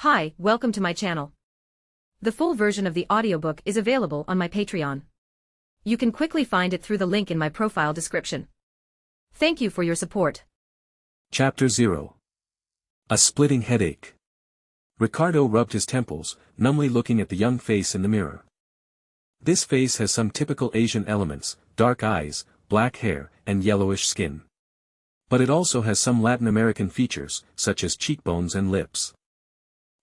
Hi, welcome to my channel. The full version of the audiobook is available on my Patreon. You can quickly find it through the link in my profile description. Thank you for your support. Chapter 0. A splitting headache. Ricardo rubbed his temples, numbly looking at the young face in the mirror. This face has some typical Asian elements: dark eyes, black hair, and yellowish skin. But it also has some Latin American features, such as cheekbones and lips.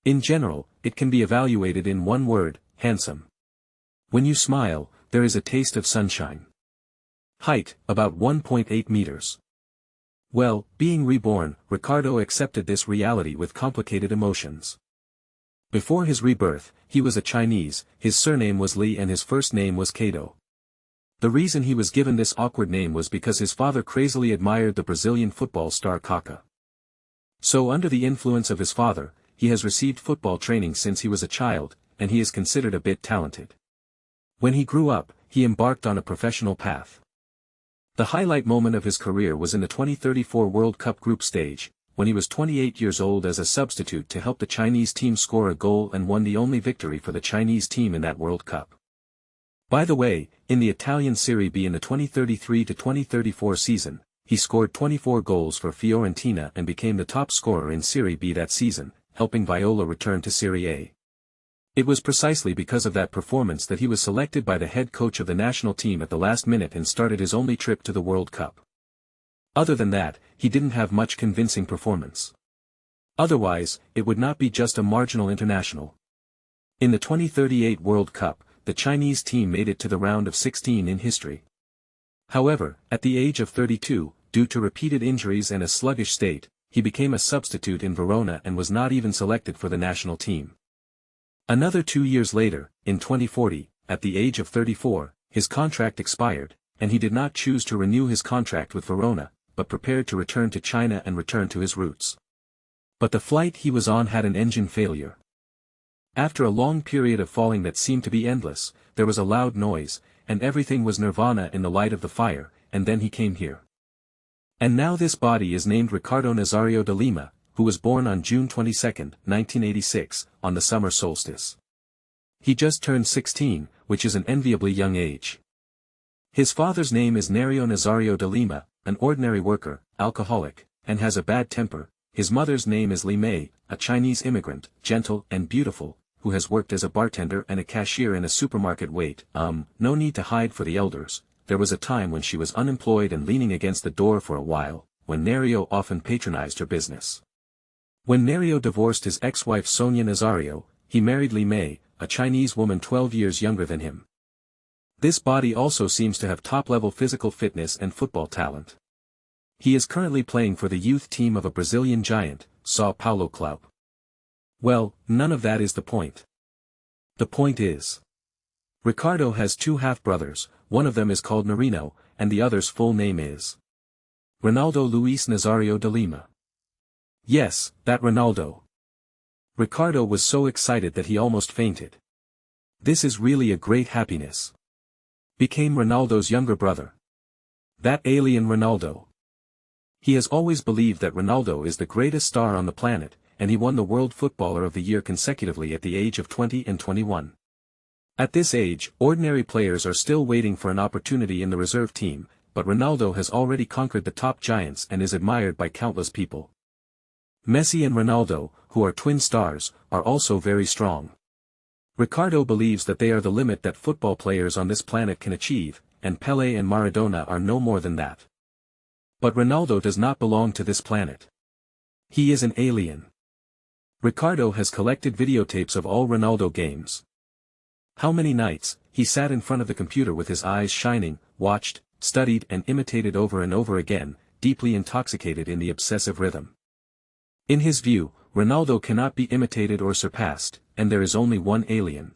In general, it can be evaluated in one word: handsome. When you smile, there is a taste of sunshine. Height, about 1.8 meters. Well, being reborn, Ricardo accepted this reality with complicated emotions. Before his rebirth, he was a Chinese, his surname was Li and his first name was Kato. The reason he was given this awkward name was because his father crazily admired the Brazilian football star Kaká. So under the influence of his father, he has received football training since he was a child, and he is considered a bit talented. When he grew up, he embarked on a professional path. The highlight moment of his career was in the 2034 World Cup group stage, when he was 28 years old as a substitute to help the Chinese team score a goal and won the only victory for the Chinese team in that World Cup. By the way, in the Italian Serie B in the 2033-2034 season, he scored 24 goals for Fiorentina and became the top scorer in Serie B that season, helping Viola return to Serie A. It was precisely because of that performance that he was selected by the head coach of the national team at the last minute and started his only trip to the World Cup. Other than that, he didn't have much convincing performance. Otherwise, it would not be just a marginal international. In the 2038 World Cup, the Chinese team made it to the round of 16 in history. However, at the age of 32, due to repeated injuries and a sluggish state, he became a substitute in Verona and was not even selected for the national team. Another 2 years later, in 2040, at the age of 34, his contract expired, and he did not choose to renew his contract with Verona, but prepared to return to China and return to his roots. But the flight he was on had an engine failure. After a long period of falling that seemed to be endless, there was a loud noise, and everything was nirvana in the light of the fire, and then he came here. And now this body is named Ricardo Nazario de Lima, who was born on June 22, 1986, on the summer solstice. He just turned 16, which is an enviably young age. His father's name is Nario Nazario de Lima, an ordinary worker, alcoholic, and has a bad temper. His mother's name is Li Mei, a Chinese immigrant, gentle and beautiful, who has worked as a bartender and a cashier in a supermarket. No need to hide for the elders. There was a time when she was unemployed and leaning against the door for a while, when Nario often patronized her business. When Nario divorced his ex-wife Sonia Nazario, he married Li Mei, a Chinese woman 12 years younger than him. This body also seems to have top-level physical fitness and football talent. He is currently playing for the youth team of a Brazilian giant, São Paulo club. Well, none of that is the point. The point is, Ricardo has two half-brothers. One of them is called Narino, and the other's full name is Ronaldo Luis Nazario de Lima. Yes, that Ronaldo. Ricardo was so excited that he almost fainted. This is really a great happiness. Became Ronaldo's younger brother. That alien Ronaldo. He has always believed that Ronaldo is the greatest star on the planet, and he won the World Footballer of the Year consecutively at the age of 20 and 21. At this age, ordinary players are still waiting for an opportunity in the reserve team, but Ronaldo has already conquered the top giants and is admired by countless people. Messi and Ronaldo, who are twin stars, are also very strong. Ricardo believes that they are the limit that football players on this planet can achieve, and Pelé and Maradona are no more than that. But Ronaldo does not belong to this planet. He is an alien. Ricardo has collected videotapes of all Ronaldo games. How many nights, he sat in front of the computer with his eyes shining, watched, studied and imitated over and over again, deeply intoxicated in the obsessive rhythm. In his view, Ronaldo cannot be imitated or surpassed, and there is only one alien.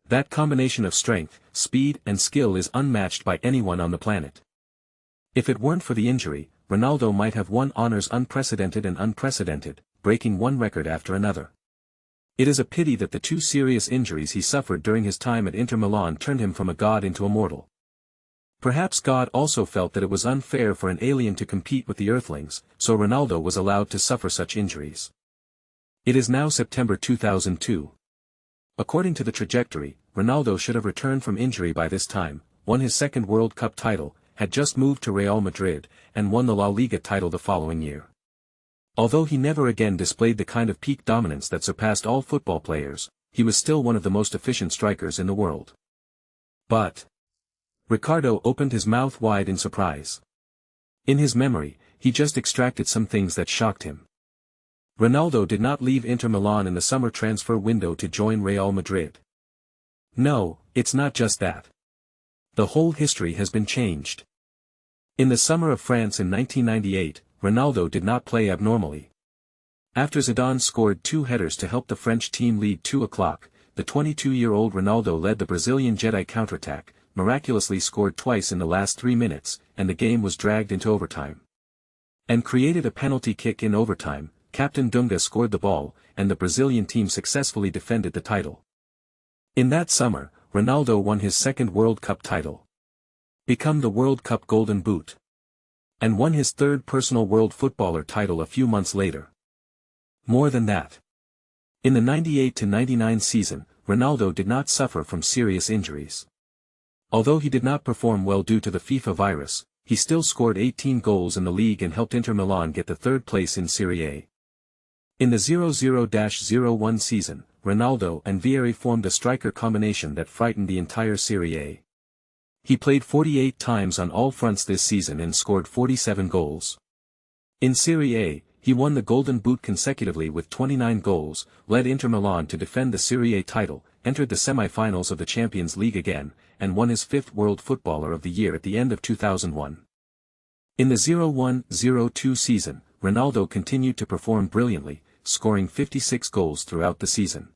That combination of strength, speed and skill is unmatched by anyone on the planet. If it weren't for the injury, Ronaldo might have won honors unprecedented, breaking one record after another. It is a pity that the two serious injuries he suffered during his time at Inter Milan turned him from a god into a mortal. Perhaps God also felt that it was unfair for an alien to compete with the Earthlings, so Ronaldo was allowed to suffer such injuries. It is now September 2002. According to the trajectory, Ronaldo should have returned from injury by this time, won his second World Cup title, had just moved to Real Madrid, and won the La Liga title the following year. Although he never again displayed the kind of peak dominance that surpassed all football players, he was still one of the most efficient strikers in the world. But Ricardo opened his mouth wide in surprise. In his memory, he just extracted some things that shocked him. Ronaldo did not leave Inter Milan in the summer transfer window to join Real Madrid. No, it's not just that. The whole history has been changed. In the summer of France in 1998, Ronaldo did not play abnormally. After Zidane scored 2 headers to help the French team lead 2-0, the 22-year-old Ronaldo led the Brazilian Jedi counterattack, miraculously scored twice in the last 3 minutes, and the game was dragged into overtime. And created a penalty kick in overtime. Captain Dunga scored the ball, and the Brazilian team successfully defended the title. In that summer, Ronaldo won his second World Cup title. Become the World Cup Golden Boot. And won his third personal World Footballer title a few months later. More than that. In the 98-99 season, Ronaldo did not suffer from serious injuries. Although he did not perform well due to the FIFA virus, he still scored 18 goals in the league and helped Inter Milan get the third place in Serie A. In the 00-01 season, Ronaldo and Vieri formed a striker combination that frightened the entire Serie A. He played 48 times on all fronts this season and scored 47 goals. In Serie A, he won the Golden Boot consecutively with 29 goals, led Inter Milan to defend the Serie A title, entered the semi-finals of the Champions League again, and won his 5th World Footballer of the Year at the end of 2001. In the 01-02 season, Ronaldo continued to perform brilliantly, scoring 56 goals throughout the season.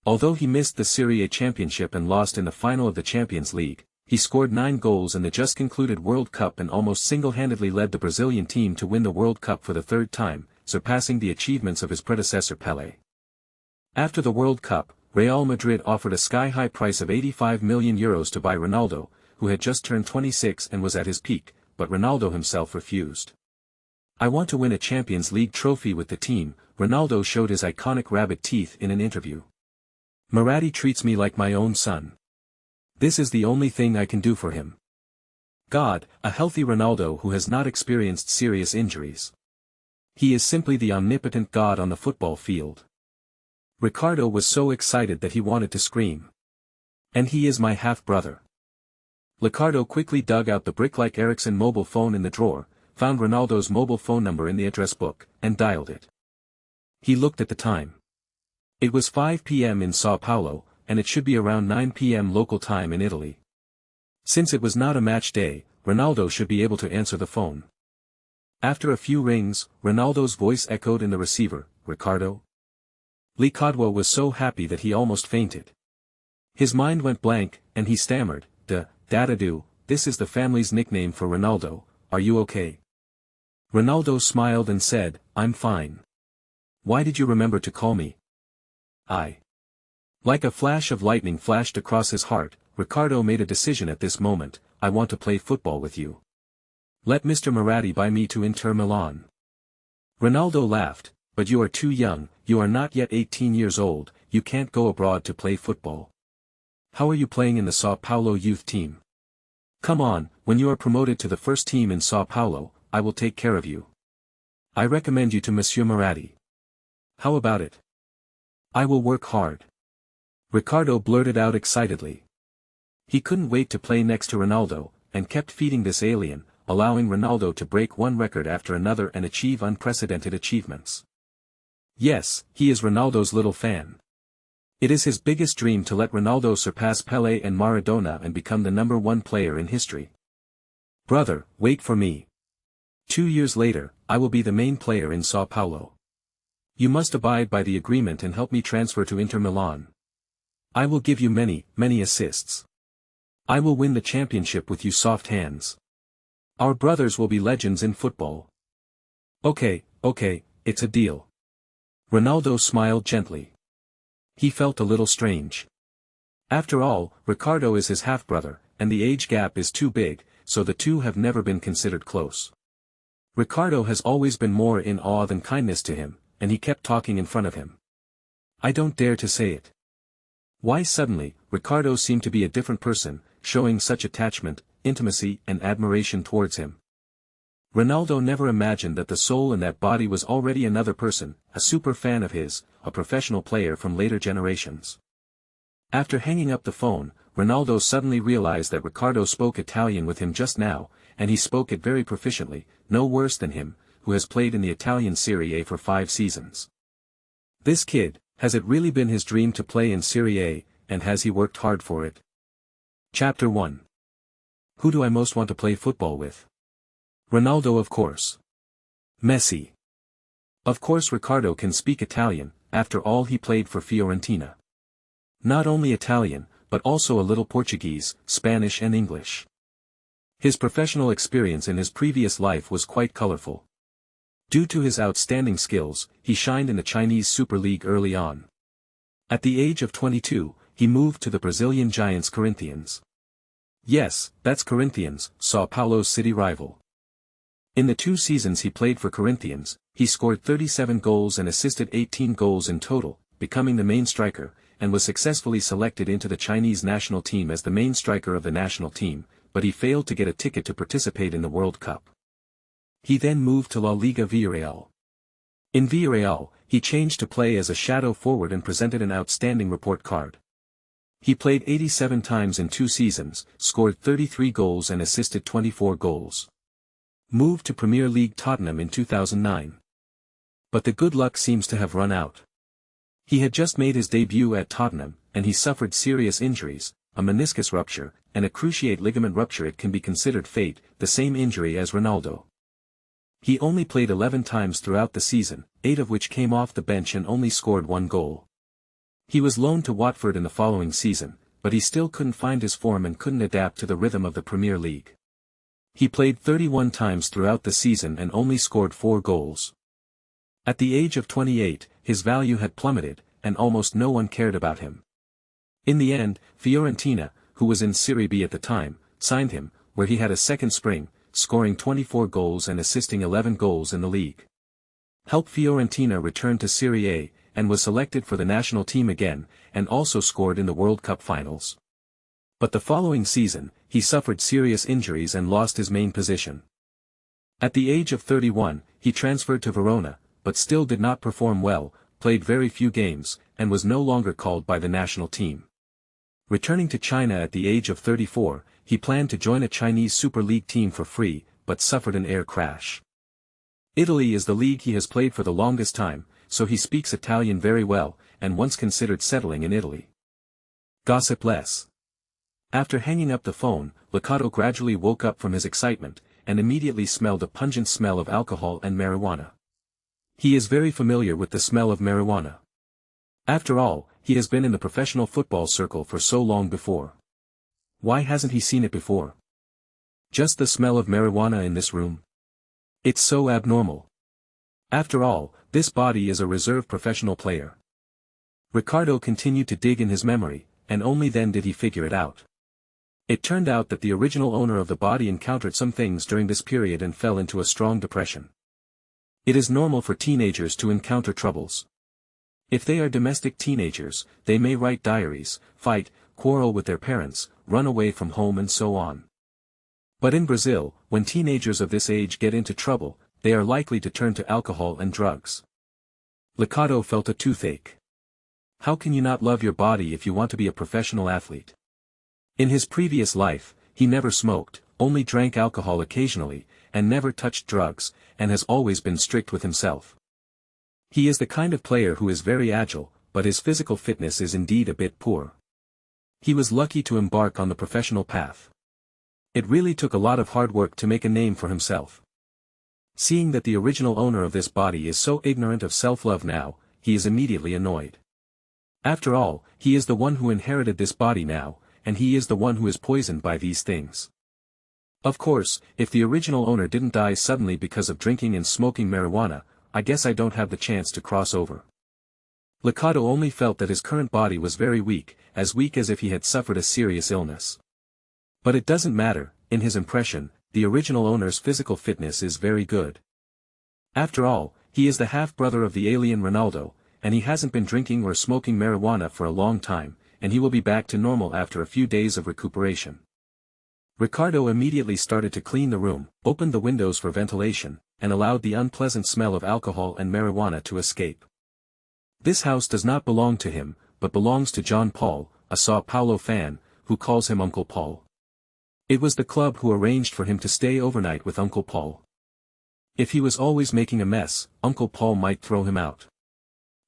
Although he missed the Serie A championship and lost in the final of the Champions League, he scored 9 goals in the just concluded World Cup and almost single-handedly led the Brazilian team to win the World Cup for the 3rd time, surpassing the achievements of his predecessor Pelé. After the World Cup, Real Madrid offered a sky-high price of €85 million to buy Ronaldo, who had just turned 26 and was at his peak, but Ronaldo himself refused. "I want to win a Champions League trophy with the team," Ronaldo showed his iconic rabbit teeth in an interview. "Maratti treats me like my own son. This is the only thing I can do for him." God, a healthy Ronaldo who has not experienced serious injuries. He is simply the omnipotent God on the football field. Ricardo was so excited that he wanted to scream. "And he is my half-brother." Ricardo quickly dug out the brick-like Ericsson mobile phone in the drawer, found Ronaldo's mobile phone number in the address book, and dialed it. He looked at the time. It was 5 p.m. in São Paulo, and it should be around 9 p.m. local time in Italy. Since it was not a match day, Ronaldo should be able to answer the phone. After a few rings, Ronaldo's voice echoed in the receiver, "Ricardo?" Ricardo was so happy that he almost fainted. His mind went blank, and he stammered, "Dadadu, this is the family's nickname for Ronaldo, are you okay?" Ronaldo smiled and said, "I'm fine. Why did you remember to call me?" Like a flash of lightning flashed across his heart, Ricardo made a decision at this moment, "I want to play football with you. Let Mr. Maratti buy me to Inter Milan." Ronaldo laughed, "But you are too young, you are not yet 18 years old, you can't go abroad to play football. How are you playing in the São Paulo youth team? Come on, when you are promoted to the first team in São Paulo, I will take care of you. I recommend you to Monsieur Maratti. How about it? I will work hard." Ricardo blurted out excitedly. He couldn't wait to play next to Ronaldo, and kept feeding this alien, allowing Ronaldo to break one record after another and achieve unprecedented achievements. Yes, he is Ronaldo's little fan. It is his biggest dream to let Ronaldo surpass Pelé and Maradona and become the #1 player in history. "Brother, wait for me. 2 years later, I will be the main player in São Paulo. You must abide by the agreement and help me transfer to Inter Milan. I will give you many, many assists. I will win the championship with you soft hands. Our brothers will be legends in football." Okay, it's a deal." Ronaldo smiled gently. He felt a little strange. After all, Ricardo is his half-brother, and the age gap is too big, so the two have never been considered close. Ricardo has always been more in awe than kindness to him, and he kept talking in front of him. I don't dare to say it. Why suddenly, Ricardo seemed to be a different person, showing such attachment, intimacy and admiration towards him. Ronaldo never imagined that the soul in that body was already another person, a super fan of his, a professional player from later generations. After hanging up the phone, Ronaldo suddenly realized that Ricardo spoke Italian with him just now, and he spoke it very proficiently, no worse than him, who has played in the Italian Serie A for 5 seasons. This kid, has it really been his dream to play in Serie A, and has he worked hard for it? Chapter 1. Who do I most want to play football with? Ronaldo, of course. Messi. Of course Ricardo can speak Italian, after all he played for Fiorentina. Not only Italian, but also a little Portuguese, Spanish and English. His professional experience in his previous life was quite colorful. Due to his outstanding skills, he shined in the Chinese Super League early on. At the age of 22, he moved to the Brazilian giants Corinthians. Yes, that's Corinthians, São Paulo's city rival. In the 2 seasons he played for Corinthians, he scored 37 goals and assisted 18 goals in total, becoming the main striker, and was successfully selected into the Chinese national team as the main striker of the national team, but he failed to get a ticket to participate in the World Cup. He then moved to La Liga Villarreal. In Villarreal, he changed to play as a shadow forward and presented an outstanding report card. He played 87 times in 2 seasons, scored 33 goals and assisted 24 goals. Moved to Premier League Tottenham in 2009. But the good luck seems to have run out. He had just made his debut at Tottenham, and he suffered serious injuries, a meniscus rupture, and a cruciate ligament rupture. It can be considered fate, the same injury as Ronaldo. He only played 11 times throughout the season, 8 of which came off the bench and only scored 1 goal. He was loaned to Watford in the following season, but he still couldn't find his form and couldn't adapt to the rhythm of the Premier League. He played 31 times throughout the season and only scored 4 goals. At the age of 28, his value had plummeted, and almost no one cared about him. In the end, Fiorentina, who was in Serie B at the time, signed him, where he had a second spring, scoring 24 goals and assisting 11 goals in the league. Helped Fiorentina return to Serie A, and was selected for the national team again, and also scored in the World Cup finals. But the following season, he suffered serious injuries and lost his main position. At the age of 31, he transferred to Verona, but still did not perform well, played very few games, and was no longer called by the national team. Returning to China at the age of 34, he planned to join a Chinese Super League team for free, but suffered an air crash. Italy is the league he has played for the longest time, so he speaks Italian very well, and once considered settling in Italy. Gossip less. After hanging up the phone, Ricardo gradually woke up from his excitement, and immediately smelled a pungent smell of alcohol and marijuana. He is very familiar with the smell of marijuana. After all, he has been in the professional football circle for so long before. Why hasn't he seen it before? Just the smell of marijuana in this room? It's so abnormal. After all, this body is a reserve professional player. Ricardo continued to dig in his memory, and only then did he figure it out. It turned out that the original owner of the body encountered some things during this period and fell into a strong depression. It is normal for teenagers to encounter troubles. If they are domestic teenagers, they may write diaries, fight, quarrel with their parents, run away from home and so on. But in Brazil, when teenagers of this age get into trouble, they are likely to turn to alcohol and drugs. Ricardo felt a toothache. How can you not love your body if you want to be a professional athlete? In his previous life, he never smoked, only drank alcohol occasionally, and never touched drugs, and has always been strict with himself. He is the kind of player who is very agile, but his physical fitness is indeed a bit poor. He was lucky to embark on the professional path. It really took a lot of hard work to make a name for himself. Seeing that the original owner of this body is so ignorant of self-love now, he is immediately annoyed. After all, he is the one who inherited this body now, and he is the one who is poisoned by these things. Of course, if the original owner didn't die suddenly because of drinking and smoking marijuana, I guess I don't have the chance to cross over. Ricardo only felt that his current body was very weak as if he had suffered a serious illness. But it doesn't matter, in his impression, the original owner's physical fitness is very good. After all, He is the half-brother of the alien Ronaldo, and he hasn't been drinking or smoking marijuana for a long time, and he will be back to normal after a few days of recuperation. Ricardo immediately started to clean the room, opened the windows for ventilation, and allowed the unpleasant smell of alcohol and marijuana to escape. This house does not belong to him, but belongs to John Paul, a São Paulo fan, who calls him Uncle Paul. It was the club who arranged for him to stay overnight with Uncle Paul. If he was always making a mess, Uncle Paul might throw him out.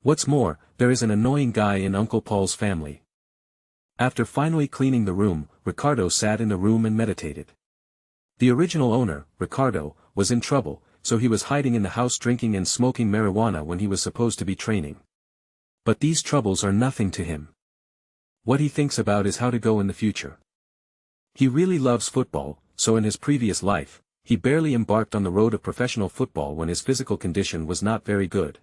What's more, there is an annoying guy in Uncle Paul's family. After finally cleaning the room, Ricardo sat in the room and meditated. The original owner, Ricardo, was in trouble, so he was hiding in the house drinking and smoking marijuana when he was supposed to be training. But these troubles are nothing to him. What he thinks about is how to go in the future. He really loves football, so in his previous life, he barely embarked on the road of professional football when his physical condition was not very good.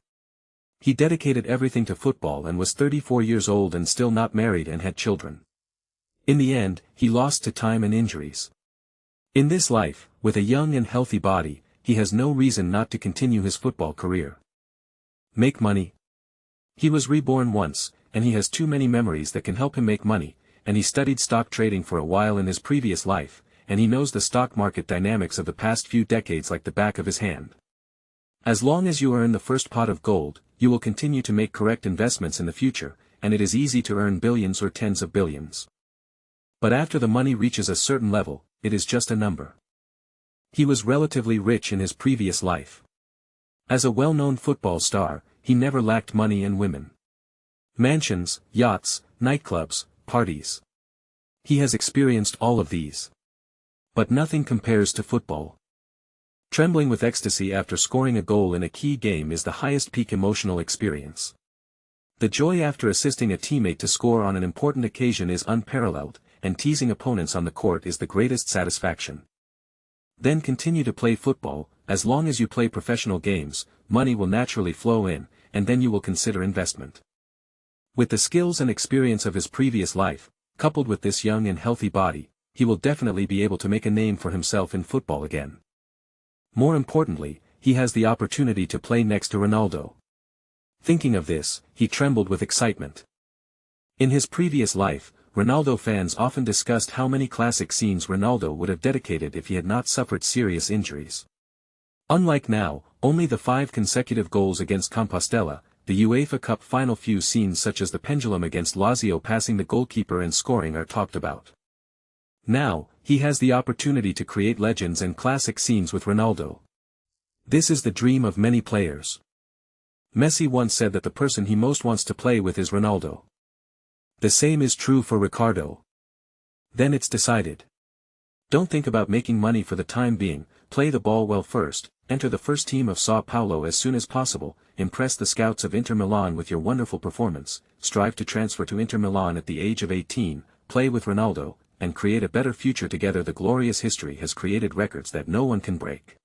He dedicated everything to football and was 34 years old and still not married and had children. In the end, he lost to time and injuries. In this life, with a young and healthy body, he has no reason not to continue his football career. Make money. He was reborn once, and he has too many memories that can help him make money, and he studied stock trading for a while in his previous life, and he knows the stock market dynamics of the past few decades like the back of his hand. As long as you earn the first pot of gold, you will continue to make correct investments in the future, and it is easy to earn billions or tens of billions. But after the money reaches a certain level, it is just a number. He was relatively rich in his previous life. As a well-known football star, he never lacked money and women. Mansions, yachts, nightclubs, parties. He has experienced all of these. But nothing compares to football. Trembling with ecstasy after scoring a goal in a key game is the highest peak emotional experience. The joy after assisting a teammate to score on an important occasion is unparalleled, and teasing opponents on the court is the greatest satisfaction. Then continue to play football. As long as you play professional games, money will naturally flow in, and then you will consider investment. With the skills and experience of his previous life, coupled with this young and healthy body, he will definitely be able to make a name for himself in football again. More importantly, he has the opportunity to play next to Ronaldo. Thinking of this, he trembled with excitement. In his previous life, Ronaldo fans often discussed how many classic scenes Ronaldo would have dedicated if he had not suffered serious injuries. Unlike now, only the 5 consecutive goals against Compostela, the UEFA Cup final few scenes such as the pendulum against Lazio passing the goalkeeper and scoring are talked about. Now, he has the opportunity to create legends and classic scenes with Ronaldo. This is the dream of many players. Messi once said that the person he most wants to play with is Ronaldo. The same is true for Ricardo. Then it's decided. Don't think about making money for the time being, play the ball well first, enter the first team of São Paulo as soon as possible, impress the scouts of Inter Milan with your wonderful performance, strive to transfer to Inter Milan at the age of 18, play with Ronaldo, and create a better future together. The glorious history has created records that no one can break.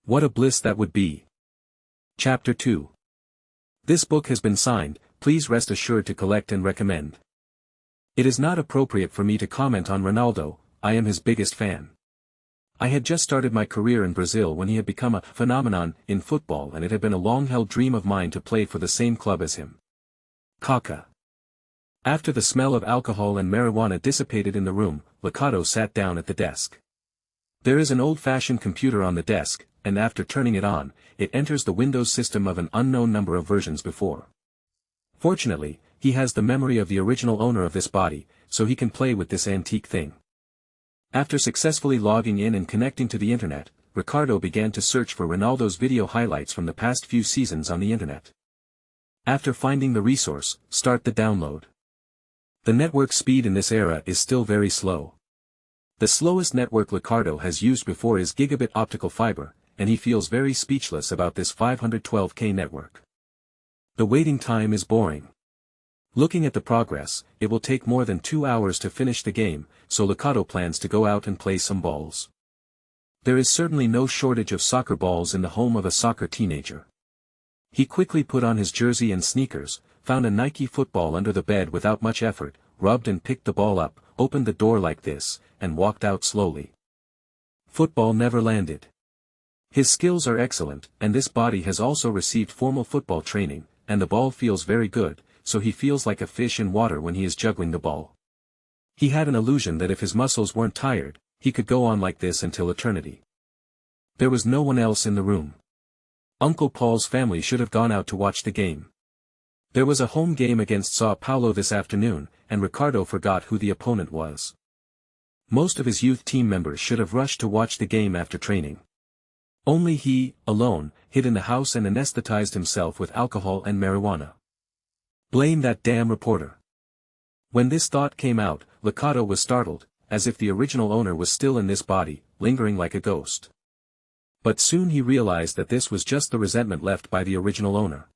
What a bliss that would be. Chapter 2. This book has been signed, please rest assured to collect and recommend. It is not appropriate for me to comment on Ronaldo, I am his biggest fan. I had just started my career in Brazil when he had become a phenomenon in football, and it had been a long-held dream of mine to play for the same club as him. Kaka. After the smell of alcohol and marijuana dissipated in the room, Ricardo sat down at the desk. There is an old-fashioned computer on the desk, and after turning it on, it enters the Windows system of an unknown number of versions before. Fortunately, he has the memory of the original owner of this body, so he can play with this antique thing. After successfully logging in and connecting to the internet, Ricardo began to search for Ronaldo's video highlights from the past few seasons on the internet. After finding the resource, start the download. The network speed in this era is still very slow. The slowest network Ricardo has used before is gigabit optical fiber, and he feels very speechless about this 512K network. The waiting time is boring. Looking at the progress, it will take more than 2 hours to finish the game, so Ricardo plans to go out and play some balls. There is certainly no shortage of soccer balls in the home of a soccer teenager. He quickly put on his jersey and sneakers, found a Nike football under the bed without much effort, rubbed and picked the ball up, opened the door like this, and walked out slowly. Football never landed. His skills are excellent, and this body has also received formal football training, and the ball feels very good, so he feels like a fish in water when he is juggling the ball. He had an illusion that if his muscles weren't tired, he could go on like this until eternity. There was no one else in the room. Uncle Paul's family should have gone out to watch the game. There was a home game against Sao Paulo this afternoon, and Ricardo forgot who the opponent was. Most of his youth team members should have rushed to watch the game after training. Only he, alone, hid in the house and anesthetized himself with alcohol and marijuana. Blame that damn reporter. When this thought came out, Ricardo was startled, as if the original owner was still in this body, lingering like a ghost. But soon he realized that this was just the resentment left by the original owner.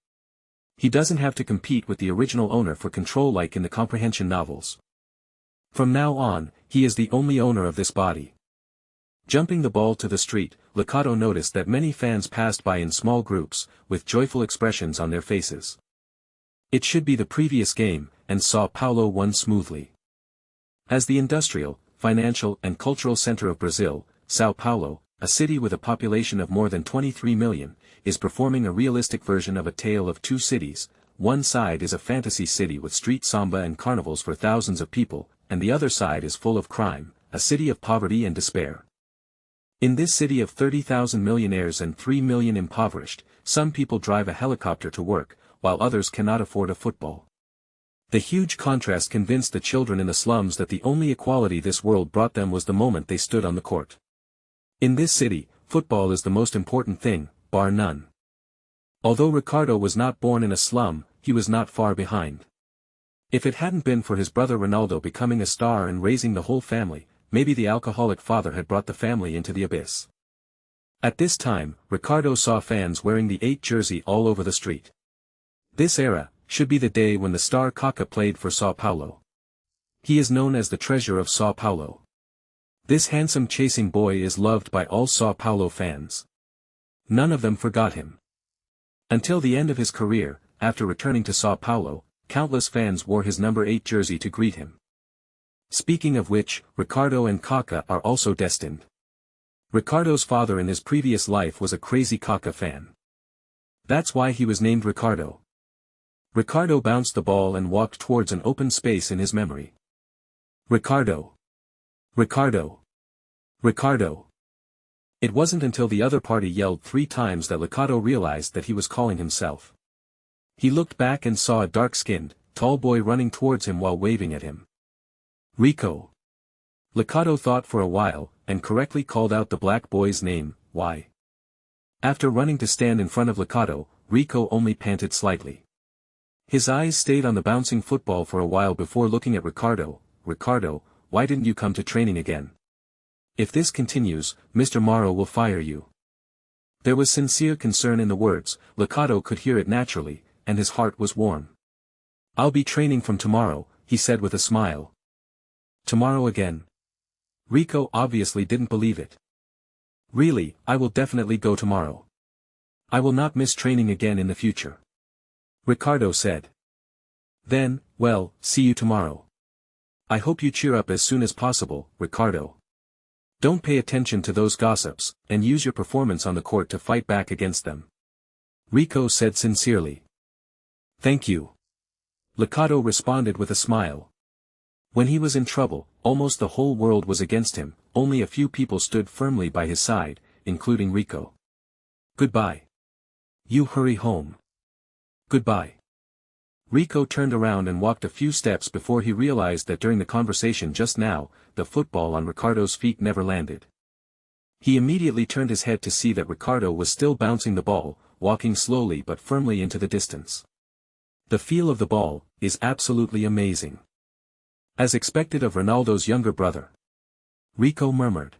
He doesn't have to compete with the original owner for control like in the comprehension novels. From now on, he is the only owner of this body. Jumping the ball to the street, Ricardo noticed that many fans passed by in small groups, with joyful expressions on their faces. It should be the previous game, and Sao Paulo won smoothly. As the industrial, financial and cultural center of Brazil, Sao Paulo, a city with a population of more than 23 million, is performing a realistic version of A Tale of Two Cities. One side is a fantasy city with street samba and carnivals for thousands of people, and the other side is full of crime, a city of poverty and despair. In this city of 30,000 millionaires and 3 million impoverished, some people drive a helicopter to work, while others cannot afford a football. The huge contrast convinced the children in the slums that the only equality this world brought them was the moment they stood on the court. In this city, football is the most important thing, bar none. Although Ricardo was not born in a slum, he was not far behind. If it hadn't been for his brother Ronaldo becoming a star and raising the whole family, maybe the alcoholic father had brought the family into the abyss. At this time, Ricardo saw fans wearing the 8 jersey all over the street. This era should be the day when the star Kaká played for Sao Paulo. He is known as the treasure of Sao Paulo. This handsome chasing boy is loved by all Sao Paulo fans. None of them forgot him. Until the end of his career, after returning to Sao Paulo, countless fans wore his number 8 jersey to greet him. Speaking of which, Ricardo and Kaká are also destined. Ricardo's father in his previous life was a crazy Kaká fan. That's why he was named Ricardo. Ricardo bounced the ball and walked towards an open space in his memory. Ricardo. Ricardo. Ricardo. It wasn't until the other party yelled 3 times that Ricardo realized that he was calling himself. He looked back and saw a dark-skinned, tall boy running towards him while waving at him. Rico. Ricardo thought for a while, and correctly called out the black boy's name, why. After running to stand in front of Ricardo, Rico only panted slightly. His eyes stayed on the bouncing football for a while before looking at Ricardo. Ricardo, why didn't you come to training again? If this continues, Mr. Morrow will fire you. There was sincere concern in the words. Ricardo could hear it naturally, and his heart was warm. I'll be training from tomorrow, he said with a smile. Tomorrow again? Rico obviously didn't believe it. Really, I will definitely go tomorrow. I will not miss training again in the future. Ricardo said. Then, well, see you tomorrow. I hope you cheer up as soon as possible, Ricardo. Don't pay attention to those gossips, and use your performance on the court to fight back against them. Rico said sincerely. Thank you. Ricardo responded with a smile. When he was in trouble, almost the whole world was against him, only a few people stood firmly by his side, including Rico. Goodbye. You hurry home. Goodbye. Rico turned around and walked a few steps before he realized that during the conversation just now, the football on Ricardo's feet never landed. He immediately turned his head to see that Ricardo was still bouncing the ball, walking slowly but firmly into the distance. The feel of the ball is absolutely amazing. As expected of Ronaldo's younger brother. Rico murmured.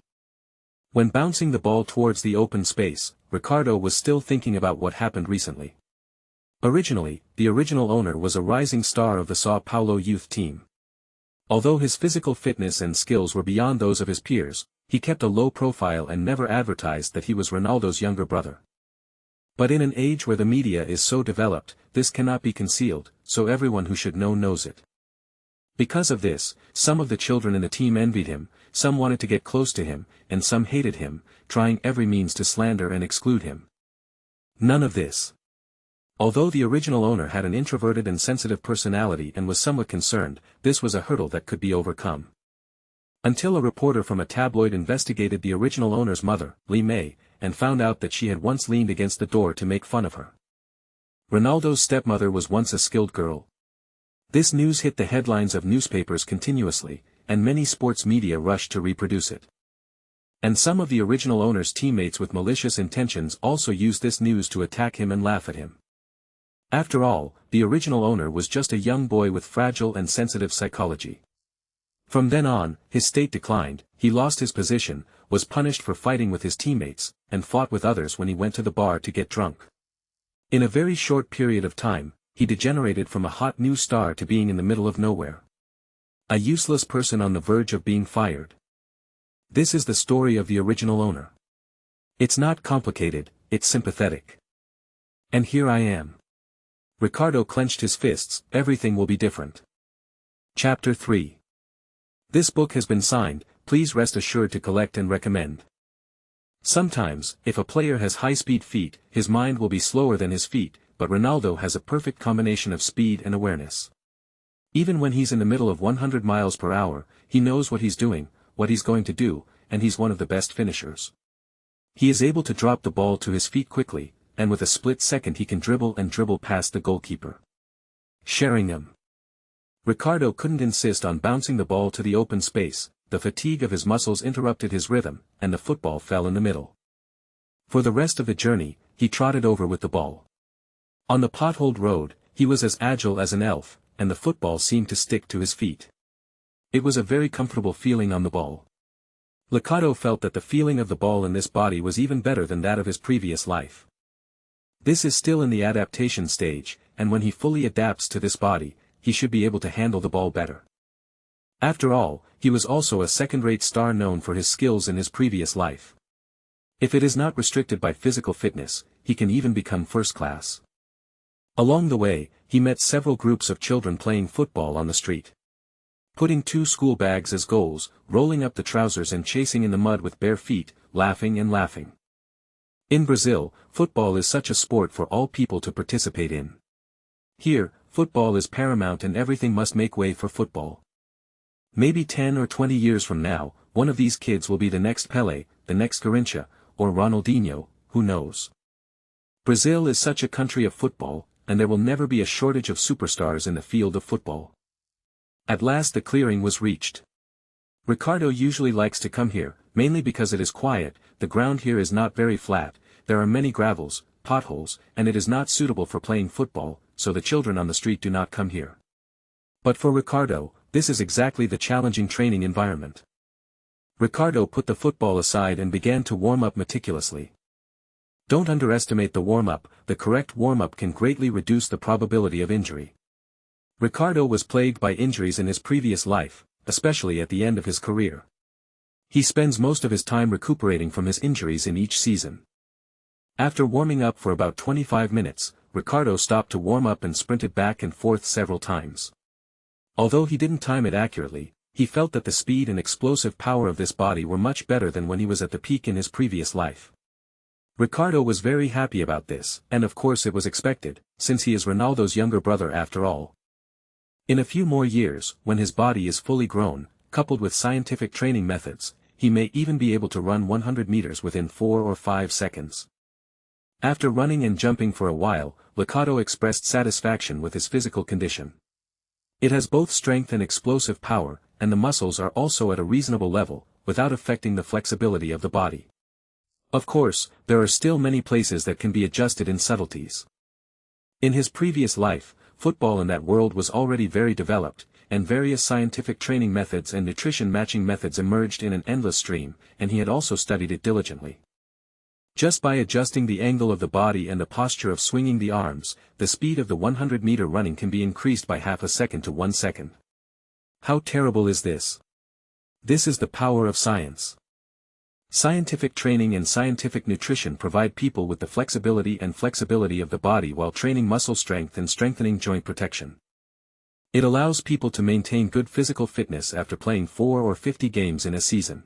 When bouncing the ball towards the open space, Ricardo was still thinking about what happened recently. Originally, the original owner was a rising star of the Sao Paulo youth team. Although his physical fitness and skills were beyond those of his peers, he kept a low profile and never advertised that he was Ronaldo's younger brother. But in an age where the media is so developed, this cannot be concealed, so everyone who should know knows it. Because of this, some of the children in the team envied him, some wanted to get close to him, and some hated him, trying every means to slander and exclude him. None of this. Although the original owner had an introverted and sensitive personality and was somewhat concerned, this was a hurdle that could be overcome. Until a reporter from a tabloid investigated the original owner's mother, Lee May, and found out that she had once leaned against the door to make fun of her. Ronaldo's stepmother was once a skilled girl. This news hit the headlines of newspapers continuously, and many sports media rushed to reproduce it. And some of the original owner's teammates with malicious intentions also used this news to attack him and laugh at him. After all, the original owner was just a young boy with fragile and sensitive psychology. From then on, his state declined, he lost his position, was punished for fighting with his teammates, and fought with others when he went to the bar to get drunk. In a very short period of time, he degenerated from a hot new star to being in the middle of nowhere. A useless person on the verge of being fired. This is the story of the original owner. It's not complicated, it's sympathetic. And here I am. Ricardo clenched his fists, everything will be different. Chapter 3. This book has been signed, please rest assured to collect and recommend. Sometimes, if a player has high-speed feet, his mind will be slower than his feet, but Ronaldo has a perfect combination of speed and awareness. Even when he's in the middle of 100 miles per hour, he knows what he's doing, what he's going to do, and he's one of the best finishers. He is able to drop the ball to his feet quickly, and with a split second he can dribble past the goalkeeper. Sharing them. Ricardo couldn't insist on bouncing the ball to the open space, the fatigue of his muscles interrupted his rhythm, and the football fell in the middle. For the rest of the journey, he trotted over with the ball. On the potholed road, he was as agile as an elf, and the football seemed to stick to his feet. It was a very comfortable feeling on the ball. Ricardo felt that the feeling of the ball in this body was even better than that of his previous life. This is still in the adaptation stage, and when he fully adapts to this body, he should be able to handle the ball better. After all, he was also a second-rate star known for his skills in his previous life. If it is not restricted by physical fitness, he can even become first class. Along the way, he met several groups of children playing football on the street. Putting 2 school bags as goals, rolling up the trousers and chasing in the mud with bare feet, laughing and laughing. In Brazil, football is such a sport for all people to participate in. Here, football is paramount and everything must make way for football. Maybe 10 or 20 years from now, one of these kids will be the next Pelé, the next Garrincha, or Ronaldinho, who knows. Brazil is such a country of football, and there will never be a shortage of superstars in the field of football. At last the clearing was reached. Ricardo usually likes to come here, mainly because it is quiet, the ground here is not very flat, there are many gravels, potholes, and it is not suitable for playing football, so the children on the street do not come here. But for Ricardo, this is exactly the challenging training environment. Ricardo put the football aside and began to warm up meticulously. Don't underestimate the warm-up, the correct warm-up can greatly reduce the probability of injury. Ricardo was plagued by injuries in his previous life, especially at the end of his career. He spends most of his time recuperating from his injuries in each season. After warming up for about 25 minutes, Ricardo stopped to warm up and sprinted back and forth several times. Although he didn't time it accurately, he felt that the speed and explosive power of this body were much better than when he was at the peak in his previous life. Ricardo was very happy about this, and of course it was expected, since he is Ronaldo's younger brother after all. In a few more years, when his body is fully grown, coupled with scientific training methods, he may even be able to run 100 meters within 4 or 5 seconds. After running and jumping for a while, Ricardo expressed satisfaction with his physical condition. It has both strength and explosive power, and the muscles are also at a reasonable level, without affecting the flexibility of the body. Of course, there are still many places that can be adjusted in subtleties. In his previous life, football in that world was already very developed, and various scientific training methods and nutrition matching methods emerged in an endless stream, and he had also studied it diligently. Just by adjusting the angle of the body and the posture of swinging the arms, the speed of the 100-meter running can be increased by half a second to 1 second. How terrible is this? This is the power of science. Scientific training and scientific nutrition provide people with the flexibility of the body while training muscle strength and strengthening joint protection. It allows people to maintain good physical fitness after playing 4 or 50 games in a season.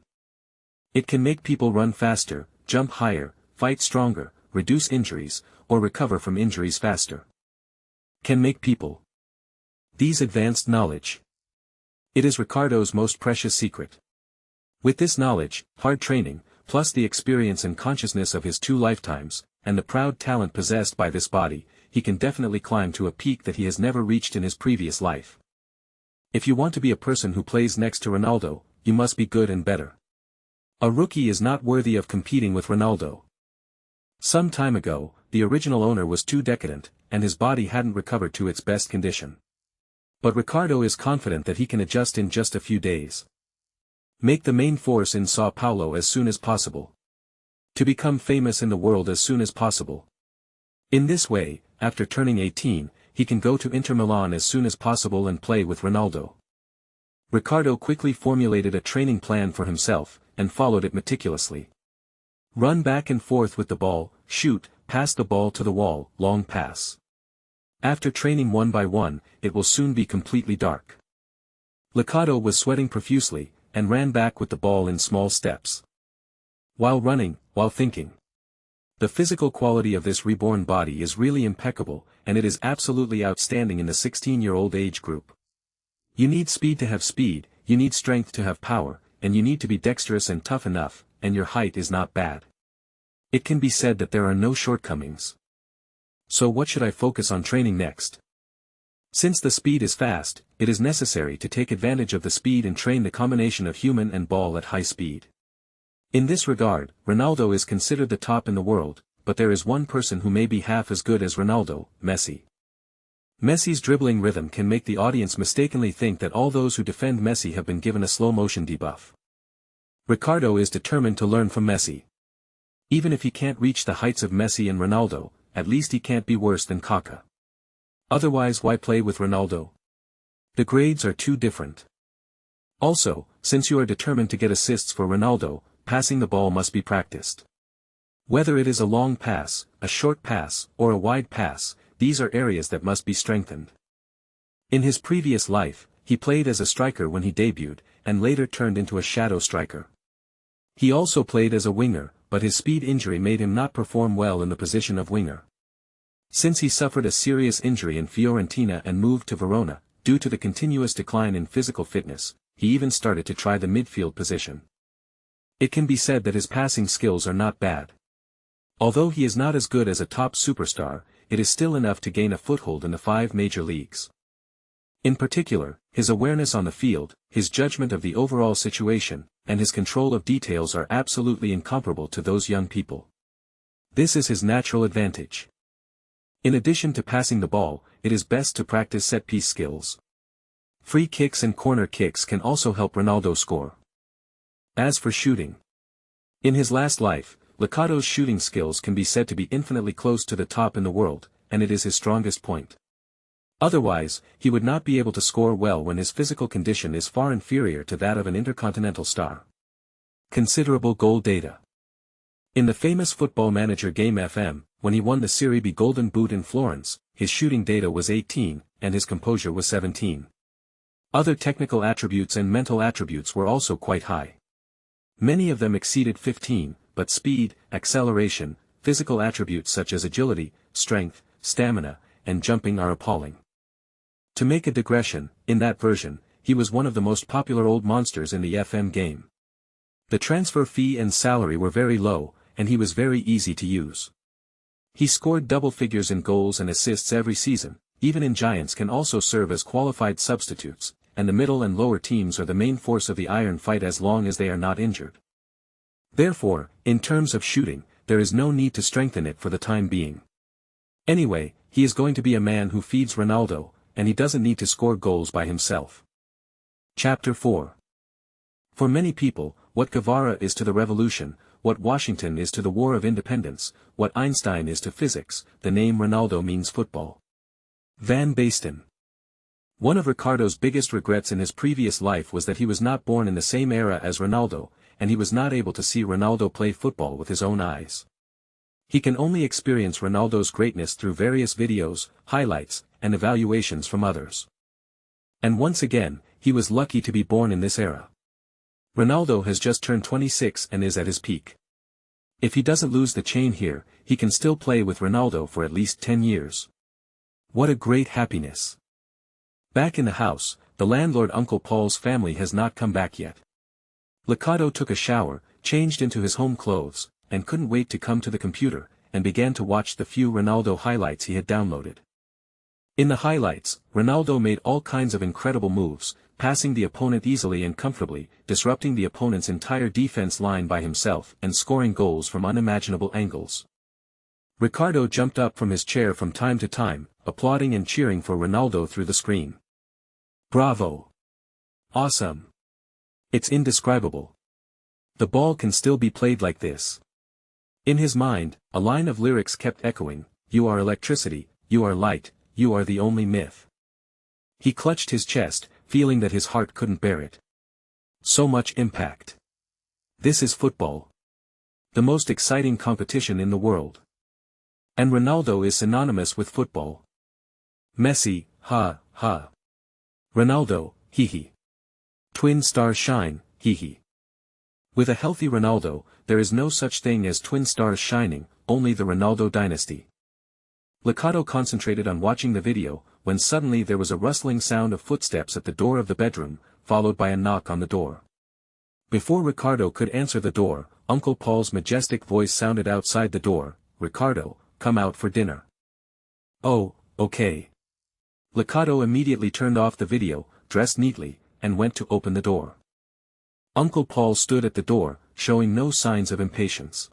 It can make people run faster, jump higher, fight stronger, reduce injuries, or recover from injuries faster. Can make people. These advanced knowledge. It is Ricardo's most precious secret. With this knowledge, hard training, plus the experience and consciousness of his 2 lifetimes, and the proud talent possessed by this body, he can definitely climb to a peak that he has never reached in his previous life. If you want to be a person who plays next to Ronaldo, you must be good and better. A rookie is not worthy of competing with Ronaldo. Some time ago, the original owner was too decadent, and his body hadn't recovered to its best condition. But Ricardo is confident that he can adjust in just a few days. Make the main force in Sao Paulo as soon as possible. To become famous in the world as soon as possible. In this way, after turning 18, he can go to Inter Milan as soon as possible and play with Ronaldo. Ricardo quickly formulated a training plan for himself, and followed it meticulously. Run back and forth with the ball, shoot, pass the ball to the wall, long pass. After training one by one, it will soon be completely dark. Ricardo was sweating profusely, and ran back with the ball in small steps. While running, while thinking. The physical quality of this reborn body is really impeccable, and it is absolutely outstanding in the 16-year-old age group. You need speed to have speed, you need strength to have power, and you need to be dexterous and tough enough, and your height is not bad. It can be said that there are no shortcomings. So what should I focus on training next? Since the speed is fast, it is necessary to take advantage of the speed and train the combination of human and ball at high speed. In this regard, Ronaldo is considered the top in the world, but there is one person who may be half as good as Ronaldo, Messi. Messi's dribbling rhythm can make the audience mistakenly think that all those who defend Messi have been given a slow-motion debuff. Ricardo is determined to learn from Messi. Even if he can't reach the heights of Messi and Ronaldo, at least he can't be worse than Kaká. Otherwise, why play with Ronaldo? The grades are too different. Also, since you are determined to get assists for Ronaldo, passing the ball must be practiced. Whether it is a long pass, a short pass, or a wide pass, these are areas that must be strengthened. In his previous life, he played as a striker when he debuted, and later turned into a shadow striker. He also played as a winger, but his speed injury made him not perform well in the position of winger. Since he suffered a serious injury in Fiorentina and moved to Verona, due to the continuous decline in physical fitness, he even started to try the midfield position. It can be said that his passing skills are not bad. Although he is not as good as a top superstar, it is still enough to gain a foothold in the 5 major leagues. In particular, his awareness on the field, his judgment of the overall situation, and his control of details are absolutely incomparable to those young people. This is his natural advantage. In addition to passing the ball, it is best to practice set-piece skills. Free kicks and corner kicks can also help Ronaldo score. As for shooting. In his last life, Ricardo's shooting skills can be said to be infinitely close to the top in the world, and it is his strongest point. Otherwise, he would not be able to score well when his physical condition is far inferior to that of an intercontinental star. Considerable goal data. In the famous Football Manager game FM, when he won the Serie B Golden Boot in Florence, his shooting data was 18, and his composure was 17. Other technical attributes and mental attributes were also quite high. Many of them exceeded 15, but speed, acceleration, physical attributes such as agility, strength, stamina, and jumping are appalling. To make a digression, in that version, he was one of the most popular old monsters in the FM game. The transfer fee and salary were very low, and he was very easy to use. He scored double figures in goals and assists every season, even in Giants can also serve as qualified substitutes, and the middle and lower teams are the main force of the iron fight as long as they are not injured. Therefore, in terms of shooting, there is no need to strengthen it for the time being. Anyway, he is going to be a man who feeds Ronaldo, and he doesn't need to score goals by himself. Chapter 4. For many people, what Guevara is to the revolution, what Washington is to the War of Independence, what Einstein is to physics, the name Ronaldo means football. Van Basten. One of Ricardo's biggest regrets in his previous life was that he was not born in the same era as Ronaldo, and he was not able to see Ronaldo play football with his own eyes. He can only experience Ronaldo's greatness through various videos, highlights, and evaluations from others. And once again, he was lucky to be born in this era. Ronaldo has just turned 26 and is at his peak. If he doesn't lose the chain here, he can still play with Ronaldo for at least 10 years. What a great happiness. Back in the house, the landlord Uncle Paul's family has not come back yet. Ricardo took a shower, changed into his home clothes, and couldn't wait to come to the computer, and began to watch the few Ronaldo highlights he had downloaded. In the highlights, Ronaldo made all kinds of incredible moves, passing the opponent easily and comfortably, disrupting the opponent's entire defense line by himself and scoring goals from unimaginable angles. Ricardo jumped up from his chair from time to time, applauding and cheering for Ronaldo through the screen. Bravo! Awesome! It's indescribable. The ball can still be played like this. In his mind, a line of lyrics kept echoing, "You are electricity, you are light, you are the only myth." He clutched his chest, feeling that his heart couldn't bear it. So much impact. This is football. The most exciting competition in the world. And Ronaldo is synonymous with football. Messi, ha, ha. Ronaldo, hee hee. Twin stars shine, hee hee. With a healthy Ronaldo, there is no such thing as twin stars shining, only the Ronaldo dynasty. Ricardo concentrated on watching the video, when suddenly there was a rustling sound of footsteps at the door of the bedroom, followed by a knock on the door. Before Ricardo could answer the door, Uncle Paul's majestic voice sounded outside the door, "Ricardo, come out for dinner." "Oh, okay." Ricardo immediately turned off the video, dressed neatly, and went to open the door. Uncle Paul stood at the door, showing no signs of impatience.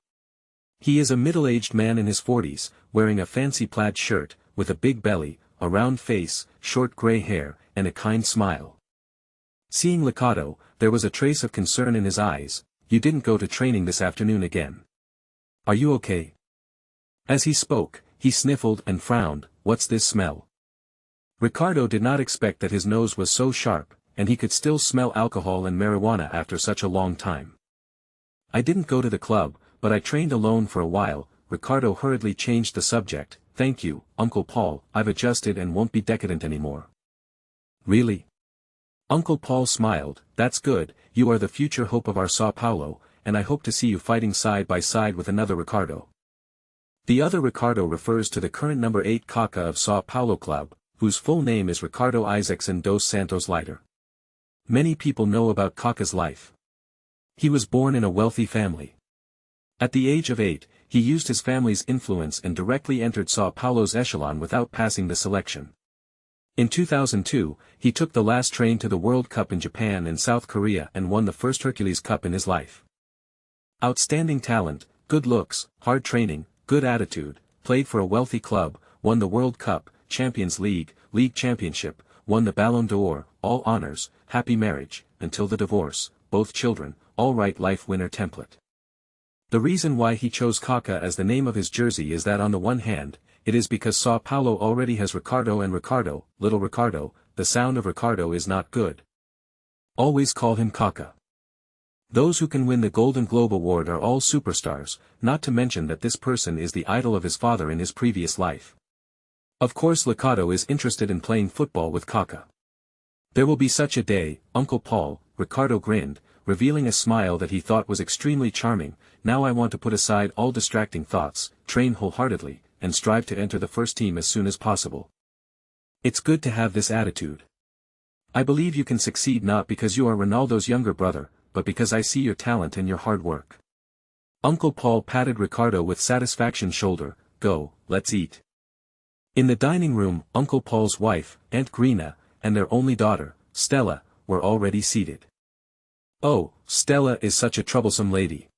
He is a middle-aged man in his 40s, wearing a fancy plaid shirt, with a big belly, a round face, short gray hair, and a kind smile. Seeing Ricardo, there was a trace of concern in his eyes. "You didn't go to training this afternoon again. Are you okay?" As he spoke, he sniffled and frowned. "What's this smell?" Ricardo did not expect that his nose was so sharp, and he could still smell alcohol and marijuana after such a long time. "I didn't go to the club, but I trained alone for a while." Ricardo hurriedly changed the subject. "Thank you, Uncle Paul, I've adjusted and won't be decadent anymore." "Really?" Uncle Paul smiled. "That's good, you are the future hope of our Sao Paulo, and I hope to see you fighting side by side with another Ricardo." The other Ricardo refers to the current number 8 Kaká of Sao Paulo club, whose full name is Ricardo Isaacson dos Santos Leiter. Many people know about Kaká's life. He was born in a wealthy family. At the age of 8, he used his family's influence and directly entered Sao Paulo's echelon without passing the selection. In 2002, he took the last train to the World Cup in Japan and South Korea and won the first Hercules Cup in his life. Outstanding talent, good looks, hard training, good attitude, played for a wealthy club, won the World Cup, Champions League, League Championship, won the Ballon d'Or, all honors, happy marriage, until the divorce, both children, all right life winner template. The reason why he chose Kaká as the name of his jersey is that on the one hand, it is because Sao Paulo already has Ricardo and Ricardo, little Ricardo, the sound of Ricardo is not good. Always call him Kaká. Those who can win the Golden Globe Award are all superstars, not to mention that this person is the idol of his father in his previous life. Of course Ricardo is interested in playing football with Kaká. There will be such a day, Uncle Paul, Ricardo grinned, revealing a smile that he thought was extremely charming. "Now I want to put aside all distracting thoughts, train wholeheartedly, and strive to enter the first team as soon as possible. It's good to have this attitude. I believe you can succeed not because you are Ronaldo's younger brother, but because I see your talent and your hard work." Uncle Paul patted Ricardo with satisfaction shoulder. "Go, let's eat." In the dining room, Uncle Paul's wife, Aunt Grina, and their only daughter, Stella, were already seated. "Oh, Stella is such a troublesome lady.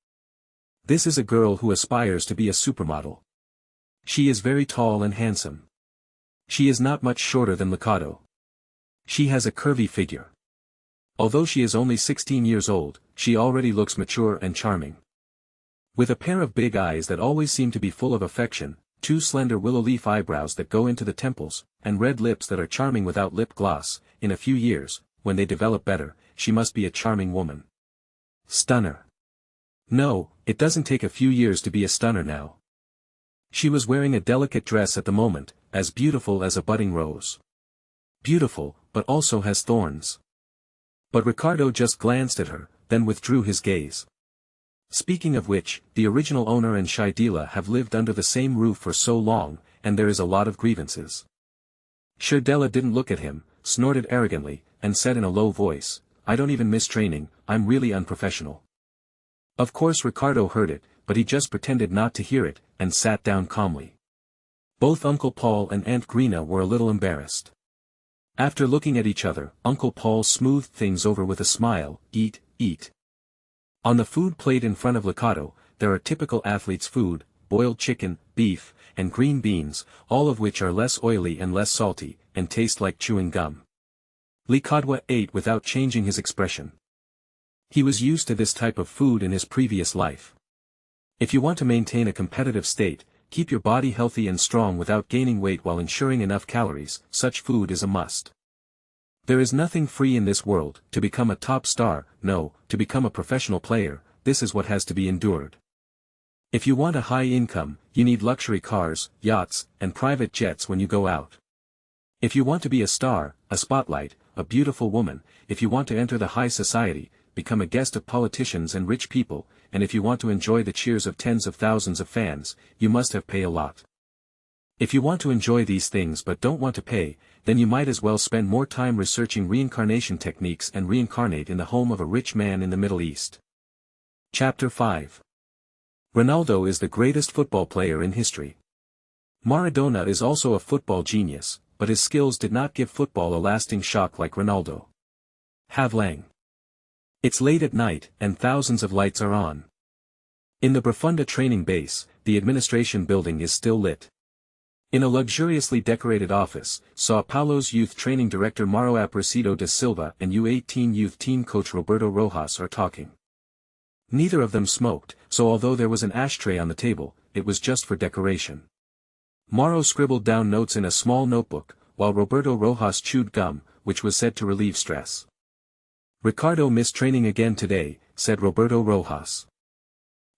This is a girl who aspires to be a supermodel. She is very tall and handsome. She is not much shorter than Ricardo. She has a curvy figure. Although she is only 16 years old, she already looks mature and charming. With a pair of big eyes that always seem to be full of affection, 2 slender willow leaf eyebrows that go into the temples, and red lips that are charming without lip gloss, in a few years, when they develop better, she must be a charming woman. Stunner. No, it doesn't take a few years to be a stunner now. She was wearing a delicate dress at the moment, as beautiful as a budding rose. Beautiful, but also has thorns. But Ricardo just glanced at her, then withdrew his gaze. Speaking of which, the original owner and Shaidila have lived under the same roof for so long, and there is a lot of grievances. Shaidila didn't look at him, snorted arrogantly, and said in a low voice, "I don't even miss training, I'm really unprofessional." Of course Ricardo heard it, but he just pretended not to hear it, and sat down calmly. Both Uncle Paul and Aunt Grina were a little embarrassed. After looking at each other, Uncle Paul smoothed things over with a smile, "Eat, eat." On the food plate in front of Ricardo, there are typical athlete's food, boiled chicken, beef, and green beans, all of which are less oily and less salty, and taste like chewing gum. Ricardo ate without changing his expression. He was used to this type of food in his previous life. If you want to maintain a competitive state, keep your body healthy and strong without gaining weight while ensuring enough calories, such food is a must. There is nothing free in this world. To become a top star, no, to become a professional player, this is what has to be endured. If you want a high income, you need luxury cars, yachts, and private jets when you go out. If you want to be a star, a spotlight, a beautiful woman, if you want to enter the high society, become a guest of politicians and rich people, and if you want to enjoy the cheers of tens of thousands of fans, you must have pay a lot. If you want to enjoy these things but don't want to pay, then you might as well spend more time researching reincarnation techniques and reincarnate in the home of a rich man in the Middle East. Chapter 5. Ronaldo is the greatest football player in history. Maradona is also a football genius, but his skills did not give football a lasting shock like Ronaldo. Havlang. It's late at night, and thousands of lights are on. In the Profunda training base, the administration building is still lit. In a luxuriously decorated office, São Paulo's youth training director Mauro Aparecido da Silva and U18 youth team coach Roberto Rojas are talking. Neither of them smoked, so although there was an ashtray on the table, it was just for decoration. Mauro scribbled down notes in a small notebook, while Roberto Rojas chewed gum, which was said to relieve stress. "Ricardo missed training again today," said Roberto Rojas.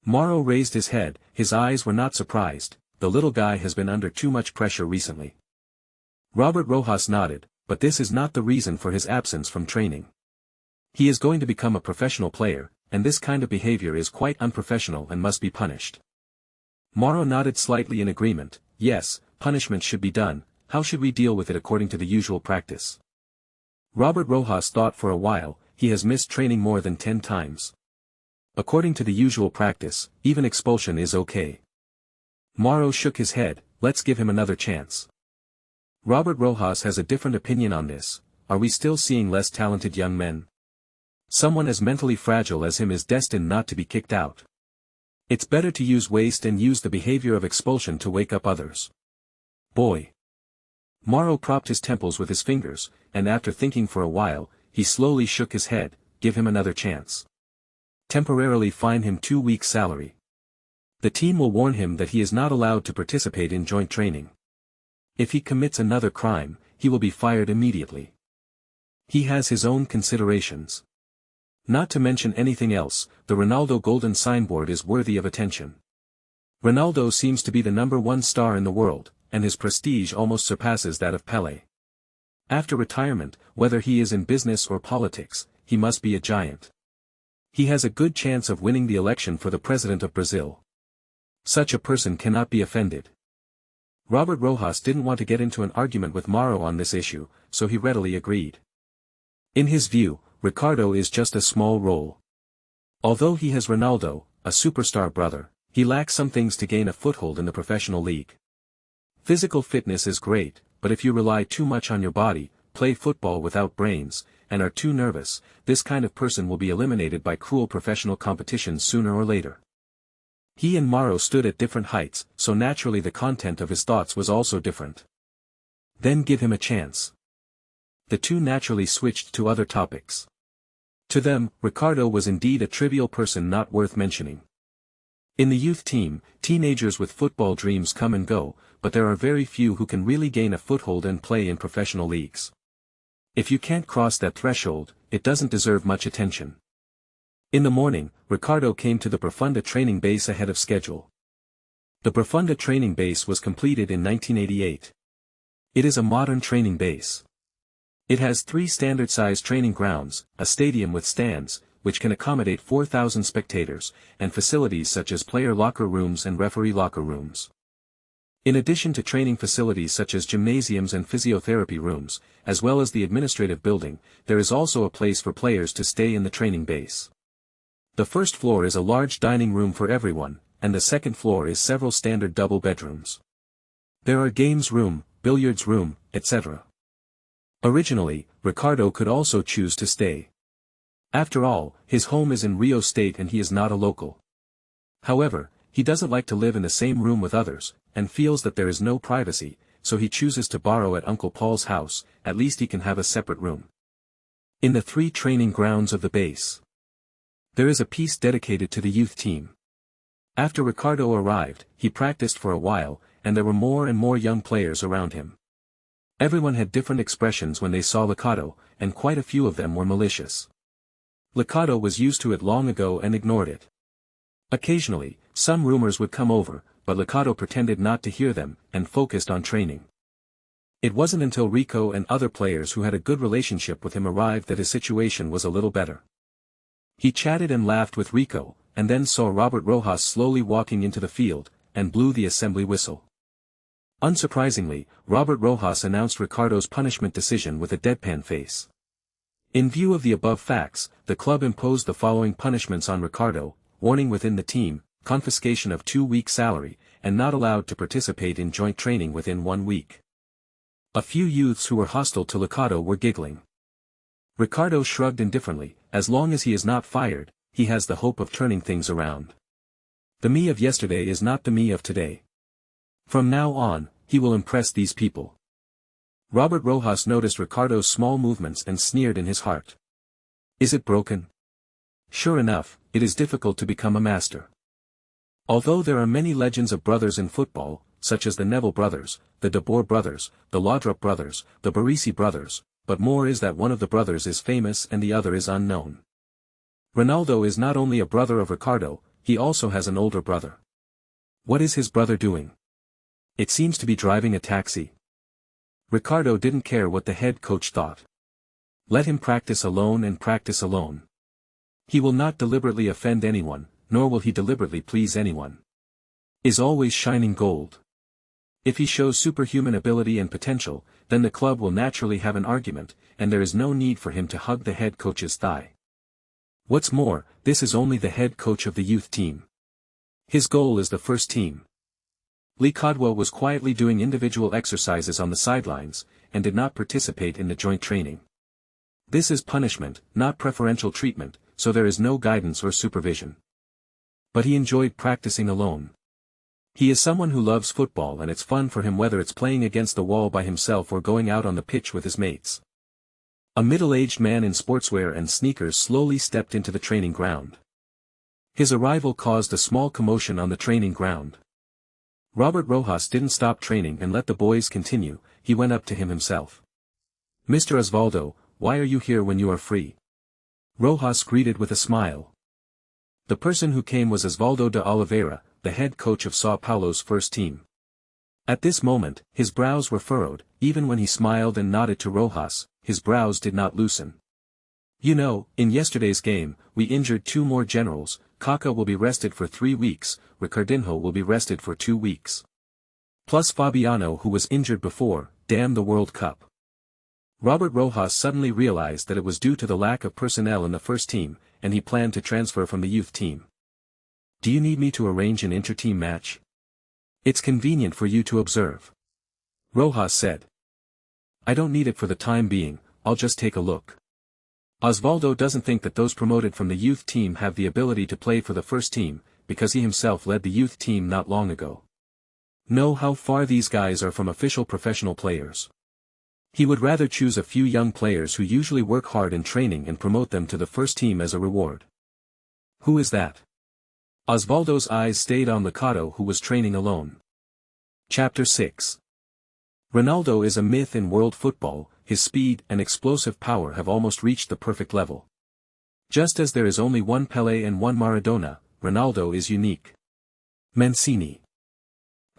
Mauro raised his head, his eyes were not surprised. The little guy has been under too much pressure recently. Robert Rojas nodded, but this is not the reason for his absence from training. He is going to become a professional player, and this kind of behavior is quite unprofessional and must be punished. Mauro nodded slightly in agreement. Yes, punishment should be done. How should we deal with it according to the usual practice? Robert Rojas thought for a while. He has missed training more than 10 times. According to the usual practice, even expulsion is okay. Mauro shook his head. Let's give him another chance. Robert Rojas has a different opinion on this. Are we still seeing less talented young men? Someone as mentally fragile as him is destined not to be kicked out. It's better to use waste and use the behavior of expulsion to wake up others. Boy. Mauro propped his temples with his fingers, and after thinking for a while, he slowly shook his head. Give him another chance. Temporarily fine him 2 weeks' salary. The team will warn him that he is not allowed to participate in joint training. If he commits another crime, he will be fired immediately. He has his own considerations. Not to mention anything else, the Ronaldo golden signboard is worthy of attention. Ronaldo seems to be the #1 star in the world, and his prestige almost surpasses that of Pelé. After retirement, whether he is in business or politics, he must be a giant. He has a good chance of winning the election for the president of Brazil. Such a person cannot be offended. Robert Rojas didn't want to get into an argument with Mauro on this issue, so he readily agreed. In his view, Ricardo is just a small role. Although he has Ronaldo, a superstar brother, he lacks some things to gain a foothold in the professional league. Physical fitness is great, but if you rely too much on your body, play football without brains, and are too nervous, this kind of person will be eliminated by cruel professional competitions sooner or later. He and Mauro stood at different heights, so naturally the content of his thoughts was also different. Then give him a chance. The two naturally switched to other topics. To them, Ricardo was indeed a trivial person not worth mentioning. In the youth team, teenagers with football dreams come and go, but there are very few who can really gain a foothold and play in professional leagues. If you can't cross that threshold, it doesn't deserve much attention. In the morning, Ricardo came to the Profunda training base ahead of schedule. The Profunda training base was completed in 1988. It is a modern training base. It has 3 standard-sized training grounds, a stadium with stands, which can accommodate 4,000 spectators, and facilities such as player locker rooms and referee locker rooms. In addition to training facilities such as gymnasiums and physiotherapy rooms, as well as the administrative building, there is also a place for players to stay in the training base. The first floor is a large dining room for everyone, and the second floor is several standard double bedrooms. There are games room, billiards room, etc. Originally, Ricardo could also choose to stay. After all, his home is in Rio State and he is not a local. However, he doesn't like to live in the same room with others, and feels that there is no privacy, so he chooses to borrow at Uncle Paul's house. At least he can have a separate room. In the 3 training grounds of the base, there is a piece dedicated to the youth team. After Ricardo arrived, he practiced for a while, and there were more and more young players around him. Everyone had different expressions when they saw Ricardo, and quite a few of them were malicious. Ricardo was used to it long ago and ignored it. Occasionally, some rumors would come over, but Ricardo pretended not to hear them, and focused on training. It wasn't until Rico and other players who had a good relationship with him arrived that his situation was a little better. He chatted and laughed with Rico, and then saw Robert Rojas slowly walking into the field, and blew the assembly whistle. Unsurprisingly, Robert Rojas announced Ricardo's punishment decision with a deadpan face. In view of the above facts, the club imposed the following punishments on Ricardo: warning within the team, confiscation of 2 weeks' salary, and not allowed to participate in joint training within 1 week. A few youths who were hostile to Ricardo were giggling. Ricardo shrugged indifferently. As long as he is not fired, he has the hope of turning things around. The me of yesterday is not the me of today. From now on, he will impress these people. Robert Rojas noticed Ricardo's small movements and sneered in his heart. Is it broken? Sure enough, it is difficult to become a master. Although there are many legends of brothers in football, such as the Neville brothers, the De Boer brothers, the Laudrup brothers, the Barisi brothers, but more is that one of the brothers is famous and the other is unknown. Ronaldo is not only a brother of Ricardo, he also has an older brother. What is his brother doing? It seems to be driving a taxi. Ricardo didn't care what the head coach thought. Let him practice alone and practice alone. He will not deliberately offend anyone, nor will he deliberately please anyone. Is always shining gold. If he shows superhuman ability and potential, then the club will naturally have an argument, and there is no need for him to hug the head coach's thigh. What's more, this is only the head coach of the youth team. His goal is the first team. Ricardo was quietly doing individual exercises on the sidelines, and did not participate in the joint training. This is punishment, not preferential treatment, so there is no guidance or supervision. But he enjoyed practicing alone. He is someone who loves football and it's fun for him whether it's playing against the wall by himself or going out on the pitch with his mates. A middle-aged man in sportswear and sneakers slowly stepped into the training ground. His arrival caused a small commotion on the training ground. Robert Rojas didn't stop training and let the boys continue. He went up to him himself. Mr. Osvaldo, why are you here when you are free? Rojas greeted with a smile. The person who came was Osvaldo de Oliveira, the head coach of São Paulo's first team. At this moment, his brows were furrowed. Even when he smiled and nodded to Rojas, his brows did not loosen. You know, in yesterday's game, we injured 2 more generals. Kaká will be rested for 3 weeks, Ricardinho will be rested for 2 weeks. Plus Fabiano who was injured before. Damn the World Cup. Robert Rojas suddenly realized that it was due to the lack of personnel in the first team, and he planned to transfer from the youth team. Do you need me to arrange an inter-team match? It's convenient for you to observe. Rojas said. I don't need it for the time being, I'll just take a look. Osvaldo doesn't think that those promoted from the youth team have the ability to play for the first team, because he himself led the youth team not long ago. Know how far these guys are from official professional players. He would rather choose a few young players who usually work hard in training and promote them to the first team as a reward. Who is that? Osvaldo's eyes stayed on Ricardo who was training alone. Chapter 6. Ronaldo is a myth in world football. His speed and explosive power have almost reached the perfect level. Just as there is only one Pelé and one Maradona, Ronaldo is unique. Mancini.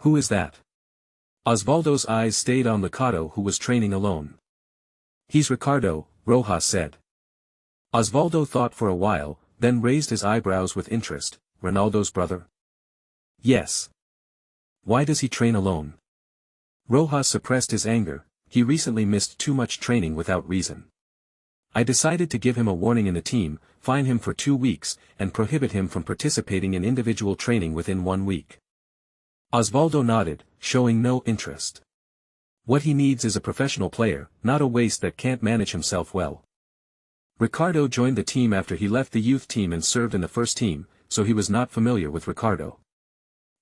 Who is that? Osvaldo's eyes stayed on Ricardo who was training alone. He's Ricardo, Rojas said. Osvaldo thought for a while, then raised his eyebrows with interest. Ronaldo's brother? Yes. Why does he train alone? Rojas suppressed his anger. He recently missed too much training without reason. I decided to give him a warning in the team, fine him for 2 weeks, and prohibit him from participating in individual training within 1 week. Osvaldo nodded, showing no interest. What he needs is a professional player, not a waste that can't manage himself well. Ricardo joined the team after he left the youth team and served in the first team, so he was not familiar with Ricardo.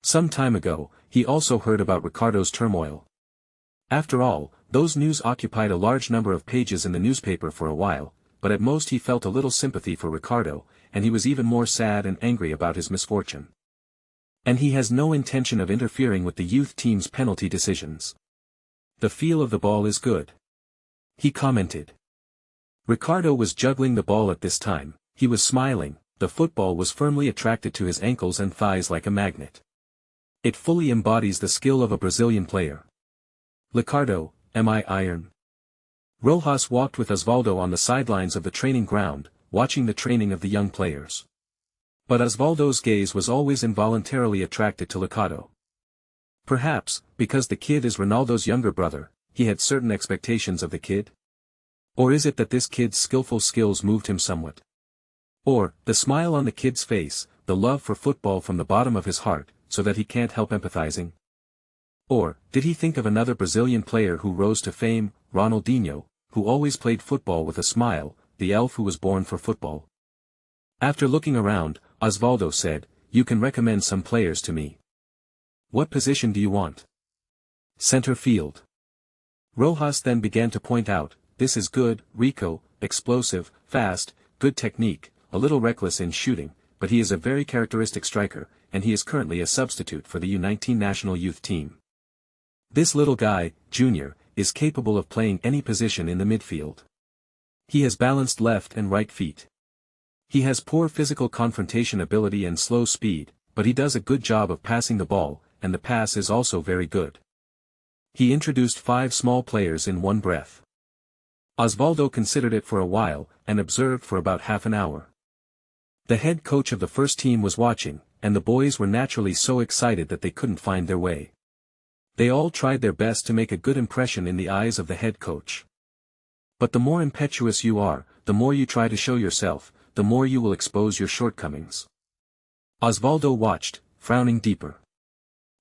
Some time ago, he also heard about Ricardo's turmoil. After all, those news occupied a large number of pages in the newspaper for a while, but at most he felt a little sympathy for Ricardo, and he was even more sad and angry about his misfortune. And he has no intention of interfering with the youth team's penalty decisions. The feel of the ball is good. He commented. Ricardo was juggling the ball at this time. He was smiling. The football was firmly attracted to his ankles and thighs like a magnet. It fully embodies the skill of a Brazilian player. Ricardo, am I iron? Rojas walked with Osvaldo on the sidelines of the training ground, watching the training of the young players. But Osvaldo's gaze was always involuntarily attracted to Ricardo. Perhaps, because the kid is Ronaldo's younger brother, he had certain expectations of the kid? Or is it that this kid's skillful skills moved him somewhat? Or, the smile on the kid's face, the love for football from the bottom of his heart, so that he can't help empathizing? Or, did he think of another Brazilian player who rose to fame, Ronaldinho, who always played football with a smile, the elf who was born for football? After looking around, Osvaldo said, "You can recommend some players to me. What position do you want?" "Center field." Rojas then began to point out, "This is good, Rico, explosive, fast, good technique, a little reckless in shooting, but he is a very characteristic striker, and he is currently a substitute for the U19 national youth team. This little guy, Junior, is capable of playing any position in the midfield. He has balanced left and right feet. He has poor physical confrontation ability and slow speed, but he does a good job of passing the ball, and the pass is also very good." He introduced 5 small players in one breath. Osvaldo considered it for a while, and observed for about half an hour. The head coach of the first team was watching, and the boys were naturally so excited that they couldn't find their way. They all tried their best to make a good impression in the eyes of the head coach. But the more impetuous you are, the more you try to show yourself, the more you will expose your shortcomings. Osvaldo watched, frowning deeper.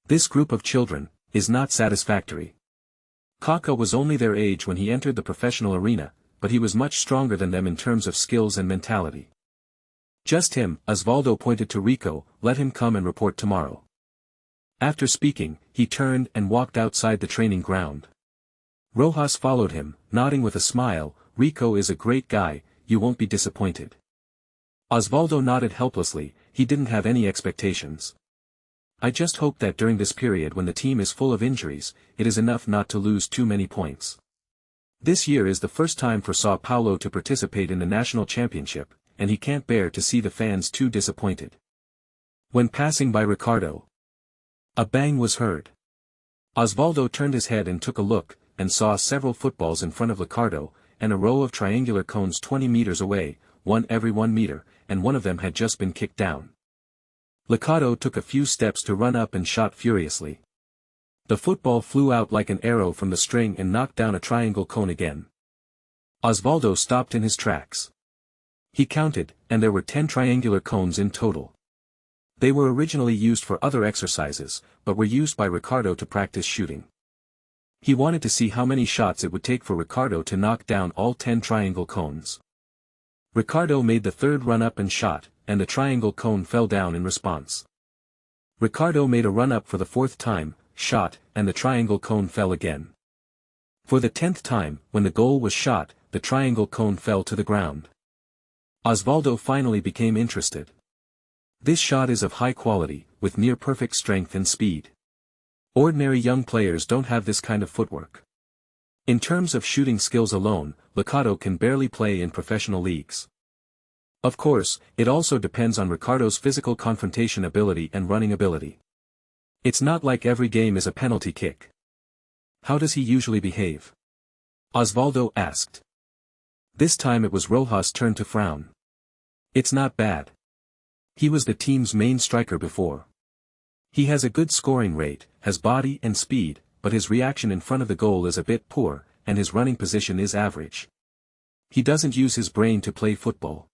This group of children is not satisfactory. Kaká was only their age when he entered the professional arena, but he was much stronger than them in terms of skills and mentality. "Just him," Osvaldo pointed to Rico, "let him come and report tomorrow." After speaking, he turned and walked outside the training ground. Rojas followed him, nodding with a smile. "Rico is a great guy, you won't be disappointed." Osvaldo nodded helplessly. He didn't have any expectations. "I just hope that during this period when the team is full of injuries, it is enough not to lose too many points. This year is the first time for São Paulo to participate in the national championship, and he can't bear to see the fans too disappointed." When passing by Ricardo, a bang was heard. Osvaldo turned his head and took a look, and saw several footballs in front of Ricardo, and a row of triangular cones 20 meters away, one every 1 meter, and one of them had just been kicked down. Ricardo took a few steps to run up and shot furiously. The football flew out like an arrow from the string and knocked down a triangle cone again. Osvaldo stopped in his tracks. He counted, and there were 10 triangular cones in total. They were originally used for other exercises, but were used by Ricardo to practice shooting. He wanted to see how many shots it would take for Ricardo to knock down all 10 triangle cones. Ricardo made the 3rd run-up and shot, and the triangle cone fell down in response. Ricardo made a run-up for the 4th time, shot, and the triangle cone fell again. For the 10th time, when the goal was shot, the triangle cone fell to the ground. Osvaldo finally became interested. This shot is of high quality, with near-perfect strength and speed. Ordinary young players don't have this kind of footwork. In terms of shooting skills alone, Ricardo can barely play in professional leagues. Of course, it also depends on Ricardo's physical confrontation ability and running ability. It's not like every game is a penalty kick. "How does he usually behave?" Osvaldo asked. This time it was Rojas' turn to frown. It's not bad. He was the team's main striker before. He has a good scoring rate, has body and speed, but his reaction in front of the goal is a bit poor, and his running position is average. He doesn't use his brain to play football.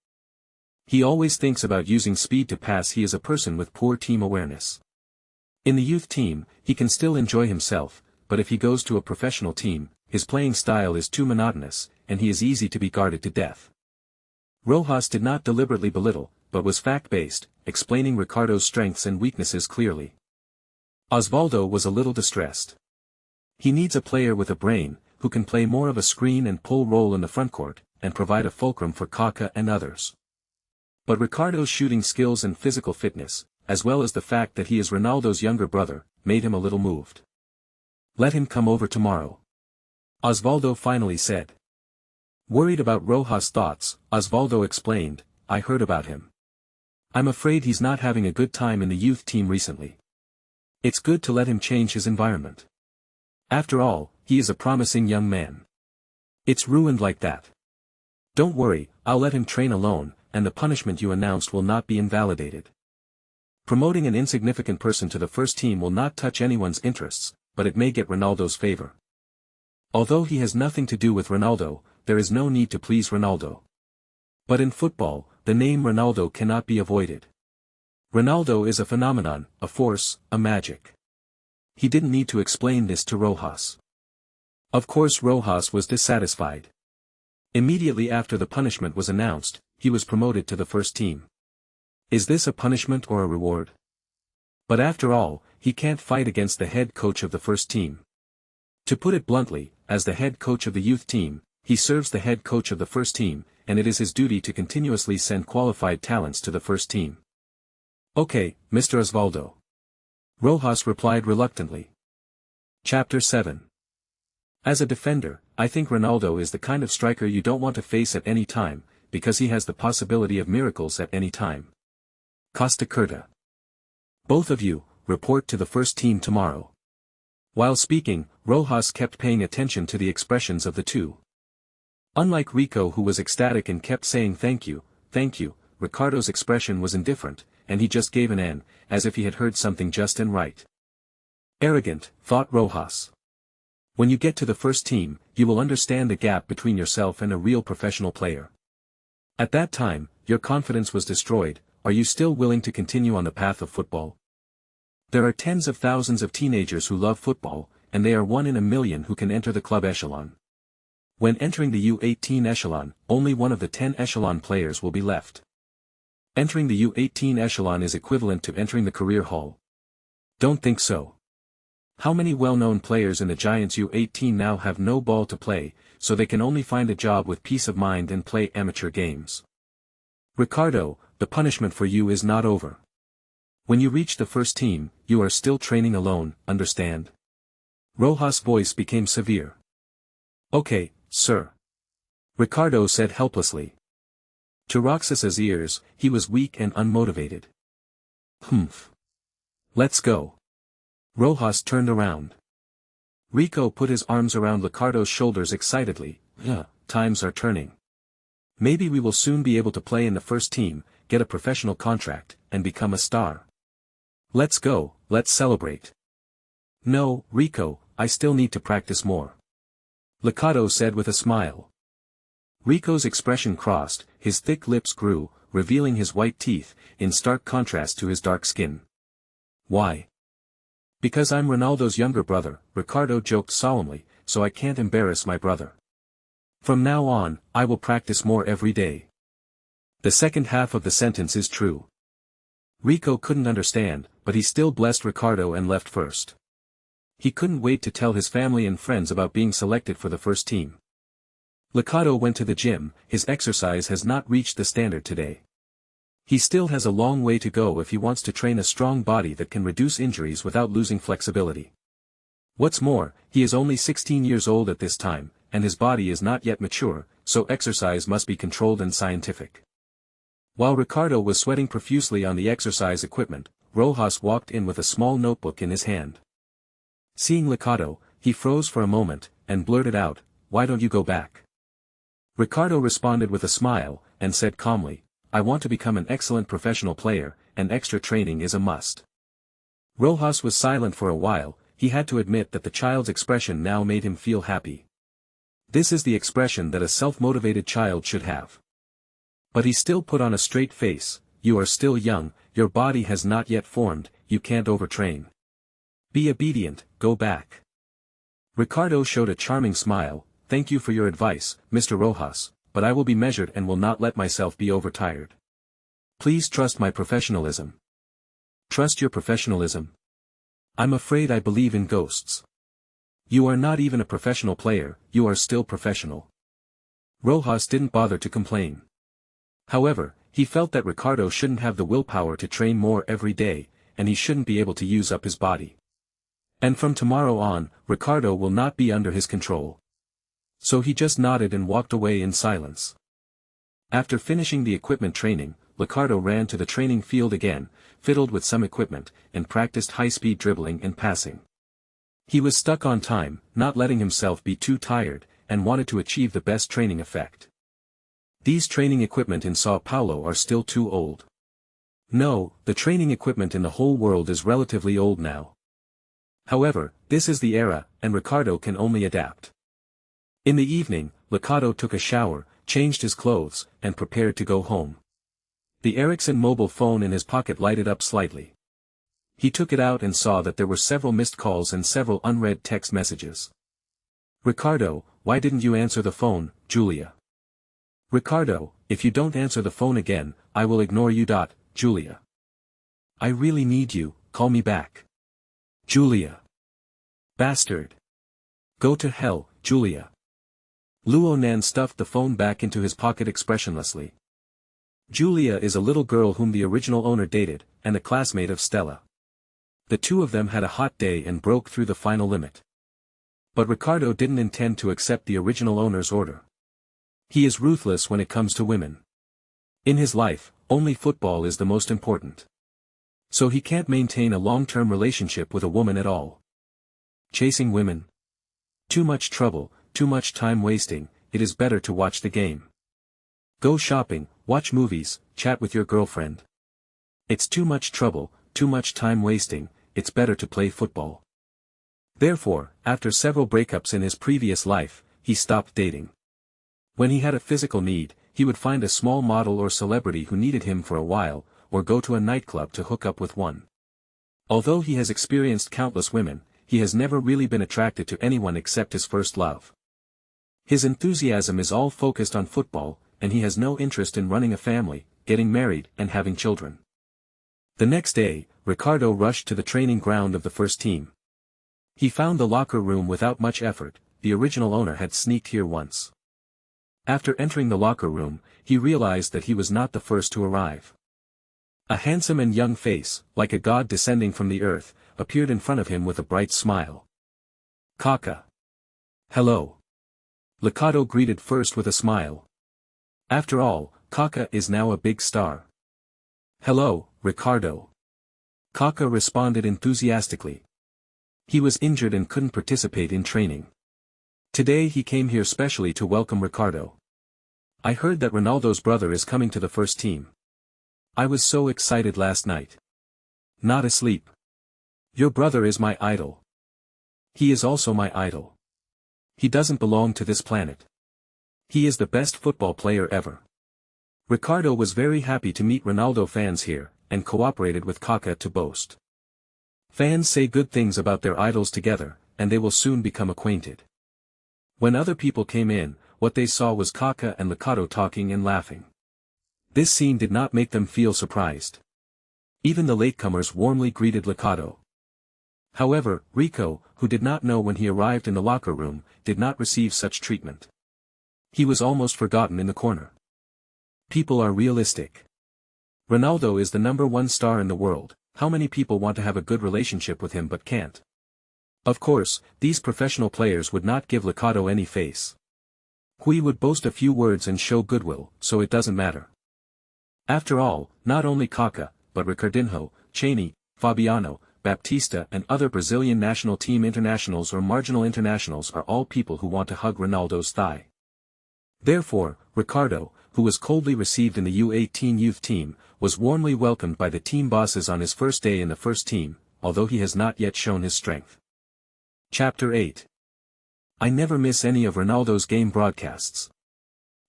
He always thinks about using speed to pass. He is a person with poor team awareness. In the youth team, he can still enjoy himself, but if he goes to a professional team, his playing style is too monotonous, and he is easy to be guarded to death. Rojas did not deliberately belittle, but was fact-based, explaining Ricardo's strengths and weaknesses clearly. Osvaldo was a little distressed. He needs a player with a brain, who can play more of a screen and pull role in the frontcourt, and provide a fulcrum for Kaká and others. But Ricardo's shooting skills and physical fitness, as well as the fact that he is Ronaldo's younger brother, made him a little moved. Let him come over tomorrow. Osvaldo finally said. Worried about Rojas' thoughts, Osvaldo explained, I heard about him. I'm afraid he's not having a good time in the youth team recently. It's good to let him change his environment. After all, he is a promising young man. It's ruined like that. Don't worry, I'll let him train alone, and the punishment you announced will not be invalidated. Promoting an insignificant person to the first team will not touch anyone's interests, but it may get Ronaldo's favor. Although he has nothing to do with Ronaldo, there is no need to please Ronaldo. But in football, the name Ronaldo cannot be avoided. Ronaldo is a phenomenon, a force, a magic. He didn't need to explain this to Rojas. Of course Rojas was dissatisfied. Immediately after the punishment was announced, he was promoted to the first team. Is this a punishment or a reward? But after all, he can't fight against the head coach of the first team. To put it bluntly, as the head coach of the youth team, he serves the head coach of the first team, and it is his duty to continuously send qualified talents to the first team. Okay, Mr. Osvaldo. Rojas replied reluctantly. Chapter 7. As a defender, I think Ronaldo is the kind of striker you don't want to face at any time, because he has the possibility of miracles at any time. Costa Curta. Both of you, report to the first team tomorrow. While speaking, Rojas kept paying attention to the expressions of the two. Unlike Rico, who was ecstatic and kept saying thank you, Ricardo's expression was indifferent, and he just gave an N, as if he had heard something just and right. Arrogant, thought Rojas. When you get to the first team, you will understand the gap between yourself and a real professional player. At that time, your confidence was destroyed. Are you still willing to continue on the path of football? There are tens of thousands of teenagers who love football, and they are 1 in a million who can enter the club echelon. When entering the U18 echelon, only one of the 10 echelon players will be left. Entering the U18 echelon is equivalent to entering the career hall. Don't think so. How many well-known players in the Giants U18 now have no ball to play, so they can only find a job with peace of mind and play amateur games? Ricardo, the punishment for you is not over. When you reach the first team, you are still training alone, understand? Rojas' voice became severe. Okay, sir. Ricardo said helplessly. To Roxas's ears, he was weak and unmotivated. Humph. Let's go. Rojas turned around. Rico put his arms around Ricardo's shoulders excitedly. Times are turning. Maybe we will soon be able to play in the first team, get a professional contract, and become a star. Let's go, let's celebrate. No, Rico, I still need to practice more. Ricardo said with a smile. Rico's expression crossed, his thick lips grew, revealing his white teeth, in stark contrast to his dark skin. Why? Because I'm Ronaldo's younger brother, Ricardo joked solemnly, so I can't embarrass my brother. From now on, I will practice more every day. The second half of the sentence is true. Rico couldn't understand, but he still blessed Ricardo and left first. He couldn't wait to tell his family and friends about being selected for the first team. Ricardo went to the gym. His exercise has not reached the standard today. He still has a long way to go if he wants to train a strong body that can reduce injuries without losing flexibility. What's more, he is only 16 years old at this time, and his body is not yet mature, so exercise must be controlled and scientific. While Ricardo was sweating profusely on the exercise equipment, Rojas walked in with a small notebook in his hand. Seeing Ricardo, he froze for a moment, and blurted out, "Why don't you go back?" Ricardo responded with a smile, and said calmly, I want to become an excellent professional player, and extra training is a must. Rojas was silent for a while. He had to admit that the child's expression now made him feel happy. This is the expression that a self-motivated child should have. But he still put on a straight face. You are still young, your body has not yet formed, you can't overtrain. Be obedient, go back. Ricardo showed a charming smile. Thank you for your advice, Mr. Rojas, but I will be measured and will not let myself be overtired. Please trust my professionalism. Trust your professionalism? I'm afraid I believe in ghosts. You are not even a professional player, you are still professional. Rojas didn't bother to complain. However, he felt that Ricardo shouldn't have the willpower to train more every day, and he shouldn't be able to use up his body. And from tomorrow on, Ricardo will not be under his control. So he just nodded and walked away in silence. After finishing the equipment training, Ricardo ran to the training field again, fiddled with some equipment, and practiced high-speed dribbling and passing. He was stuck on time, not letting himself be too tired, and wanted to achieve the best training effect. These training equipment in Sao Paulo are still too old. No, the training equipment in the whole world is relatively old now. However, this is the era, and Ricardo can only adapt. In the evening, Ricardo took a shower, changed his clothes, and prepared to go home. The Ericsson mobile phone in his pocket lighted up slightly. He took it out and saw that there were several missed calls and several unread text messages. Ricardo, why didn't you answer the phone, Julia? Ricardo, if you don't answer the phone again, I will ignore you. Julia. I really need you, call me back. Julia. Bastard. Go to hell, Julia. Luonan stuffed the phone back into his pocket expressionlessly. Julia is a little girl whom the original owner dated, and a classmate of Stella. The two of them had a hot day and broke through the final limit. But Ricardo didn't intend to accept the original owner's order. He is ruthless when it comes to women. In his life, only football is the most important. So he can't maintain a long-term relationship with a woman at all. Chasing women? Too much trouble, too much time wasting, it is better to watch the game. Go shopping, watch movies, chat with your girlfriend. It's too much trouble, too much time wasting, it's better to play football. Therefore, after several breakups in his previous life, he stopped dating. When he had a physical need, he would find a small model or celebrity who needed him for a while, or go to a nightclub to hook up with one. Although he has experienced countless women, he has never really been attracted to anyone except his first love. His enthusiasm is all focused on football, and he has no interest in running a family, getting married, and having children. The next day, Ricardo rushed to the training ground of the first team. He found the locker room without much effort. The original owner had sneaked here once. After entering the locker room, he realized that he was not the first to arrive. A handsome and young face, like a god descending from the earth, appeared in front of him with a bright smile. Kaka. Hello. Ricardo greeted first with a smile. After all, Kaka is now a big star. Hello, Ricardo. Kaka responded enthusiastically. He was injured and couldn't participate in training. Today he came here specially to welcome Ricardo. I heard that Ronaldo's brother is coming to the first team. I was so excited last night. Not asleep. Your brother is my idol. He is also my idol. He doesn't belong to this planet. He is the best football player ever. Ricardo was very happy to meet Ronaldo fans here, and cooperated with Kaka to boast. Fans say good things about their idols together, and they will soon become acquainted. When other people came in, what they saw was Kaka and Ricardo talking and laughing. This scene did not make them feel surprised. Even the latecomers warmly greeted Ricardo. However, Rico, who did not know when he arrived in the locker room, did not receive such treatment. He was almost forgotten in the corner. People are realistic. Ronaldo is the #1 star in the world. How many people want to have a good relationship with him but can't? Of course, these professional players would not give Ricardo any face. He would boast a few words and show goodwill, so it doesn't matter. After all, not only Kaka, but Ricardinho, Cheney, Fabiano, Baptista and other Brazilian national team internationals or marginal internationals are all people who want to hug Ronaldo's thigh. Therefore, Ricardo, who was coldly received in the U18 youth team, was warmly welcomed by the team bosses on his first day in the first team, although he has not yet shown his strength. Chapter 8. I never miss any of Ronaldo's game broadcasts.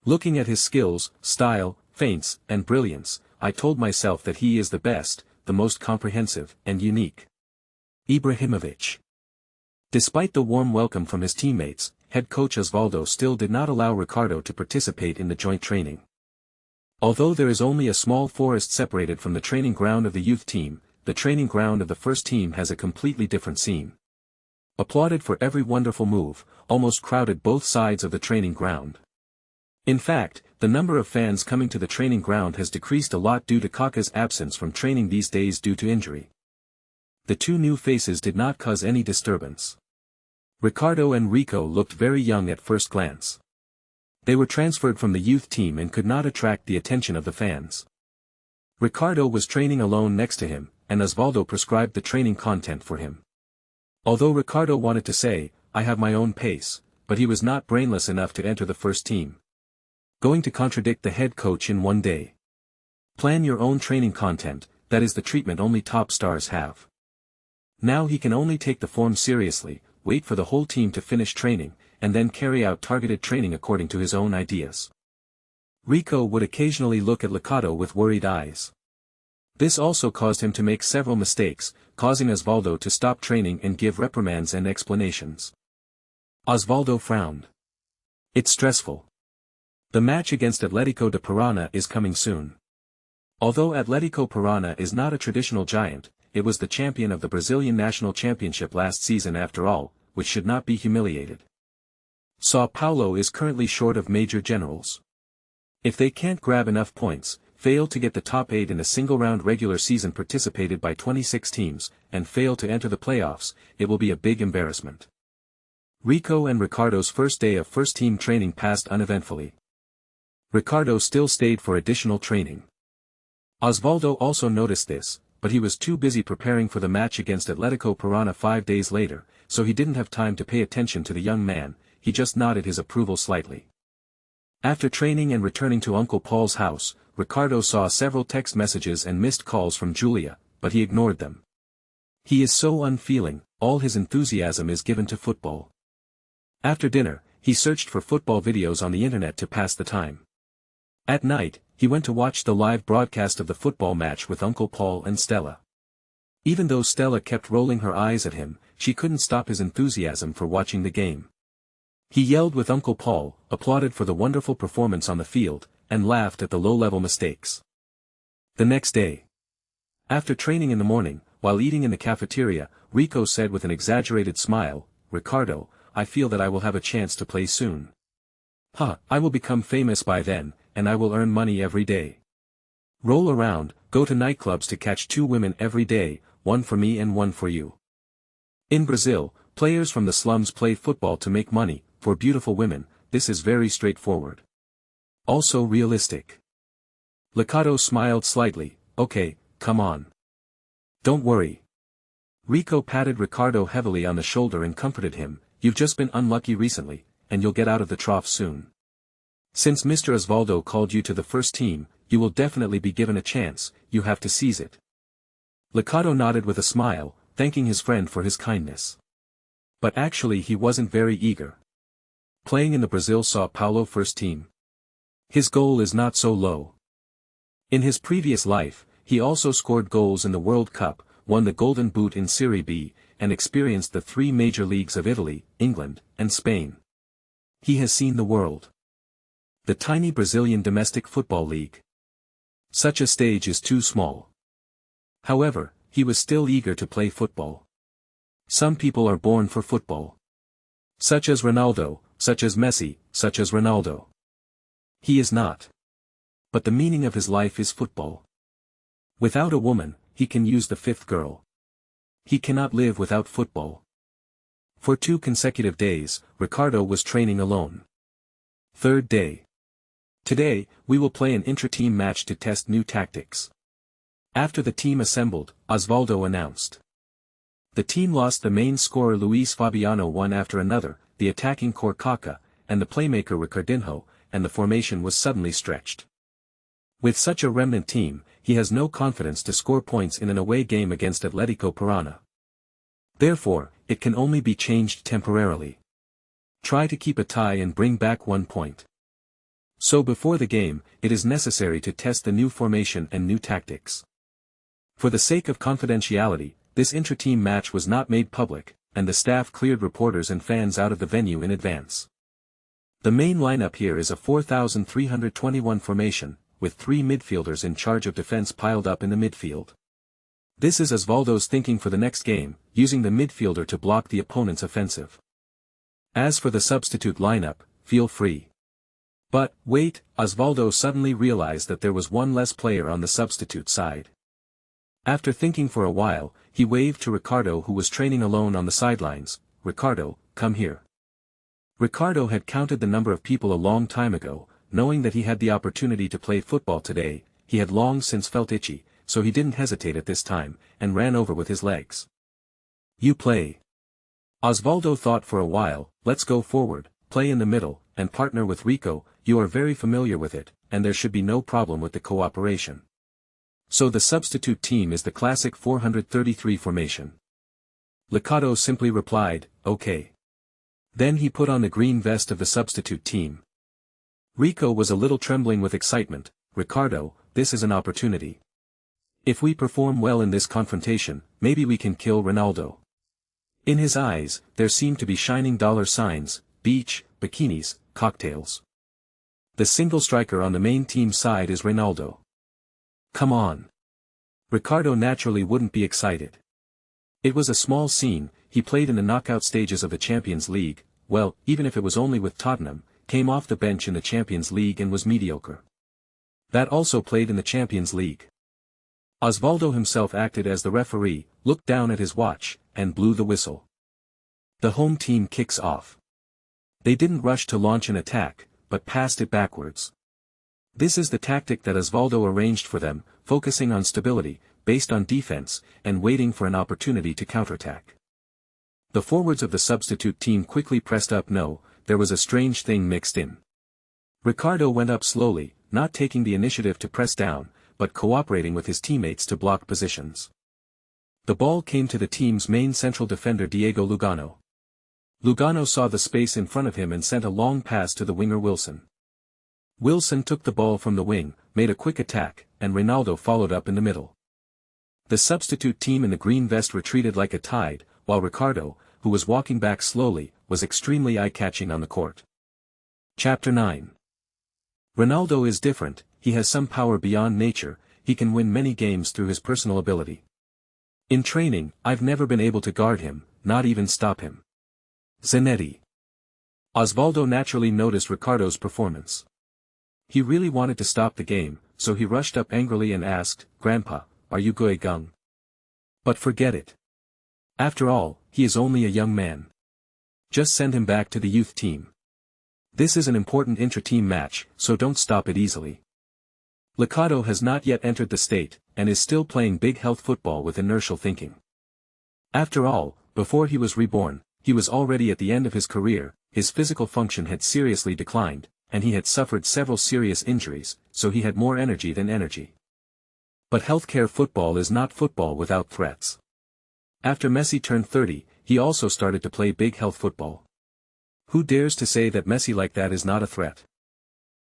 Looking at his skills, style, feints, and brilliance, I told myself that he is the best, the most comprehensive, and unique. Ibrahimovic. Despite the warm welcome from his teammates, head coach Osvaldo still did not allow Ricardo to participate in the joint training. Although there is only a small forest separated from the training ground of the youth team, the training ground of the first team has a completely different scene. Applauded for every wonderful move, almost crowded both sides of the training ground. In fact, the number of fans coming to the training ground has decreased a lot due to Kaká's absence from training these days due to injury. The two new faces did not cause any disturbance. Ricardo and Rico looked very young at first glance. They were transferred from the youth team and could not attract the attention of the fans. Ricardo was training alone next to him, and Osvaldo prescribed the training content for him. Although Ricardo wanted to say, "I have my own pace," but he was not brainless enough to enter the first team. Going to contradict the head coach in one day. Plan your own training content, that is the treatment only top stars have. Now he can only take the form seriously, wait for the whole team to finish training, and then carry out targeted training according to his own ideas. Rico would occasionally look at Ricardo with worried eyes. This also caused him to make several mistakes, causing Osvaldo to stop training and give reprimands and explanations. Osvaldo frowned. It's stressful. The match against Atlético de Parana is coming soon. Although Atlético Parana is not a traditional giant, it was the champion of the Brazilian national championship last season after all, which should not be humiliated. São Paulo is currently short of major generals. If they can't grab enough points, fail to get the top 8 in a single-round regular season participated by 26 teams, and fail to enter the playoffs, it will be a big embarrassment. Rico and Ricardo's first day of first-team training passed uneventfully. Ricardo still stayed for additional training. Osvaldo also noticed this, but he was too busy preparing for the match against Atlético Parana 5 days later, so he didn't have time to pay attention to the young man. He just nodded his approval slightly. After training and returning to Uncle Paul's house, Ricardo saw several text messages and missed calls from Julia, but he ignored them. He is so unfeeling, all his enthusiasm is given to football. After dinner, he searched for football videos on the internet to pass the time. At night, he went to watch the live broadcast of the football match with Uncle Paul and Stella. Even though Stella kept rolling her eyes at him, she couldn't stop his enthusiasm for watching the game. He yelled with Uncle Paul, applauded for the wonderful performance on the field, and laughed at the low-level mistakes. The next day. After training in the morning, while eating in the cafeteria, Rico said with an exaggerated smile, "Ricardo, I feel that I will have a chance to play soon. I will become famous by then, and I will earn money every day. Roll around, go to nightclubs to catch 2 women every day, one for me and one for you." In Brazil, players from the slums play football to make money. For beautiful women, this is very straightforward. Also realistic. Ricardo smiled slightly. "Okay, come on. Don't worry." Rico patted Ricardo heavily on the shoulder and comforted him, "You've just been unlucky recently, and you'll get out of the trough soon. Since Mr. Osvaldo called you to the first team, you will definitely be given a chance, you have to seize it." Ricardo nodded with a smile, thanking his friend for his kindness. But actually he wasn't very eager. Playing in the Brazil São Paulo first team. His goal is not so low. In his previous life, he also scored goals in the World Cup, won the Golden Boot in Serie B, and experienced the 3 major leagues of Italy, England, and Spain. He has seen the world. The tiny Brazilian domestic football league. Such a stage is too small. However, he was still eager to play football. Some people are born for football. Such as Ronaldo, such as Messi, such as Ronaldo. He is not. But the meaning of his life is football. Without a woman, he can use the 5th girl. He cannot live without football. For 2 consecutive days, Ricardo was training alone. 3rd day. Today, we will play an intra-team match to test new tactics. After the team assembled, Osvaldo announced. The team lost the main scorer Luis Fabiano one after another, the attacking core Kaká, and the playmaker Ricardinho, and the formation was suddenly stretched. With such a remnant team, he has no confidence to score points in an away game against Atletico Parana. Therefore, it can only be changed temporarily. Try to keep a tie and bring back 1 point. So before the game, it is necessary to test the new formation and new tactics. For the sake of confidentiality, this intra-team match was not made public, and the staff cleared reporters and fans out of the venue in advance. The main lineup here is a 4,321 formation, with 3 midfielders in charge of defense piled up in the midfield. This is Osvaldo's thinking for the next game, using the midfielder to block the opponent's offensive. As for the substitute lineup, feel free. But, wait, Osvaldo suddenly realized that there was one less player on the substitute side. After thinking for a while, he waved to Ricardo, who was training alone on the sidelines. "Ricardo, come here." Ricardo had counted the number of people a long time ago, knowing that he had the opportunity to play football today. He had long since felt itchy, so he didn't hesitate at this time, and ran over with his legs. "You play." Osvaldo thought for a while. "Let's go forward, play in the middle, and partner with Rico. You are very familiar with it, and there should be no problem with the cooperation." So the substitute team is the classic 433 formation. Ricardo simply replied, "Okay." Then he put on the green vest of the substitute team. Rico was a little trembling with excitement. "Ricardo, this is an opportunity. If we perform well in this confrontation, maybe we can kill Ronaldo." In his eyes, there seemed to be shining dollar signs, beach, bikinis, cocktails. The single striker on the main team side is Ronaldo. "Come on." Ricardo naturally wouldn't be excited. It was a small scene. He played in the knockout stages of the Champions League, well, even if it was only with Tottenham, came off the bench in the Champions League and was mediocre. That also played in the Champions League. Osvaldo himself acted as the referee, looked down at his watch, and blew the whistle. The home team kicks off. They didn't rush to launch an attack, but passed it backwards. This is the tactic that Osvaldo arranged for them, focusing on stability, based on defense, and waiting for an opportunity to counterattack. The forwards of the substitute team quickly pressed up. No, there was a strange thing mixed in. Ricardo went up slowly, not taking the initiative to press down, but cooperating with his teammates to block positions. The ball came to the team's main central defender Diego Lugano. Lugano saw the space in front of him and sent a long pass to the winger Wilson. Wilson took the ball from the wing, made a quick attack, and Ronaldo followed up in the middle. The substitute team in the green vest retreated like a tide, while Ricardo, who was walking back slowly, was extremely eye-catching on the court. Chapter 9. Ronaldo is different. He has some power beyond nature. He can win many games through his personal ability. In training, I've never been able to guard him, not even stop him. Zanetti. Osvaldo naturally noticed Ricardo's performance. He really wanted to stop the game, so he rushed up angrily and asked, "Grandpa, are you going?" But forget it. After all, he is only a young man. Just send him back to the youth team. This is an important intra-team match, so don't stop it easily. Ricardo has not yet entered the state, and is still playing big health football with inertial thinking. After all, before he was reborn, he was already at the end of his career. His physical function had seriously declined, and he had suffered several serious injuries, so he had more energy than energy. But healthcare football is not football without threats. After Messi turned 30, he also started to play big health football. Who dares to say that Messi like that is not a threat?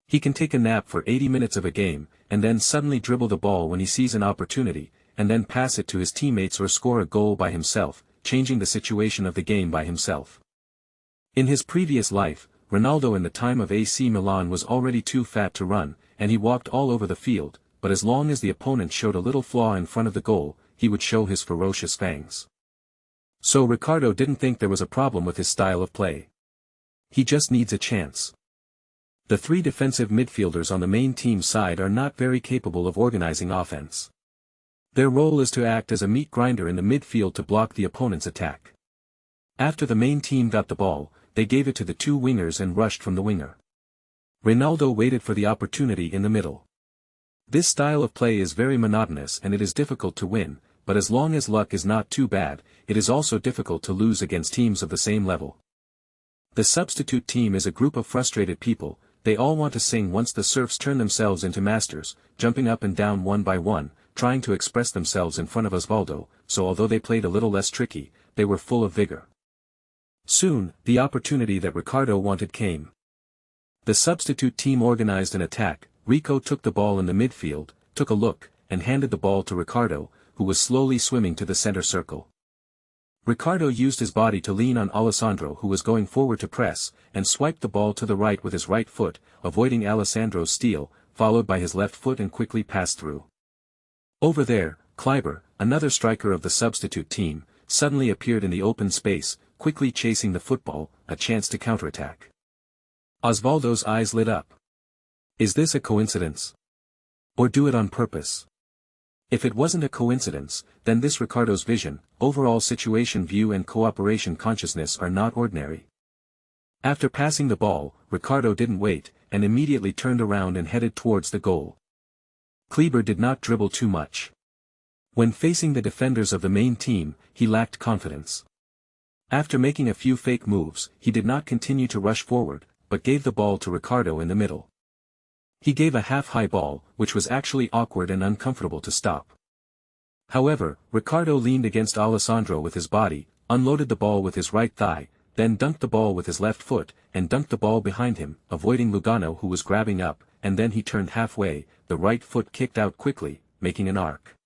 He can take a nap for 80 minutes of a game, and then suddenly dribble the ball when he sees an opportunity, and then pass it to his teammates or score a goal by himself, changing the situation of the game by himself. In his previous life, Ronaldo in the time of AC Milan was already too fat to run, and he walked all over the field, but as long as the opponent showed a little flaw in front of the goal, he would show his ferocious fangs. So Ricardo didn't think there was a problem with his style of play. He just needs a chance. The 3 defensive midfielders on the main team side are not very capable of organizing offense. Their role is to act as a meat grinder in the midfield to block the opponent's attack. After the main team got the ball, they gave it to the 2 wingers and rushed from the winger. Ronaldo waited for the opportunity in the middle. This style of play is very monotonous and it is difficult to win, but as long as luck is not too bad, it is also difficult to lose against teams of the same level. The substitute team is a group of frustrated people. they all want to sing once the serfs turn themselves into masters, jumping up and down one by one, trying to express themselves in front of Osvaldo, so although they played a little less tricky, they were full of vigor. Soon, the opportunity that Ricardo wanted came. The substitute team organized an attack. Rico took the ball in the midfield, took a look, and handed the ball to Ricardo, who was slowly swimming to the center circle. Ricardo used his body to lean on Alessandro, who was going forward to press, and swiped the ball to the right with his right foot, avoiding Alessandro's steal, followed by his left foot and quickly passed through. Over there, Kleiber, another striker of the substitute team, suddenly appeared in the open space, quickly chasing the football, a chance to counterattack. Osvaldo's eyes lit up. Is this a coincidence? Or do it on purpose? If it wasn't a coincidence, then this Ricardo's vision, overall situation view and cooperation consciousness are not ordinary. After passing the ball, Ricardo didn't wait, and immediately turned around and headed towards the goal. Kleiber did not dribble too much. When facing the defenders of the main team, he lacked confidence. After making a few fake moves, he did not continue to rush forward, but gave the ball to Ricardo in the middle. He gave a half-high ball, which was actually awkward and uncomfortable to stop. However, Ricardo leaned against Alessandro with his body, unloaded the ball with his right thigh, then dunked the ball with his left foot, and dunked the ball behind him, avoiding Lugano who was grabbing up, and then he turned halfway, the right foot kicked out quickly, making an arc.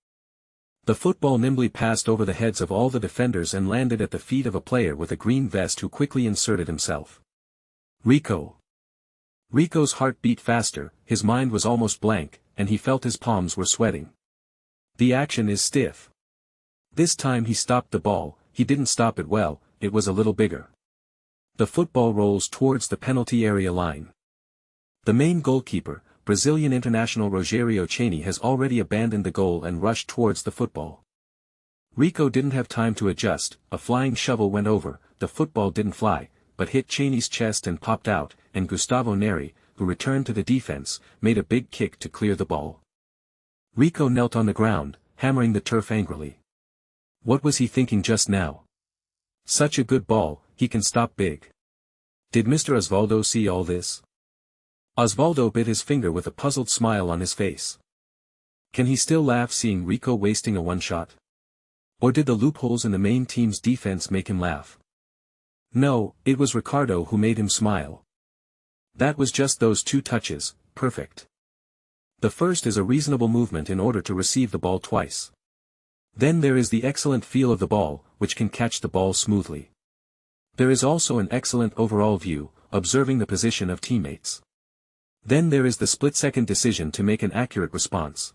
The football nimbly passed over the heads of all the defenders and landed at the feet of a player with a green vest who quickly inserted himself. Rico. Rico's heart beat faster, his mind was almost blank, and he felt his palms were sweating. The action is stiff. This time he stopped the ball, he didn't stop it well, it was a little bigger. The football rolls towards the penalty area line. The main goalkeeper, Brazilian international Rogério Ceni, has already abandoned the goal and rushed towards the football. Rico didn't have time to adjust, a flying shovel went over, the football didn't fly, but hit Ceni's chest and popped out, and Gustavo Neri, who returned to the defense, made a big kick to clear the ball. Rico knelt on the ground, hammering the turf angrily. What was he thinking just now? Such a good ball, he can stop big. Did Mr. Osvaldo see all this? Osvaldo bit his finger with a puzzled smile on his face. Can he still laugh seeing Rico wasting a one-shot? Or did the loopholes in the main team's defense make him laugh? No, it was Ricardo who made him smile. That was just those two touches, perfect. The first is a reasonable movement in order to receive the ball twice. Then there is the excellent feel of the ball, which can catch the ball smoothly. There is also an excellent overall view, observing the position of teammates. Then there is the split-second decision to make an accurate response.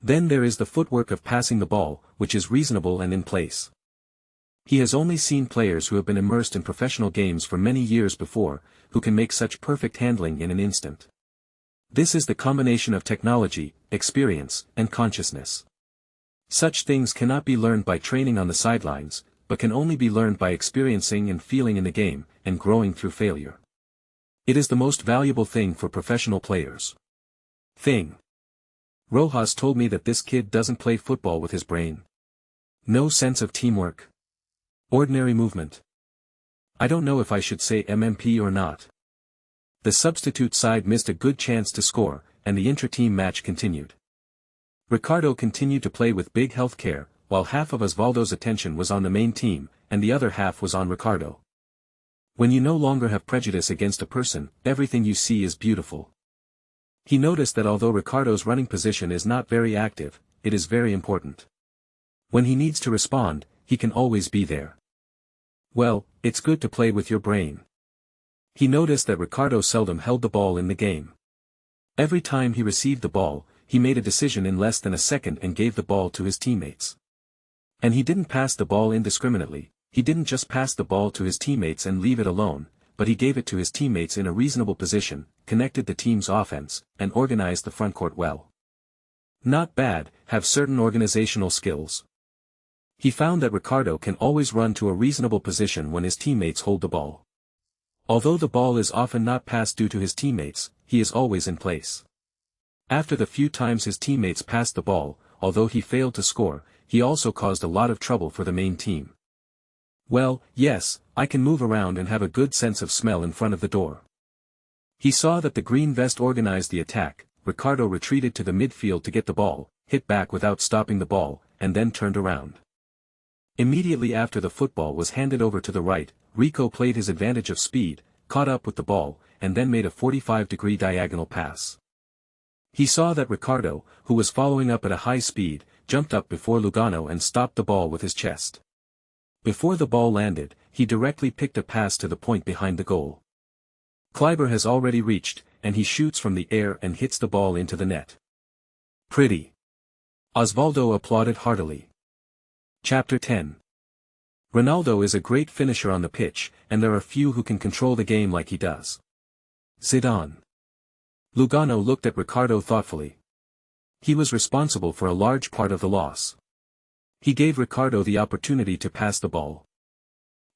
Then there is the footwork of passing the ball, which is reasonable and in place. He has only seen players who have been immersed in professional games for many years before, who can make such perfect handling in an instant. This is the combination of technology, experience, and consciousness. Such things cannot be learned by training on the sidelines, but can only be learned by experiencing and feeling in the game, and growing through failure. It is the most valuable thing for professional players. Rojas told me that this kid doesn't play football with his brain. No sense of teamwork. Ordinary movement. I don't know if I should say MMP or not. The substitute side missed a good chance to score, and the intra-team match continued. Ricardo continued to play with big health care, while half of Osvaldo's attention was on the main team, and the other half was on Ricardo. When you no longer have prejudice against a person, everything you see is beautiful. He noticed that although Ricardo's running position is not very active, it is very important. When he needs to respond, he can always be there. Well, it's good to play with your brain. He noticed that Ricardo seldom held the ball in the game. Every time he received the ball, he made a decision in less than a second and gave the ball to his teammates. And he didn't pass the ball indiscriminately, he didn't just pass the ball to his teammates and leave it alone, but he gave it to his teammates in a reasonable position, connected the team's offense, and organized the frontcourt well. Not bad, have certain organizational skills. He found that Ricardo can always run to a reasonable position when his teammates hold the ball. Although the ball is often not passed due to his teammates, he is always in place. After the few times his teammates passed the ball, although he failed to score, he also caused a lot of trouble for the main team. Well, yes, I can move around and have a good sense of smell in front of the door. He saw that the green vest organized the attack. Ricardo retreated to the midfield to get the ball, hit back without stopping the ball, and then turned around. Immediately after the football was handed over to the right, Rico played his advantage of speed, caught up with the ball, and then made a 45-degree diagonal pass. He saw that Ricardo, who was following up at a high speed, jumped up before Lugano and stopped the ball with his chest. Before the ball landed, he directly picked a pass to the point behind the goal. Kleiber has already reached, and he shoots from the air and hits the ball into the net. Pretty. Osvaldo applauded heartily. Chapter 10. Ronaldo is a great finisher on the pitch, and there are few who can control the game like he does. Zidane. Lugano looked at Ricardo thoughtfully. He was responsible for a large part of the loss. He gave Ricardo the opportunity to pass the ball.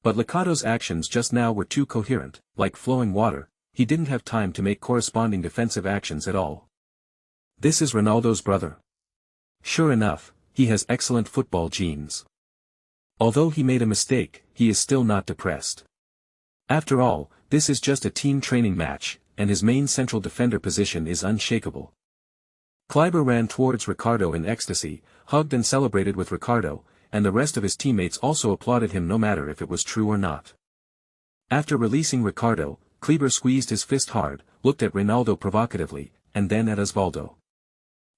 But Ricardo's actions just now were too coherent, like flowing water. He didn't have time to make corresponding defensive actions at all. This is Ronaldo's brother. Sure enough, he has excellent football genes. Although he made a mistake, he is still not depressed. After all, this is just a team training match, and his main central defender position is unshakable. Kleiber ran towards Ricardo in ecstasy, hugged and celebrated with Ricardo, and the rest of his teammates also applauded him no matter if it was true or not. After releasing Ricardo, Kleiber squeezed his fist hard, looked at Ronaldo provocatively, and then at Osvaldo.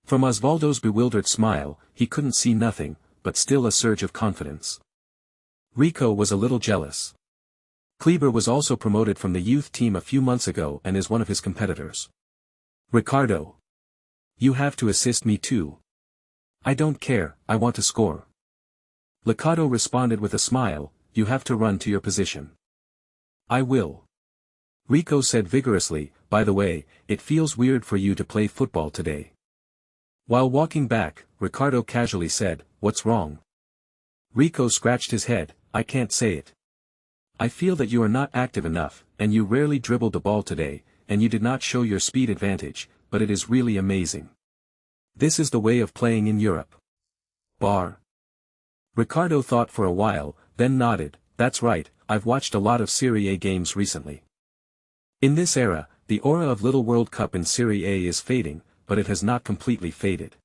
From Osvaldo's bewildered smile, he couldn't see nothing, but still a surge of confidence. Rico was a little jealous. Kleiber was also promoted from the youth team a few months ago and is one of his competitors. Ricardo. You have to assist me too. I don't care, I want to score. Ricardo responded with a smile, you have to run to your position. I will. Rico said vigorously, by the way, it feels weird for you to play football today. While walking back, Ricardo casually said, what's wrong? Rico scratched his head, I can't say it. I feel that you are not active enough, and you rarely dribbled the ball today, and you did not show your speed advantage, but it is really amazing. This is the way of playing in Europe. Bar. Ricardo thought for a while, then nodded, that's right, I've watched a lot of Serie A games recently. In this era, the aura of Little World Cup in Serie A is fading, but it has not completely faded.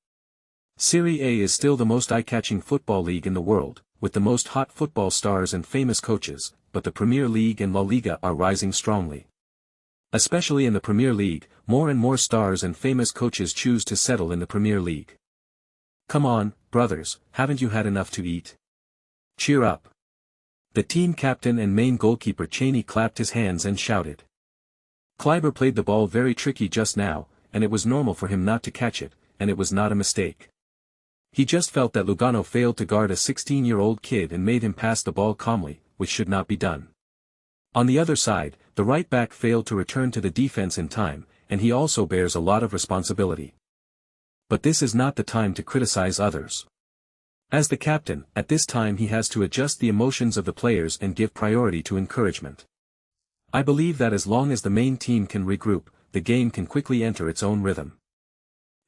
Serie A is still the most eye-catching football league in the world, with the most hot football stars and famous coaches, but the Premier League and La Liga are rising strongly. Especially in the Premier League, more and more stars and famous coaches choose to settle in the Premier League. Come on, brothers, haven't you had enough to eat? Cheer up. The team captain and main goalkeeper Cheney clapped his hands and shouted. Kleiber played the ball very tricky just now, and it was normal for him not to catch it, and it was not a mistake. He just felt that Lugano failed to guard a 16-year-old kid and made him pass the ball calmly, which should not be done. On the other side, the right back failed to return to the defense in time, and he also bears a lot of responsibility. But this is not the time to criticize others. As the captain, at this time he has to adjust the emotions of the players and give priority to encouragement. I believe that as long as the main team can regroup, the game can quickly enter its own rhythm.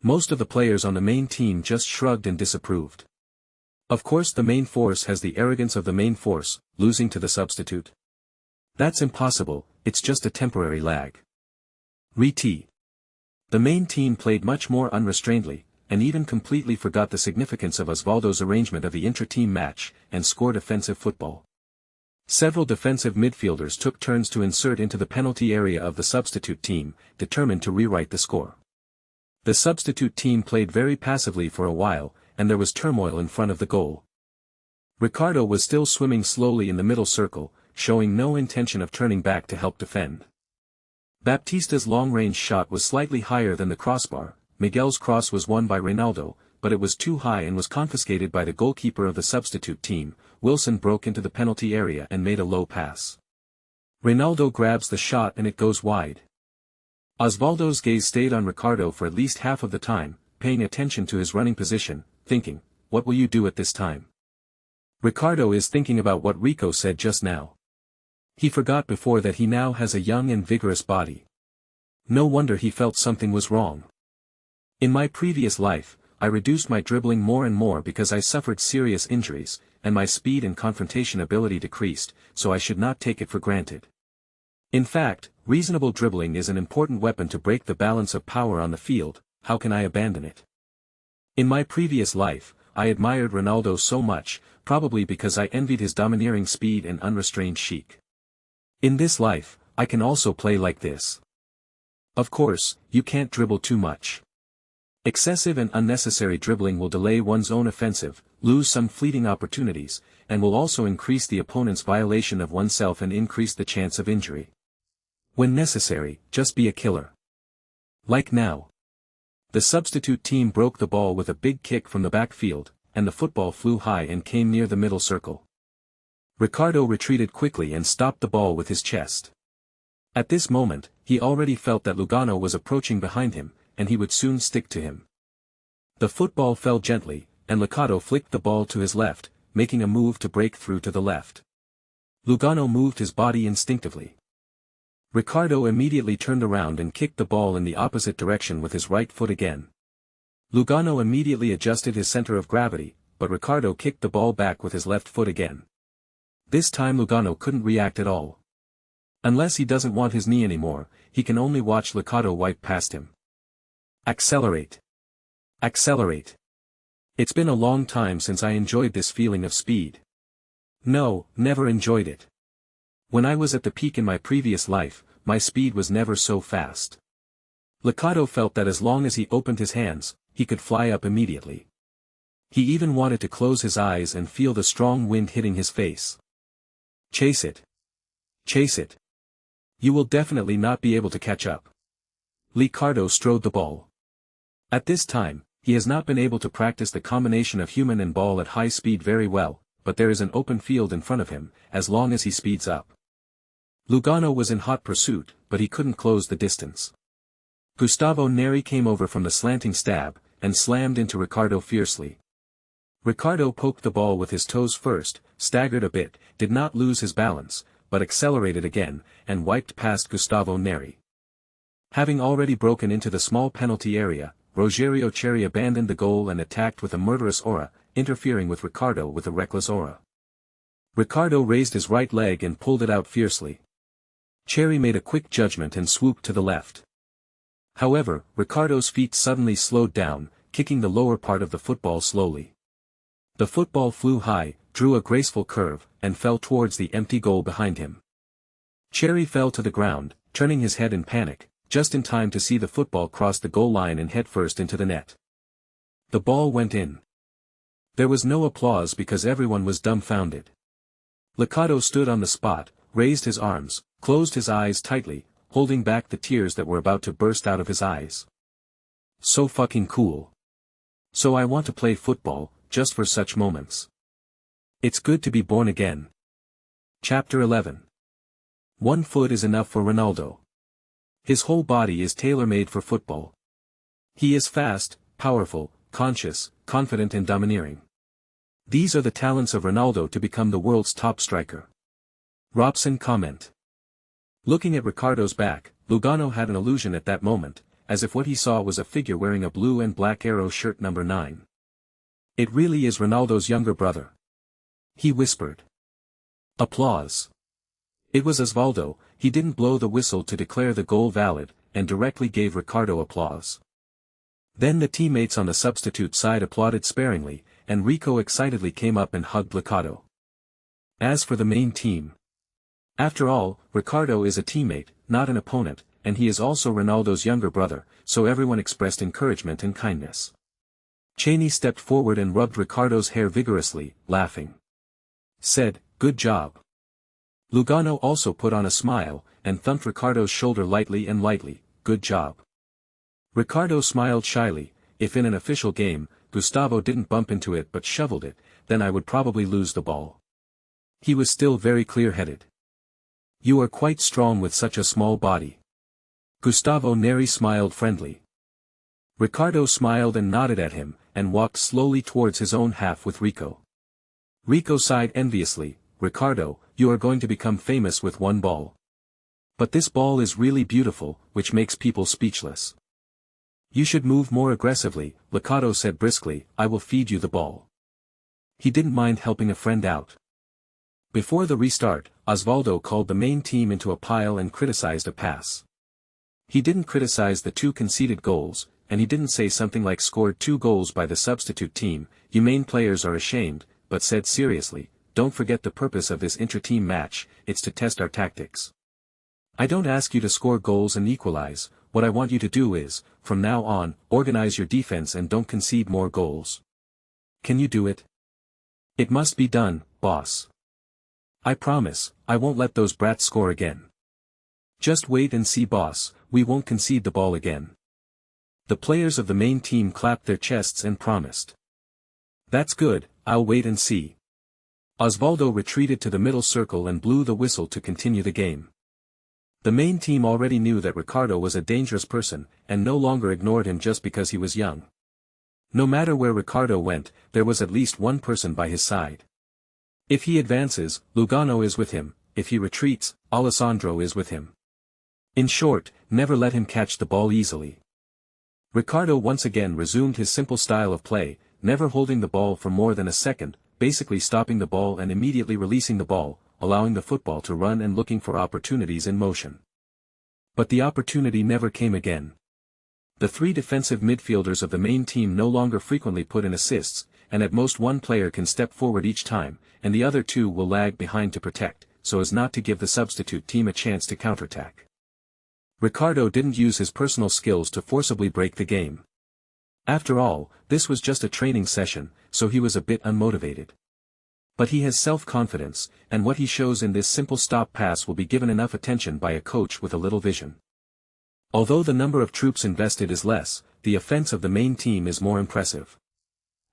Most of the players on the main team just shrugged and disapproved. Of course the main force has the arrogance of the main force, losing to the substitute. That's impossible, it's just a temporary lag. The main team played much more unrestrainedly, and even completely forgot the significance of Osvaldo's arrangement of the intra-team match, and scored offensive football. Several defensive midfielders took turns to insert into the penalty area of the substitute team, determined to rewrite the score. The substitute team played very passively for a while, and there was turmoil in front of the goal. Ricardo was still swimming slowly in the middle circle, showing no intention of turning back to help defend. Baptista's long-range shot was slightly higher than the crossbar. Miguel's cross was won by Ronaldo, but it was too high and was confiscated by the goalkeeper of the substitute team. Wilson broke into the penalty area and made a low pass. Ronaldo grabs the shot and it goes wide. Osvaldo's gaze stayed on Ricardo for at least half of the time, paying attention to his running position, thinking, what will you do at this time? Ricardo is thinking about what Rico said just now. He forgot before that he now has a young and vigorous body. No wonder he felt something was wrong. In my previous life, I reduced my dribbling more and more because I suffered serious injuries, and my speed and confrontation ability decreased, so I should not take it for granted. In fact, reasonable dribbling is an important weapon to break the balance of power on the field. How can I abandon it? In my previous life, I admired Ronaldo so much, probably because I envied his domineering speed and unrestrained chic. In this life, I can also play like this. Of course, you can't dribble too much. Excessive and unnecessary dribbling will delay one's own offensive, lose some fleeting opportunities, and will also increase the opponent's violation of oneself and increase the chance of injury. When necessary, just be a killer. Like now. The substitute team broke the ball with a big kick from the backfield, and the football flew high and came near the middle circle. Ricardo retreated quickly and stopped the ball with his chest. At this moment, he already felt that Lugano was approaching behind him, and he would soon stick to him. The football fell gently, and Ricardo flicked the ball to his left, making a move to break through to the left. Lugano moved his body instinctively. Ricardo immediately turned around and kicked the ball in the opposite direction with his right foot again. Lugano immediately adjusted his center of gravity, but Ricardo kicked the ball back with his left foot again. This time Lugano couldn't react at all. Unless he doesn't want his knee anymore, he can only watch Ricardo wipe past him. Accelerate. Accelerate. It's been a long time since I enjoyed this feeling of speed. No, never enjoyed it. When I was at the peak in my previous life, my speed was never so fast. Ricardo felt that as long as he opened his hands, he could fly up immediately. He even wanted to close his eyes and feel the strong wind hitting his face. Chase it. Chase it. You will definitely not be able to catch up. Ricardo strode the ball. At this time, he has not been able to practice the combination of human and ball at high speed very well, but there is an open field in front of him, as long as he speeds up. Lugano was in hot pursuit, but he couldn't close the distance. Gustavo Neri came over from the slanting stab, and slammed into Ricardo fiercely. Ricardo poked the ball with his toes first, staggered a bit, did not lose his balance, but accelerated again, and wiped past Gustavo Neri. Having already broken into the small penalty area, Rogerio Cherry abandoned the goal and attacked with a murderous aura, interfering with Ricardo with a reckless aura. Ricardo raised his right leg and pulled it out fiercely. Cherry made a quick judgment and swooped to the left. However, Ricardo's feet suddenly slowed down, kicking the lower part of the football slowly. The football flew high, drew a graceful curve, and fell towards the empty goal behind him. Cherry fell to the ground, turning his head in panic, just in time to see the football cross the goal line and head first into the net. The ball went in. There was no applause because everyone was dumbfounded. Ricardo stood on the spot, raised his arms, closed his eyes tightly, holding back the tears that were about to burst out of his eyes. So fucking cool. So I want to play football, just for such moments. It's good to be born again. Chapter 11. 1 foot is enough for Ronaldo. His whole body is tailor-made for football. He is fast, powerful, conscious, confident and domineering. These are the talents of Ronaldo to become the world's top striker. Robson comment. Looking at Ricardo's back, Lugano had an illusion at that moment, as if what he saw was a figure wearing a blue and black arrow shirt number 9. It really is Ronaldo's younger brother. He whispered. Applause. It was Osvaldo. He didn't blow the whistle to declare the goal valid, and directly gave Ricardo applause. Then the teammates on the substitute side applauded sparingly, and Rico excitedly came up and hugged Ricardo. As for the main team. After all, Ricardo is a teammate, not an opponent, and he is also Ronaldo's younger brother, so everyone expressed encouragement and kindness. Cheney stepped forward and rubbed Ricardo's hair vigorously, laughing. Said, "Good job." Lugano also put on a smile, and thumped Ricardo's shoulder lightly and lightly, "Good job." Ricardo smiled shyly. If in an official game, Gustavo didn't bump into it but shoveled it, then I would probably lose the ball. He was still very clear-headed. You are quite strong with such a small body. Gustavo Neri smiled friendly. Ricardo smiled and nodded at him, and walked slowly towards his own half with Rico. Rico sighed enviously, "Ricardo, you are going to become famous with one ball. But this ball is really beautiful, which makes people speechless. You should move more aggressively," Ricardo said briskly, "I will feed you the ball." He didn't mind helping a friend out. Before the restart, Osvaldo called the main team into a pile and criticized a pass. He didn't criticize the 2 conceded goals, and he didn't say something like scored 2 goals by the substitute team, you main players are ashamed, but said seriously, don't forget the purpose of this inter-team match, it's to test our tactics. I don't ask you to score goals and equalize, what I want you to do is, from now on, organize your defense and don't concede more goals. Can you do it? It must be done, boss. I promise, I won't let those brats score again. Just wait and see, boss, we won't concede the ball again. The players of the main team clapped their chests and promised. That's good, I'll wait and see. Osvaldo retreated to the middle circle and blew the whistle to continue the game. The main team already knew that Ricardo was a dangerous person, and no longer ignored him just because he was young. No matter where Ricardo went, there was at least one person by his side. If he advances, Lugano is with him, if he retreats, Alessandro is with him. In short, never let him catch the ball easily. Ricardo once again resumed his simple style of play, never holding the ball for more than a second, basically stopping the ball and immediately releasing the ball, allowing the football to run and looking for opportunities in motion. But the opportunity never came again. The 3 defensive midfielders of the main team no longer frequently put in assists, and at most one player can step forward each time, and the other 2 will lag behind to protect, so as not to give the substitute team a chance to counterattack. Ricardo didn't use his personal skills to forcibly break the game. After all, this was just a training session, so he was a bit unmotivated. But he has self-confidence, and what he shows in this simple stop pass will be given enough attention by a coach with a little vision. Although the number of troops invested is less, the offense of the main team is more impressive.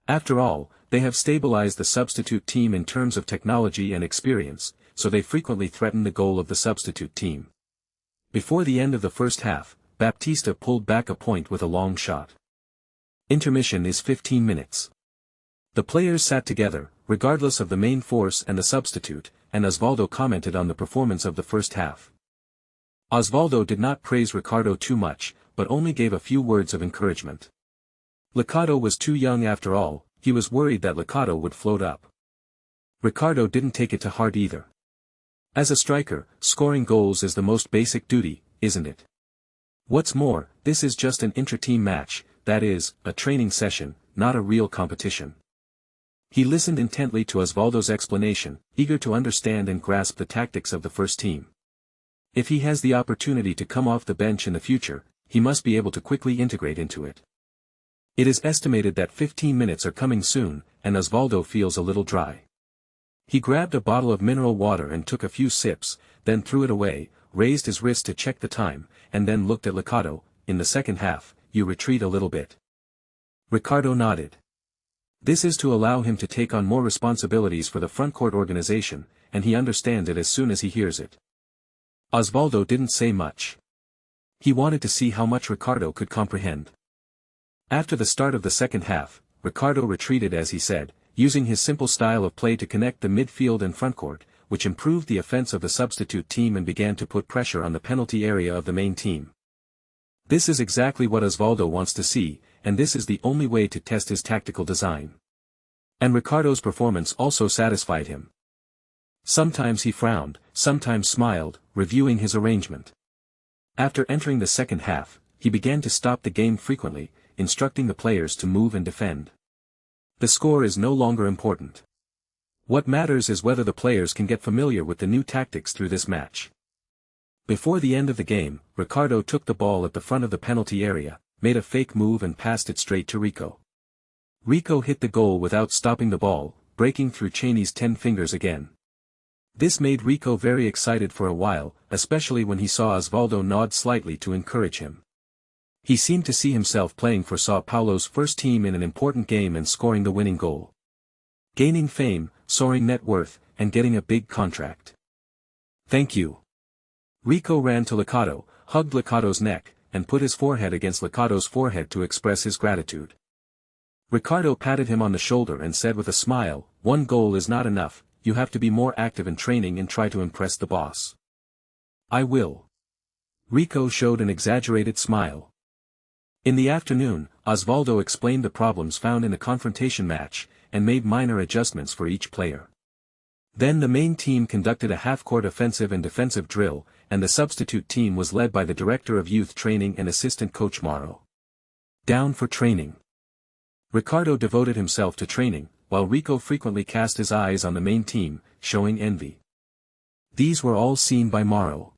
After all, they have stabilized the substitute team in terms of technology and experience, so they frequently threaten the goal of the substitute team. Before the end of the first half, Baptista pulled back a point with a long shot. Intermission is 15 minutes. The players sat together, regardless of the main force and the substitute, and Osvaldo commented on the performance of the first half. Osvaldo did not praise Ricardo too much, but only gave a few words of encouragement. Ricardo was too young after all, he was worried that Ricardo would float up. Ricardo didn't take it to heart either. As a striker, scoring goals is the most basic duty, isn't it? What's more, this is just an inter-team match, that is, a training session, not a real competition. He listened intently to Osvaldo's explanation, eager to understand and grasp the tactics of the first team. If he has the opportunity to come off the bench in the future, he must be able to quickly integrate into it. It is estimated that 15 minutes are coming soon, and Osvaldo feels a little dry. He grabbed a bottle of mineral water and took a few sips, then threw it away, raised his wrist to check the time, and then looked at Ricardo. In the second half, you retreat a little bit. Ricardo nodded. This is to allow him to take on more responsibilities for the frontcourt organization, and he understands it as soon as he hears it. Osvaldo didn't say much. He wanted to see how much Ricardo could comprehend. After the start of the second half, Ricardo retreated as he said, using his simple style of play to connect the midfield and frontcourt, which improved the offense of the substitute team and began to put pressure on the penalty area of the main team. This is exactly what Osvaldo wants to see, and this is the only way to test his tactical design. And Ricardo's performance also satisfied him. Sometimes he frowned, sometimes smiled, reviewing his arrangement. After entering the second half, he began to stop the game frequently, instructing the players to move and defend. The score is no longer important. What matters is whether the players can get familiar with the new tactics through this match. Before the end of the game, Ricardo took the ball at the front of the penalty area, made a fake move and passed it straight to Rico. Rico hit the goal without stopping the ball, breaking through Cheney's 10 fingers again. This made Rico very excited for a while, especially when he saw Osvaldo nod slightly to encourage him. He seemed to see himself playing for São Paulo's first team in an important game and scoring the winning goal. Gaining fame, soaring net worth, and getting a big contract. Thank you. Rico ran to Ricardo, hugged Ricardo's neck, and put his forehead against Ricardo's forehead to express his gratitude. Ricardo patted him on the shoulder and said with a smile, "One goal is not enough, you have to be more active in training and try to impress the boss." "I will." Rico showed an exaggerated smile. In the afternoon, Osvaldo explained the problems found in the confrontation match, and made minor adjustments for each player. Then the main team conducted a half-court offensive and defensive drill, and the substitute team was led by the director of youth training and assistant coach Morrow. Down for training. Ricardo devoted himself to training, while Rico frequently cast his eyes on the main team, showing envy. These were all seen by Morrow.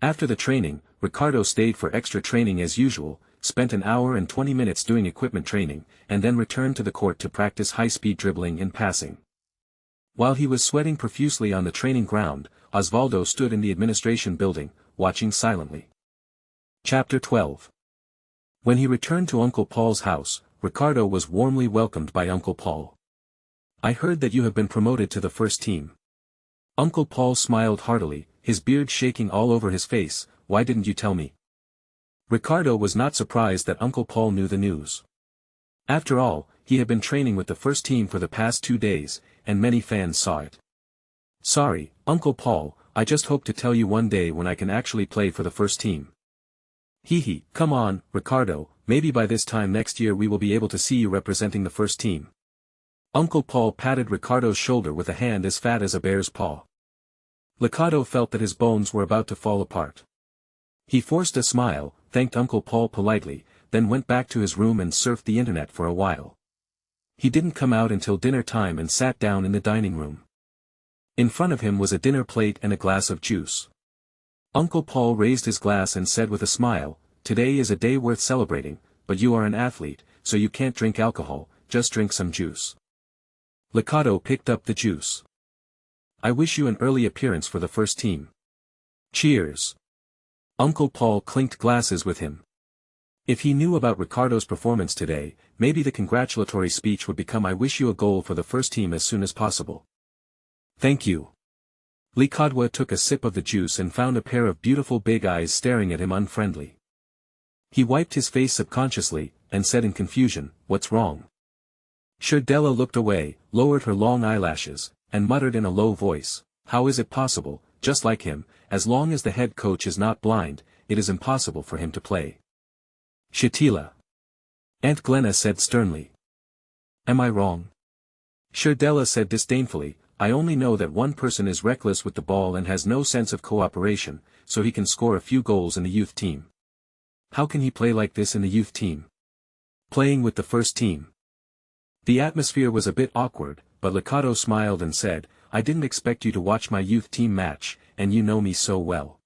After the training, Ricardo stayed for extra training as usual, spent an hour and 20 minutes doing equipment training, and then returned to the court to practice high-speed dribbling and passing. While he was sweating profusely on the training ground, Osvaldo stood in the administration building, watching silently. Chapter 12. When he returned to Uncle Paul's house, Ricardo was warmly welcomed by Uncle Paul. "I heard that you have been promoted to the first team." Uncle Paul smiled heartily, his beard shaking all over his face. "Why didn't you tell me?" Ricardo was not surprised that Uncle Paul knew the news. After all, he had been training with the first team for the past 2 days, and many fans saw it. "Sorry, Uncle Paul, I just hope to tell you one day when I can actually play for the first team." "Hee, come on, Ricardo, maybe by this time next year we will be able to see you representing the first team." Uncle Paul patted Ricardo's shoulder with a hand as fat as a bear's paw. Ricardo felt that his bones were about to fall apart. He forced a smile, thanked Uncle Paul politely, then went back to his room and surfed the internet for a while. He didn't come out until dinner time and sat down in the dining room. In front of him was a dinner plate and a glass of juice. Uncle Paul raised his glass and said with a smile, "Today is a day worth celebrating, but you are an athlete, so you can't drink alcohol, just drink some juice." Ricardo picked up the juice. "I wish you an early appearance for the first team." "Cheers." Uncle Paul clinked glasses with him. If he knew about Ricardo's performance today, maybe the congratulatory speech would become "I wish you a goal for the first team as soon as possible." "Thank you." Ricardo took a sip of the juice and found a pair of beautiful big eyes staring at him unfriendly. He wiped his face subconsciously, and said in confusion, "What's wrong?" Shardella looked away, lowered her long eyelashes, and muttered in a low voice, "How is it possible, just like him, as long as the head coach is not blind, it is impossible for him to play." "Shatila." Aunt Glenna said sternly. "Am I wrong?" Shardella said disdainfully, "I only know that one person is reckless with the ball and has no sense of cooperation, so he can score a few goals in the youth team. How can he play like this in the youth team? Playing with the first team." The atmosphere was a bit awkward, but Ricardo smiled and said, "I didn't expect you to watch my youth team match, and you know me so well."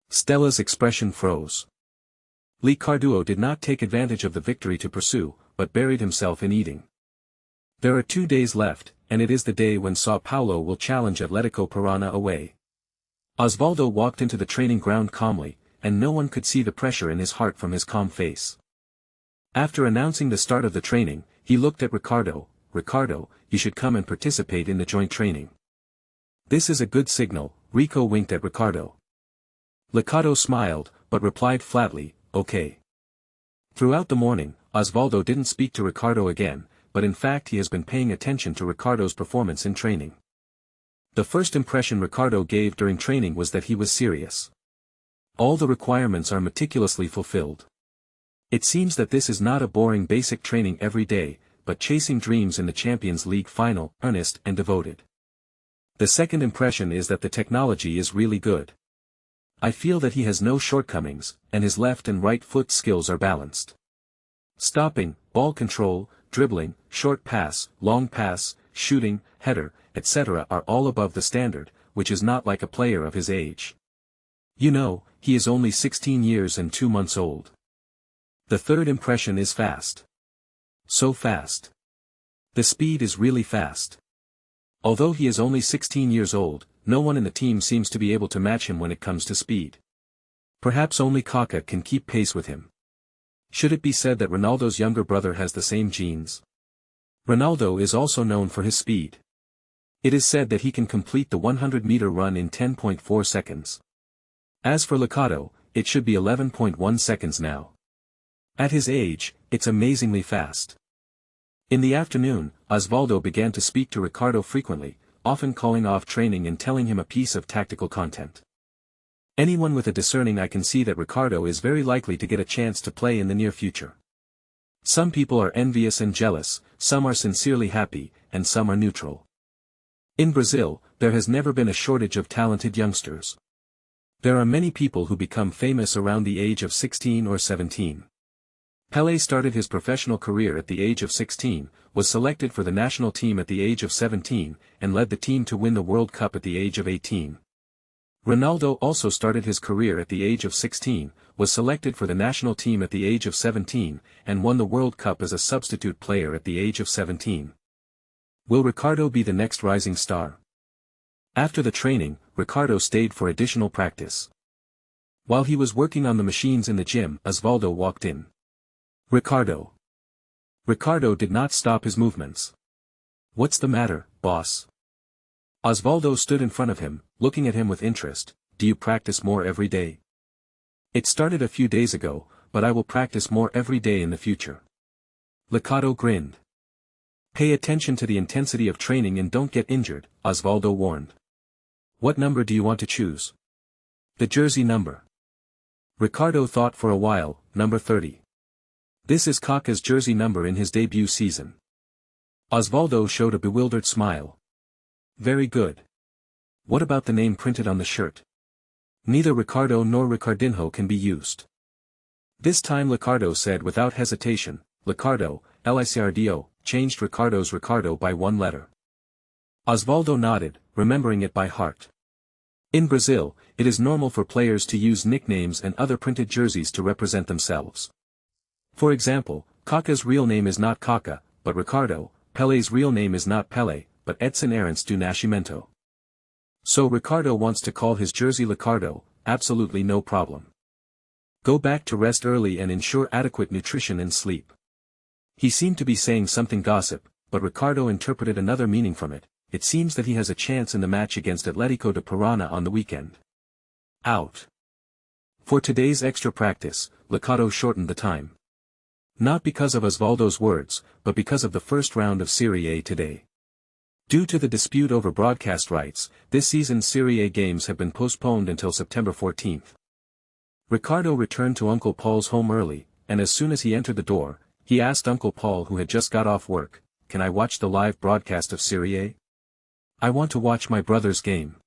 Stella's expression froze. Ricardo did not take advantage of the victory to pursue, but buried himself in eating. There are 2 days left, and it is the day when Sao Paulo will challenge Atletico Parana away. Osvaldo walked into the training ground calmly, and no one could see the pressure in his heart from his calm face. After announcing the start of the training, he looked at Ricardo. "Ricardo, you should come and participate in the joint training." "This is a good signal," Rico winked at Ricardo. Ricardo smiled, but replied flatly, "Okay." Throughout the morning, Osvaldo didn't speak to Ricardo again, but in fact he has been paying attention to Ricardo's performance in training. The first impression Ricardo gave during training was that he was serious. All the requirements are meticulously fulfilled. It seems that this is not a boring basic training every day, but chasing dreams in the Champions League final, earnest and devoted. The second impression is that the technology is really good. I feel that he has no shortcomings, and his left and right foot skills are balanced. Stopping, ball control, dribbling, short pass, long pass, shooting, header, etc. are all above the standard, which is not like a player of his age. You know, he is only 16 years and 2 months old. The third impression is fast. So fast. The speed is really fast. Although he is only 16 years old, no one in the team seems to be able to match him when it comes to speed. Perhaps only Kaká can keep pace with him. Should it be said that Ronaldo's younger brother has the same genes? Ronaldo is also known for his speed. It is said that he can complete the 100-meter run in 10.4 seconds. As for Ricardo, it should be 11.1 seconds now. At his age, it's amazingly fast. In the afternoon, Osvaldo began to speak to Ricardo frequently, often calling off training and telling him a piece of tactical content. Anyone with a discerning eye can see that Ricardo is very likely to get a chance to play in the near future. Some people are envious and jealous, some are sincerely happy, and some are neutral. In Brazil, there has never been a shortage of talented youngsters. There are many people who become famous around the age of 16 or 17. Pelé started his professional career at the age of 16, was selected for the national team at the age of 17, and led the team to win the World Cup at the age of 18. Ronaldo also started his career at the age of 16, was selected for the national team at the age of 17, and won the World Cup as a substitute player at the age of 17. Will Ricardo be the next rising star? After the training, Ricardo stayed for additional practice. While he was working on the machines in the gym, Osvaldo walked in. Ricardo. Ricardo did not stop his movements. "What's the matter, boss?" Osvaldo stood in front of him, looking at him with interest. "Do you practice more every day?" "It started a few days ago, but I will practice more every day in the future." Ricardo grinned. "Pay attention to the intensity of training and don't get injured," Osvaldo warned. "What number do you want to choose?" "The jersey number." Ricardo thought for a while. "Number 30. This is Kaká's jersey number in his debut season." Osvaldo showed a bewildered smile. "Very good. What about the name printed on the shirt?" "Neither Ricardo nor Ricardinho can be used." This time Ricardo said without hesitation, "Ricardo, Licardo," changed Ricardo's Ricardo by one letter. Osvaldo nodded, remembering it by heart. In Brazil, it is normal for players to use nicknames and other printed jerseys to represent themselves. For example, Kaká's real name is not Kaká, but Ricardo. Pelé's real name is not Pelé, but Edson Arantes do Nascimento. So Ricardo wants to call his jersey Ricardo. Absolutely no problem. Go back to rest early and ensure adequate nutrition and sleep. He seemed to be saying something gossip, but Ricardo interpreted another meaning from it. It seems that he has a chance in the match against Atlético de Paraná on the weekend. Out. For today's extra practice, Ricardo shortened the time. Not because of Osvaldo's words, but because of the first round of Serie A today. Due to the dispute over broadcast rights, this season's Serie A games have been postponed until September 14th. Ricardo returned to Uncle Paul's home early, and as soon as he entered the door, he asked Uncle Paul, who had just got off work, "Can I watch the live broadcast of Serie A? I want to watch my brother's game."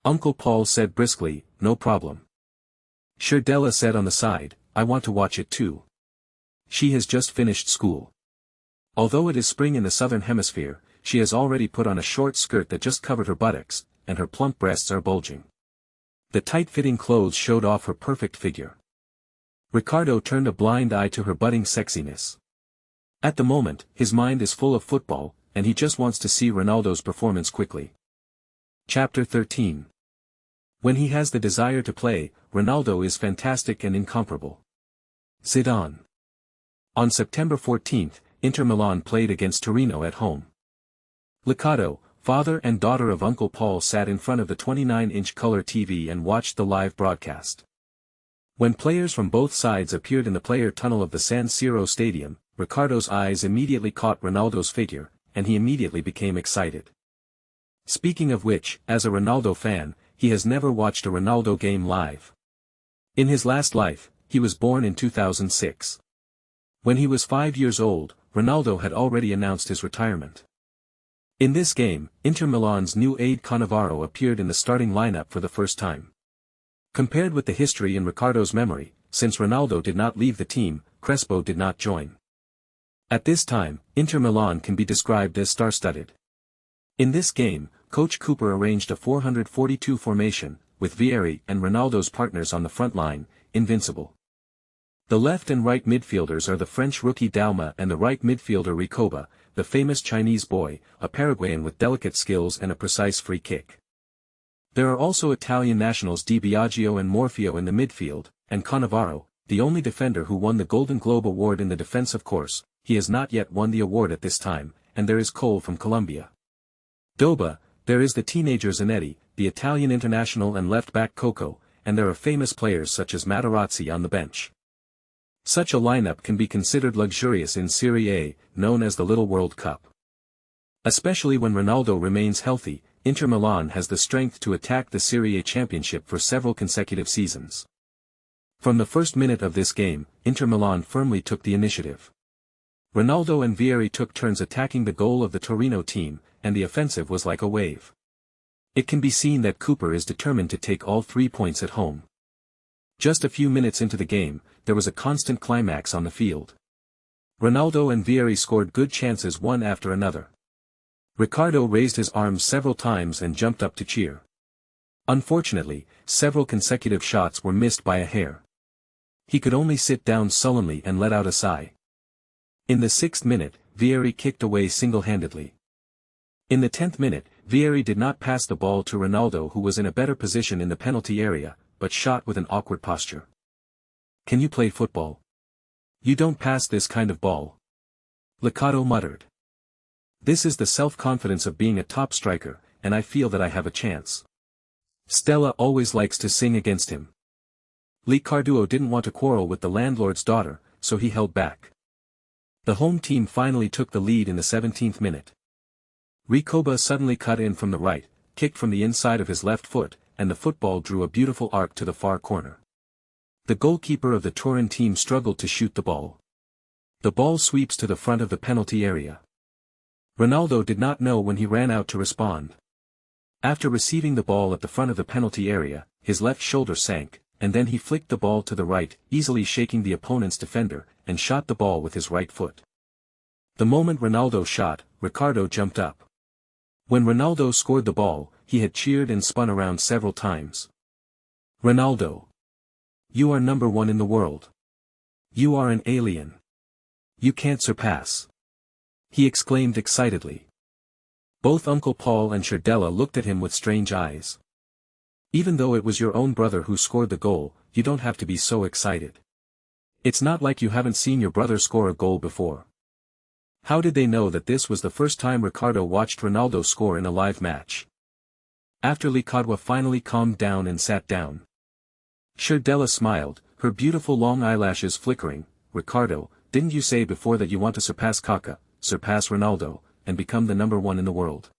Uncle Paul said briskly, "No problem." Sure, Della said on the side, "I want to watch it too. She has just finished school. Although it is spring in the southern hemisphere, she has already put on a short skirt that just covered her buttocks, and her plump breasts are bulging. The tight-fitting clothes showed off her perfect figure." Ricardo turned a blind eye to her budding sexiness. At the moment, his mind is full of football, and he just wants to see Ronaldo's performance quickly. Chapter 13. When he has the desire to play, Ronaldo is fantastic and incomparable. Zidane. On September 14th, Inter Milan played against Torino at home. Ricardo, father and daughter of Uncle Paul, sat in front of the 29-inch color TV and watched the live broadcast. When players from both sides appeared in the player tunnel of the San Siro stadium, Ricardo's eyes immediately caught Ronaldo's figure, and he immediately became excited. Speaking of which, as a Ronaldo fan, he has never watched a Ronaldo game live. In his last life, he was born in 2006. When he was 5 years old, Ronaldo had already announced his retirement. In this game, Inter Milan's new aide Cannavaro appeared in the starting lineup for the first time. Compared with the history in Ricardo's memory, since Ronaldo did not leave the team, Crespo did not join. At this time, Inter Milan can be described as star-studded. In this game, Coach Cooper arranged a 442 formation, with Vieri and Ronaldo's partners on the front line, invincible. The left and right midfielders are the French rookie Dauma and the right midfielder Recoba, the famous Chinese boy, a Paraguayan with delicate skills and a precise free kick. There are also Italian nationals Di Biagio and Morfeo in the midfield, and Cannavaro, the only defender who won the Golden Globe Award in the defense. Of course, he has not yet won the award at this time, and there is Cole from Colombia. Doba, there is the teenager Zanetti, the Italian international and left-back Coco, and there are famous players such as Materazzi on the bench. Such a lineup can be considered luxurious in Serie A, known as the Little World Cup. Especially when Ronaldo remains healthy, Inter Milan has the strength to attack the Serie A championship for several consecutive seasons. From the first minute of this game, Inter Milan firmly took the initiative. Ronaldo and Vieri took turns attacking the goal of the Torino team, and the offensive was like a wave. It can be seen that Cooper is determined to take all 3 points at home. Just a few minutes into the game, there was a constant climax on the field. Ronaldo and Vieri scored good chances one after another. Ricardo raised his arms several times and jumped up to cheer. Unfortunately, several consecutive shots were missed by a hair. He could only sit down sullenly and let out a sigh. In the 6th minute, Vieri kicked away single-handedly. In the 10th minute, Vieri did not pass the ball to Ronaldo, who was in a better position in the penalty area, but shot with an awkward posture. "Can you play football? You don't pass this kind of ball," Ricardo muttered. "This is the self-confidence of being a top striker, and I feel that I have a chance." Stella always likes to sing against him. Ricardo didn't want to quarrel with the landlord's daughter, so he held back. The home team finally took the lead in the 17th minute. Ricoba suddenly cut in from the right, kicked from the inside of his left foot, and the football drew a beautiful arc to the far corner. The goalkeeper of the Turin team struggled to shoot the ball. The ball sweeps to the front of the penalty area. Ronaldo did not know when he ran out to respond. After receiving the ball at the front of the penalty area, his left shoulder sank, and then he flicked the ball to the right, easily shaking the opponent's defender, and shot the ball with his right foot. The moment Ronaldo shot, Ricardo jumped up. When Ronaldo scored the ball, he had cheered and spun around several times. "Ronaldo! You are number one in the world. You are an alien. You can't surpass," he exclaimed excitedly. Both Uncle Paul and Shardella looked at him with strange eyes. "Even though it was your own brother who scored the goal, you don't have to be so excited. It's not like you haven't seen your brother score a goal before." How did they know that this was the first time Ricardo watched Ronaldo score in a live match? After Ricardo finally calmed down and sat down, Shardella smiled, her beautiful long eyelashes flickering. "Ricardo, didn't you say before that you want to surpass Kaká, surpass Ronaldo, and become the number one in the world?"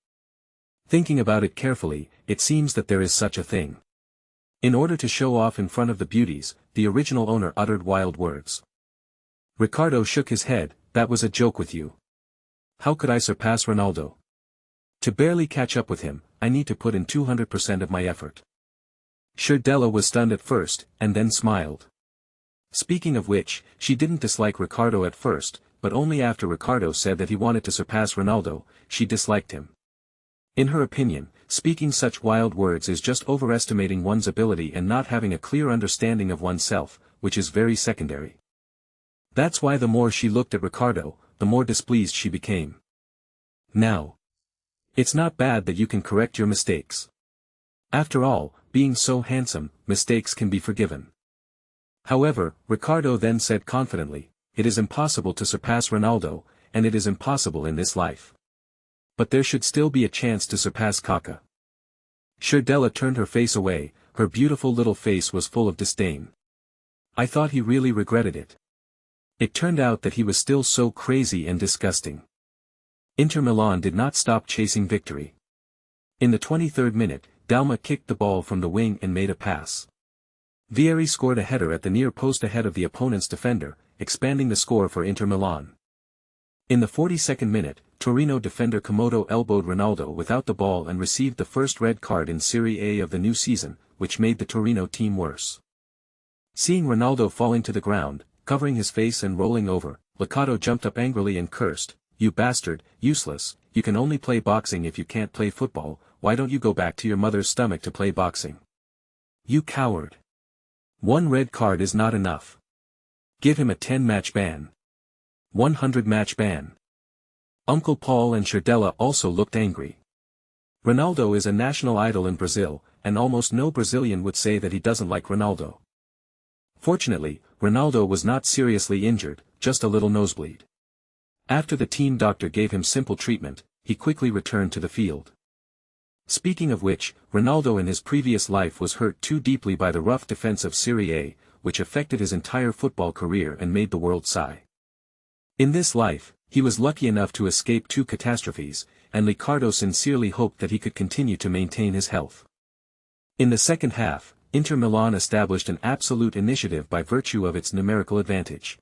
Thinking about it carefully, it seems that there is such a thing. In order to show off in front of the beauties, the original owner uttered wild words. Ricardo shook his head. "That was a joke with you. How could I surpass Ronaldo? To barely catch up with him, I need to put in 200% of my effort." Shardella was stunned at first, and then smiled. Speaking of which, she didn't dislike Ricardo at first, but only after Ricardo said that he wanted to surpass Ronaldo, she disliked him. In her opinion, speaking such wild words is just overestimating one's ability and not having a clear understanding of oneself, which is very secondary. That's why the more she looked at Ricardo, the more displeased she became. Now, it's not bad that you can correct your mistakes. After all, being so handsome, mistakes can be forgiven. However, Ricardo then said confidently, "It is impossible to surpass Ronaldo, and it is impossible in this life. But there should still be a chance to surpass Kaká." Shardella turned her face away, her beautiful little face was full of disdain. "I thought he really regretted it. It turned out that he was still so crazy and disgusting." Inter Milan did not stop chasing victory. In the 23rd minute, Dalma kicked the ball from the wing and made a pass. Vieri scored a header at the near post ahead of the opponent's defender, expanding the score for Inter Milan. In the 42nd minute, Torino defender Komodo elbowed Ronaldo without the ball and received the first red card in Serie A of the new season, which made the Torino team worse. Seeing Ronaldo falling to the ground, covering his face and rolling over, Ricardo jumped up angrily and cursed, "You bastard, useless, you can only play boxing if you can't play football, why don't you go back to your mother's stomach to play boxing? You coward. One red card is not enough. Give him a 10-match ban. 100-match ban." Uncle Paul and Shardella also looked angry. Ronaldo is a national idol in Brazil, and almost no Brazilian would say that he doesn't like Ronaldo. Fortunately, Ronaldo was not seriously injured, just a little nosebleed. After the team doctor gave him simple treatment, he quickly returned to the field. Speaking of which, Ronaldo in his previous life was hurt too deeply by the rough defense of Serie A, which affected his entire football career and made the world sigh. In this life, he was lucky enough to escape two catastrophes, and Ricardo sincerely hoped that he could continue to maintain his health. In the second half, Inter Milan established an absolute initiative by virtue of its numerical advantage.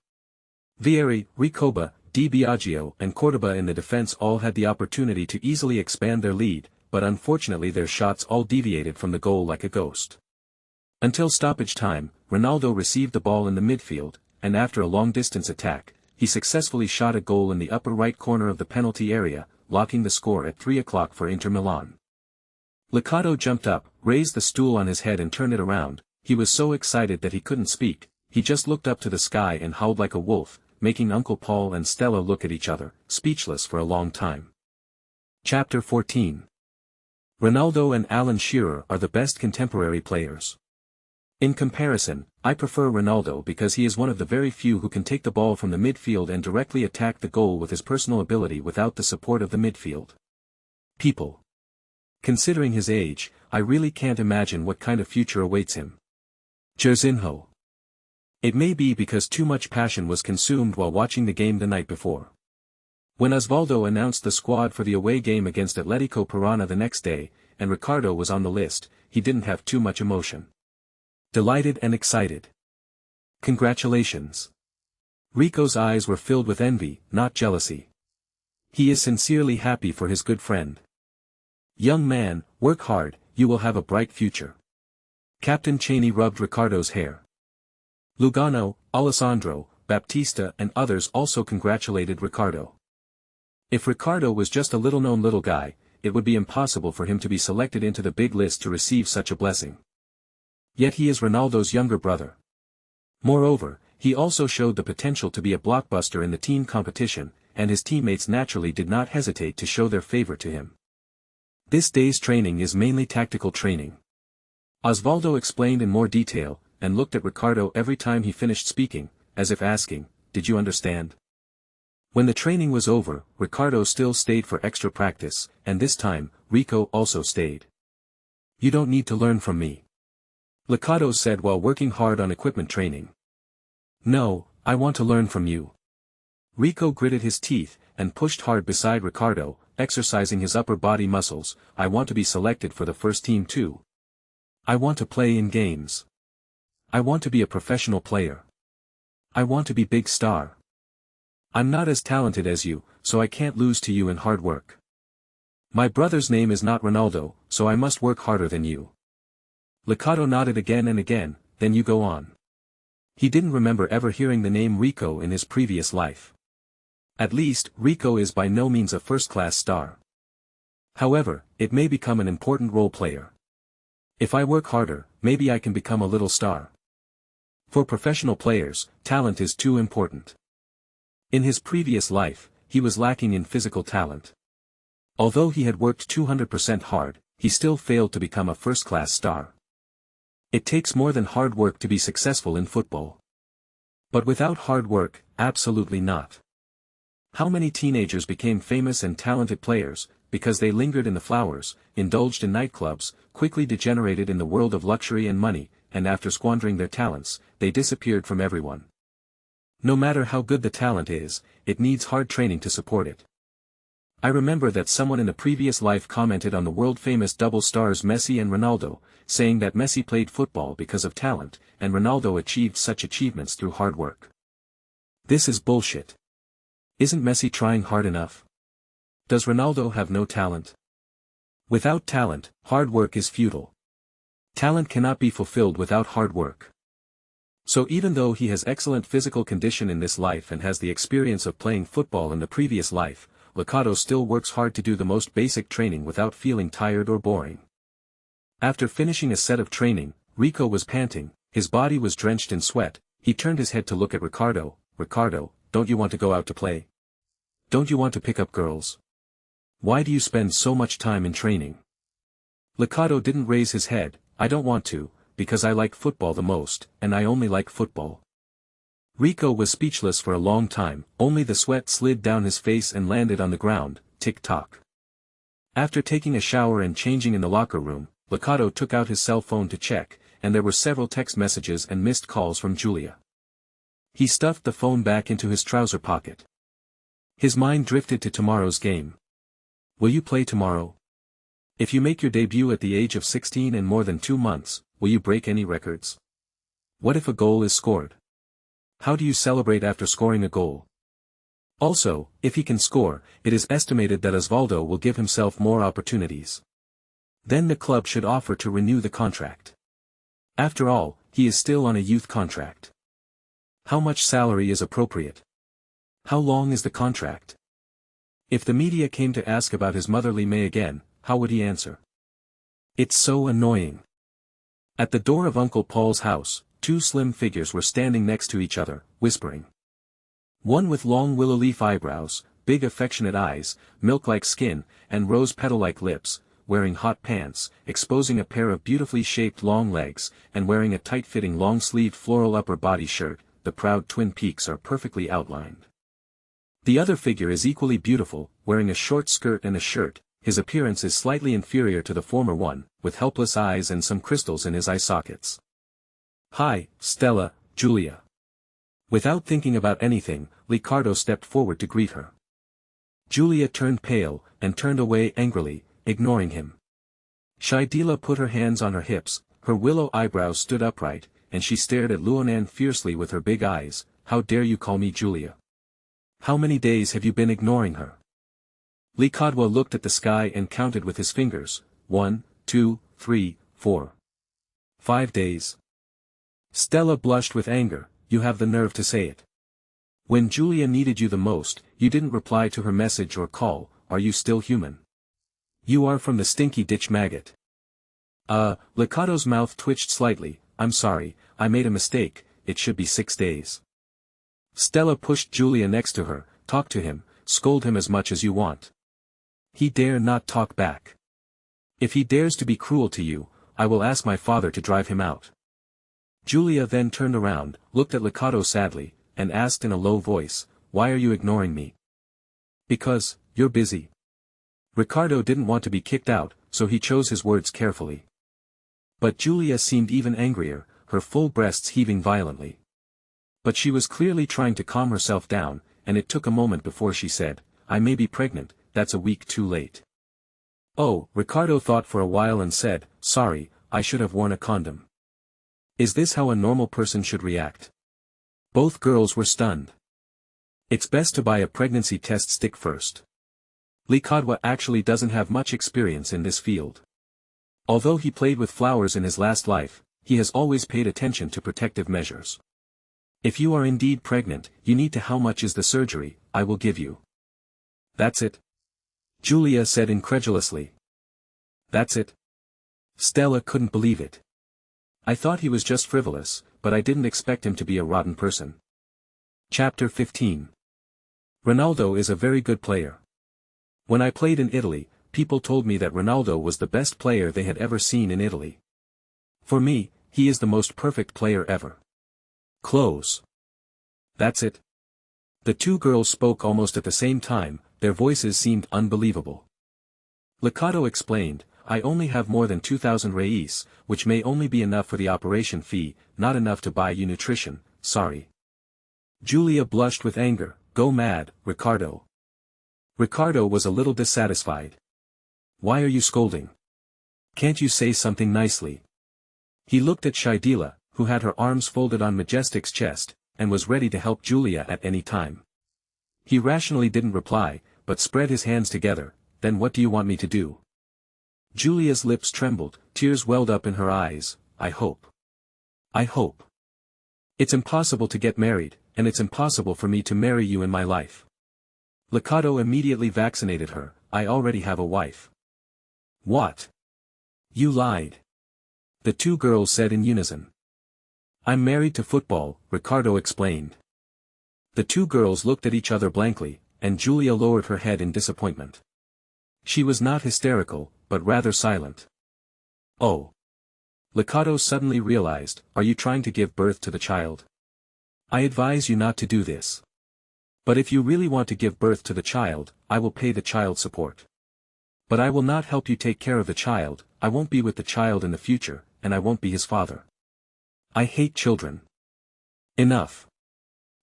Vieri, Ricoba, Di Biagio and Cordoba in the defense all had the opportunity to easily expand their lead, but unfortunately their shots all deviated from the goal like a ghost. Until stoppage time, Ronaldo received the ball in the midfield, and after a long-distance attack, he successfully shot a goal in the upper right corner of the penalty area, locking the score at 3 o'clock for Inter Milan. Ricardo jumped up, raised the stool on his head and turned it around. He was so excited that he couldn't speak. He just looked up to the sky and howled like a wolf, making Uncle Paul and Stella look at each other, speechless for a long time. Chapter 14. Ronaldo and Alan Shearer are the best contemporary players. In comparison, I prefer Ronaldo because he is one of the very few who can take the ball from the midfield and directly attack the goal with his personal ability without the support of the midfield. People. Considering his age, I really can't imagine what kind of future awaits him. Jorginho. It may be because too much passion was consumed while watching the game the night before. When Osvaldo announced the squad for the away game against Atletico Parana the next day, and Ricardo was on the list, he didn't have too much emotion. Delighted and excited. Congratulations. Rico's eyes were filled with envy, not jealousy. He is sincerely happy for his good friend. Young man, work hard, you will have a bright future. Captain Cheney rubbed Ricardo's hair. Lugano, Alessandro, Baptista and others also congratulated Ricardo. If Ricardo was just a little-known little guy, it would be impossible for him to be selected into the big list to receive such a blessing. Yet he is Ronaldo's younger brother. Moreover, he also showed the potential to be a blockbuster in the team competition, and his teammates naturally did not hesitate to show their favor to him. This day's training is mainly tactical training. Osvaldo explained in more detail, and looked at Ricardo every time he finished speaking, as if asking, "Did you understand?" When the training was over, Ricardo still stayed for extra practice, and this time, Rico also stayed. "You don't need to learn from me," Ricardo said while working hard on equipment training. "No, I want to learn from you." Rico gritted his teeth, and pushed hard beside Ricardo, exercising his upper body muscles. "I want to be selected for the first team too. I want to play in games. I want to be a professional player. I want to be big star. I'm not as talented as you, so I can't lose to you in hard work. My brother's name is not Ronaldo, so I must work harder than you." Ricardo nodded again and again. "Then you go on." He didn't remember ever hearing the name Rico in his previous life. At least, Rico is by no means a first-class star. However, it may become an important role player. If I work harder, maybe I can become a little star. For professional players, talent is too important. In his previous life, he was lacking in physical talent. Although he had worked 200% hard, he still failed to become a first-class star. It takes more than hard work to be successful in football. But without hard work, absolutely not. How many teenagers became famous and talented players, because they lingered in the flowers, indulged in nightclubs, quickly degenerated in the world of luxury and money, and after squandering their talents, they disappeared from everyone. No matter how good the talent is, it needs hard training to support it. I remember that someone in a previous life commented on the world-famous double stars Messi and Ronaldo, saying that Messi played football because of talent, and Ronaldo achieved such achievements through hard work. This is bullshit. Isn't Messi trying hard enough? Does Ronaldo have no talent? Without talent, hard work is futile. Talent cannot be fulfilled without hard work. So even though he has excellent physical condition in this life and has the experience of playing football in the previous life, Ricardo still works hard to do the most basic training without feeling tired or boring. After finishing a set of training, Rico was panting, his body was drenched in sweat. He turned his head to look at Ricardo. "Ricardo, don't you want to go out to play? Don't you want to pick up girls? Why do you spend so much time in training?" Ricardo didn't raise his head. "I don't want to, because I like football the most, and I only like football." Rico was speechless for a long time, only the sweat slid down his face and landed on the ground. Tick-tock. After taking a shower and changing in the locker room, Ricardo took out his cell phone to check, and there were several text messages and missed calls from Julia. He stuffed the phone back into his trouser pocket. His mind drifted to tomorrow's game. "Will you play tomorrow? If you make your debut at the age of 16 in more than 2 months, will you break any records? What if a goal is scored? How do you celebrate after scoring a goal? Also, if he can score, it is estimated that Osvaldo will give himself more opportunities. Then the club should offer to renew the contract. After all, he is still on a youth contract. How much salary is appropriate? How long is the contract? If the media came to ask about his motherly May again, how would he answer? It's so annoying. At the door of Uncle Paul's house, two slim figures were standing next to each other, whispering. One with long willow leaf eyebrows, big affectionate eyes, milk-like skin, and rose petal-like lips, wearing hot pants, exposing a pair of beautifully shaped long legs, and wearing a tight-fitting long-sleeved floral upper body shirt, the proud twin peaks are perfectly outlined. The other figure is equally beautiful, wearing a short skirt and a shirt. His appearance is slightly inferior to the former one, with helpless eyes and some crystals in his eye sockets. Hi, Stella, Julia. Without thinking about anything, Ricardo stepped forward to greet her. Julia turned pale, and turned away angrily, ignoring him. Shaidila put her hands on her hips, her willow eyebrows stood upright, and she stared at Luonan fiercely with her big eyes. How dare you call me Julia? How many days have you been ignoring her? Ricardo looked at the sky and counted with his fingers. 1, 2, 3, 4. 5 days. Stella blushed with anger. You have the nerve to say it. When Julia needed you the most, you didn't reply to her message or call. Are you still human? You are from the stinky ditch maggot. Ricardo's mouth twitched slightly. I'm sorry, I made a mistake, it should be 6 days. Stella pushed Julia next to her. Talk to him, scold him as much as you want. He dare not talk back. If he dares to be cruel to you, I will ask my father to drive him out. Julia then turned around, looked at Ricardo sadly, and asked in a low voice, why are you ignoring me? Because, you're busy. Ricardo didn't want to be kicked out, so he chose his words carefully. But Julia seemed even angrier, her full breasts heaving violently. But she was clearly trying to calm herself down, and it took a moment before she said, I may be pregnant, that's a week too late. Oh, Ricardo thought for a while and said, sorry, I should have worn a condom. Is this how a normal person should react? Both girls were stunned. It's best to buy a pregnancy test stick first. Ricardo actually doesn't have much experience in this field. Although he played with flowers in his last life, he has always paid attention to protective measures. If you are indeed pregnant, you need to. How much is the surgery? I will give you. That's it? Julia said incredulously. That's it? Stella couldn't believe it. I thought he was just frivolous, but I didn't expect him to be a rotten person. Chapter 15. Ronaldo is a very good player. When I played in Italy, people told me that Ronaldo was the best player they had ever seen in Italy. For me, he is the most perfect player ever. Close. That's it. The two girls spoke almost at the same time, their voices seemed unbelievable. Ricardo explained, I only have more than 2,000 reis, which may only be enough for the operation fee, not enough to buy you nutrition, sorry. Julia blushed with anger, go mad, Ricardo. Ricardo was a little dissatisfied. Why are you scolding? Can't you say something nicely? He looked at Shaidila, who had her arms folded on Majestic's chest, and was ready to help Julia at any time. He rationally didn't reply, but spread his hands together. Then what do you want me to do? Julia's lips trembled, tears welled up in her eyes. I hope. I hope. It's impossible to get married, and it's impossible for me to marry you in my life. Ricardo immediately vaccinated her. I already have a wife. What? You lied. The two girls said in unison. I'm married to football, Ricardo explained. The two girls looked at each other blankly, and Julia lowered her head in disappointment. She was not hysterical, but rather silent. Oh. Ricardo suddenly realized, are you trying to give birth to the child? I advise you not to do this. But if you really want to give birth to the child, I will pay the child support. But I will not help you take care of the child, I won't be with the child in the future, and I won't be his father. I hate children. Enough.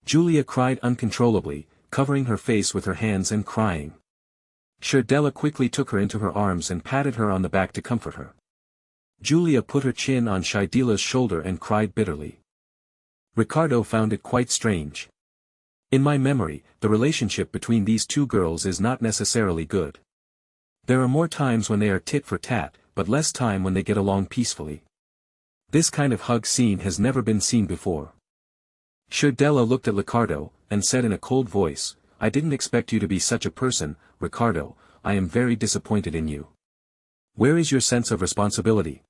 Julia cried uncontrollably, covering her face with her hands and crying. Shaidila quickly took her into her arms and patted her on the back to comfort her. Julia put her chin on Shaidila's shoulder and cried bitterly. Ricardo found it quite strange. In my memory, the relationship between these two girls is not necessarily good. There are more times when they are tit for tat, but less time when they get along peacefully. This kind of hug scene has never been seen before. Della looked at Ricardo, and said in a cold voice, "I didn't expect you to be such a person, Ricardo. I am very disappointed in you. Where is your sense of responsibility?"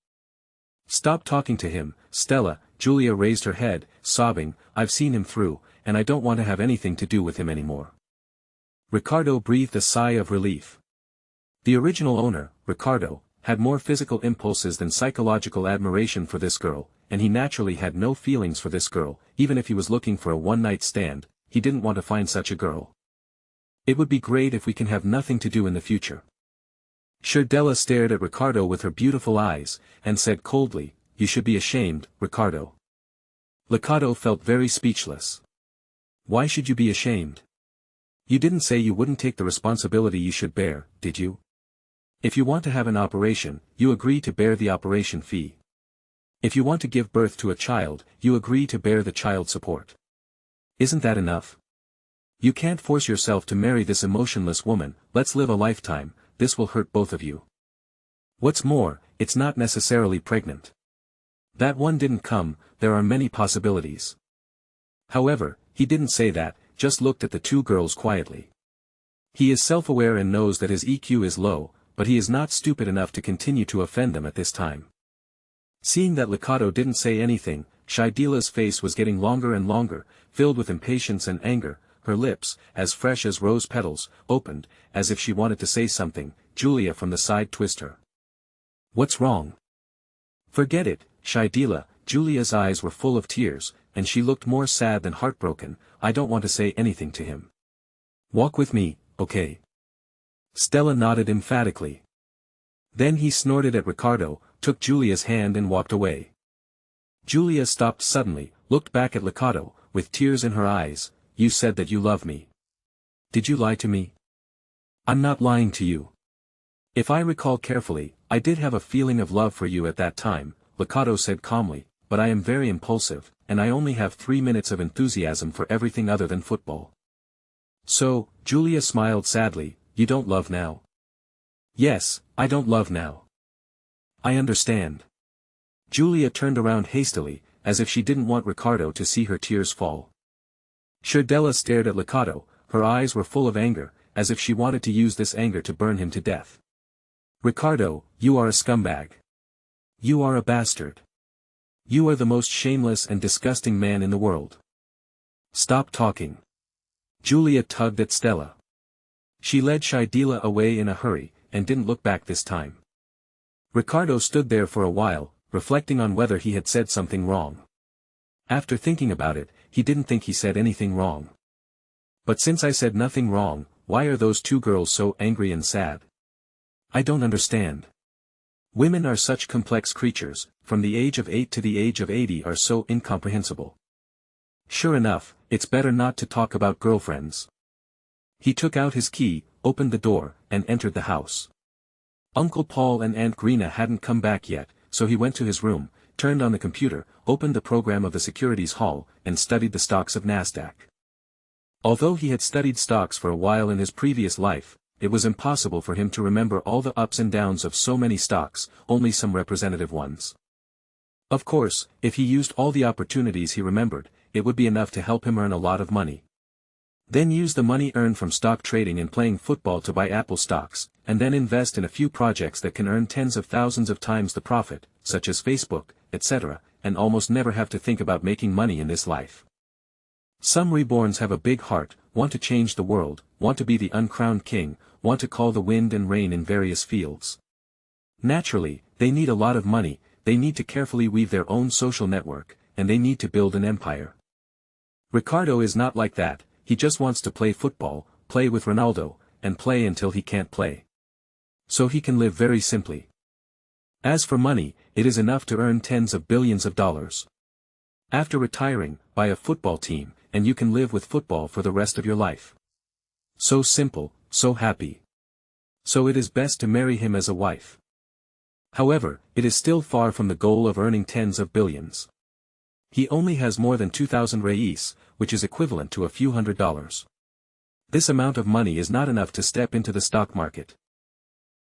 "Stop talking to him, Stella." Julia raised her head, sobbing, "I've seen him through, and I don't want to have anything to do with him anymore." Ricardo breathed a sigh of relief. The original owner, Ricardo, had more physical impulses than psychological admiration for this girl, and he naturally had no feelings for this girl. Even if he was looking for a one-night stand, he didn't want to find such a girl. "It would be great if we can have nothing to do in the future." Della stared at Ricardo with her beautiful eyes, and said coldly, "You should be ashamed, Ricardo." Ricardo felt very speechless. "Why should you be ashamed? You didn't say you wouldn't take the responsibility you should bear, did you? If you want to have an operation, you agree to bear the operation fee. If you want to give birth to a child, you agree to bear the child support. Isn't that enough? You can't force yourself to marry this emotionless woman. Let's live a lifetime. This will hurt both of you. What's more, it's not necessarily pregnant. That one didn't come. There are many possibilities." However, he didn't say that, just looked at the two girls quietly. He is self-aware and knows that his EQ is low, but he is not stupid enough to continue to offend them at this time. Seeing that Ricardo didn't say anything, Shaidila's face was getting longer and longer, filled with impatience and anger. Her lips, as fresh as rose petals, opened, as if she wanted to say something. Julia from the side twisted her. "What's wrong?" "Forget it, Shaidila." Julia's eyes were full of tears, and she looked more sad than heartbroken. "I don't want to say anything to him. Walk with me, okay?" Stella nodded emphatically. Then he snorted at Ricardo, took Julia's hand and walked away. Julia stopped suddenly, looked back at Ricardo, with tears in her eyes. "You said that you love me. Did you lie to me?" "I'm not lying to you. If I recall carefully, I did have a feeling of love for you at that time," Ricardo said calmly, "but I am very impulsive, and I only have 3 minutes of enthusiasm for everything other than football." "So," Julia smiled sadly, "you don't love now?" "Yes, I don't love now." "I understand." Julia turned around hastily, as if she didn't want Ricardo to see her tears fall. Della stared at Ricardo, her eyes were full of anger, as if she wanted to use this anger to burn him to death. "Ricardo, you are a scumbag. You are a bastard. You are the most shameless and disgusting man in the world. Stop talking." Julia tugged at Stella. She led Shaidila away in a hurry, and didn't look back this time. Ricardo stood there for a while, reflecting on whether he had said something wrong. After thinking about it, he didn't think he said anything wrong. "But since I said nothing wrong, why are those two girls so angry and sad? I don't understand. Women are such complex creatures, from the age of 8 to the age of 80 are so incomprehensible. Sure enough, it's better not to talk about girlfriends." He took out his key, opened the door, and entered the house. Uncle Paul and Aunt Grina hadn't come back yet, so he went to his room, turned on the computer, opened the program of the securities hall, and studied the stocks of Nasdaq. Although he had studied stocks for a while in his previous life, it was impossible for him to remember all the ups and downs of so many stocks, only some representative ones. Of course, if he used all the opportunities he remembered, it would be enough to help him earn a lot of money. Then use the money earned from stock trading and playing football to buy Apple stocks, and then invest in a few projects that can earn tens of thousands of times the profit, such as Facebook, etc., and almost never have to think about making money in this life. Some reborns have a big heart, want to change the world, want to be the uncrowned king, want to call the wind and rain in various fields. Naturally, they need a lot of money, they need to carefully weave their own social network, and they need to build an empire. Ricardo is not like that. He just wants to play football, play with Ronaldo, and play until he can't play. So he can live very simply. As for money, it is enough to earn tens of billions of dollars. After retiring, buy a football team, and you can live with football for the rest of your life. So simple, so happy. So it is best to marry him as a wife. However, it is still far from the goal of earning tens of billions. He only has more than 2,000 reis, which is equivalent to a few $100s. This amount of money is not enough to step into the stock market.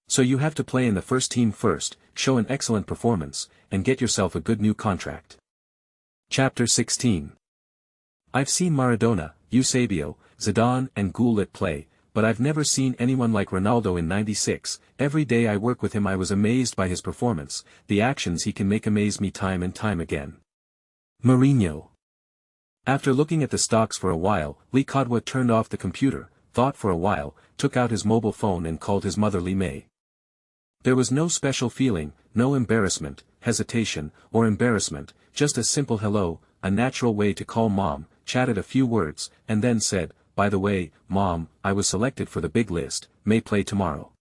So you have to play in the first team first, show an excellent performance, and get yourself a good new contract. Chapter 16. I've seen Maradona, Eusebio, Zidane and Gullit play, but I've never seen anyone like Ronaldo in '96. Every day I work with him I was amazed by his performance, the actions he can make amaze me time and time again. Mourinho. After looking at the stocks for a while, Ricardo turned off the computer, thought for a while, took out his mobile phone and called his mother May. There was no special feeling, no embarrassment, hesitation, or embarrassment, just a simple hello, a natural way to call mom, chatted a few words, and then said, "By the way, mom, I was selected for the big list, may play tomorrow."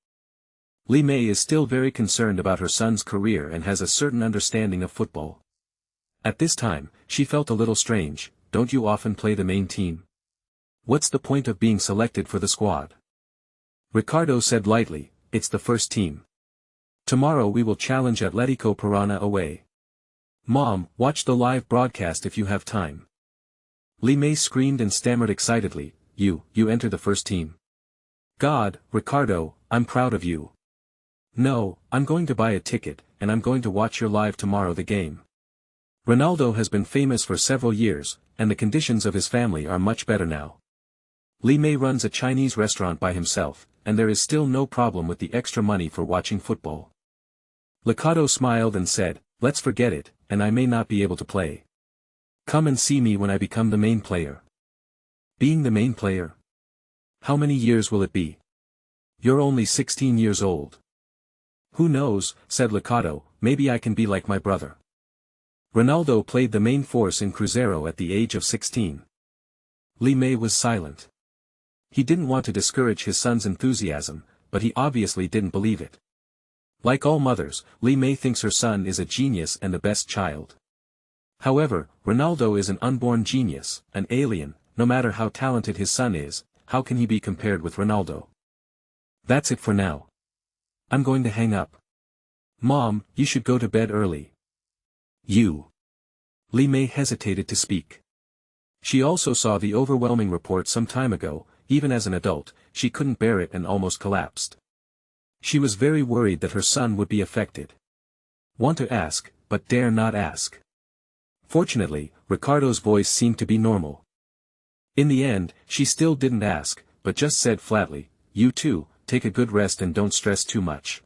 May is still very concerned about her son's career and has a certain understanding of football. At this time, she felt a little strange. Don't you often play the main team? What's the point of being selected for the squad? Ricardo said lightly, "It's the first team. Tomorrow we will challenge Atletico Parana away. Mom, watch the live broadcast if you have time." May screamed and stammered excitedly, You enter the first team. God, Ricardo, I'm proud of you. No, I'm going to buy a ticket, and I'm going to watch your live tomorrow the game. Ronaldo has been famous for several years, and the conditions of his family are much better now. May runs a Chinese restaurant by himself, and there is still no problem with the extra money for watching football. Ricardo smiled and said, "Let's forget it, and I may not be able to play. Come and see me when I become the main player." Being the main player? How many years will it be? You're only 16 years old. Who knows, said Ricardo, maybe I can be like my brother. Ronaldo played the main force in Cruzeiro at the age of 16. May was silent. He didn't want to discourage his son's enthusiasm, but he obviously didn't believe it. Like all mothers, May thinks her son is a genius and the best child. However, Ronaldo is an unborn genius, an alien. No matter how talented his son is, how can he be compared with Ronaldo? That's it for now. I'm going to hang up. Mom, you should go to bed early. May hesitated to speak. She also saw the overwhelming report some time ago. Even as an adult, she couldn't bear it and almost collapsed. She was very worried that her son would be affected. Want to ask, but dare not ask. Fortunately, Ricardo's voice seemed to be normal. In the end, she still didn't ask, but just said flatly, "You too, take a good rest and don't stress too much."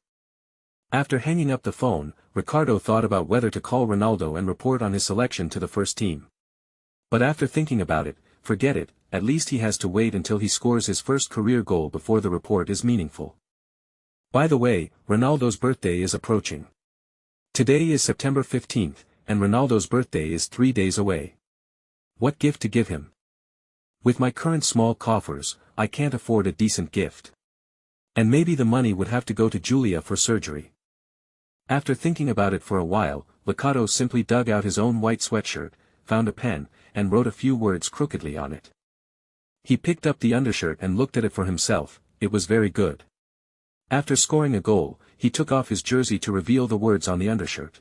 After hanging up the phone, Ricardo thought about whether to call Ronaldo and report on his selection to the first team. But after thinking about it, forget it, at least he has to wait until he scores his first career goal before the report is meaningful. By the way, Ronaldo's birthday is approaching. Today is September 15th, and Ronaldo's birthday is 3 days away. What gift to give him? With my current small coffers, I can't afford a decent gift. And maybe the money would have to go to Julia for surgery. After thinking about it for a while, Ricardo simply dug out his own white sweatshirt, found a pen, and wrote a few words crookedly on it. He picked up the undershirt and looked at it for himself. It was very good. After scoring a goal, he took off his jersey to reveal the words on the undershirt.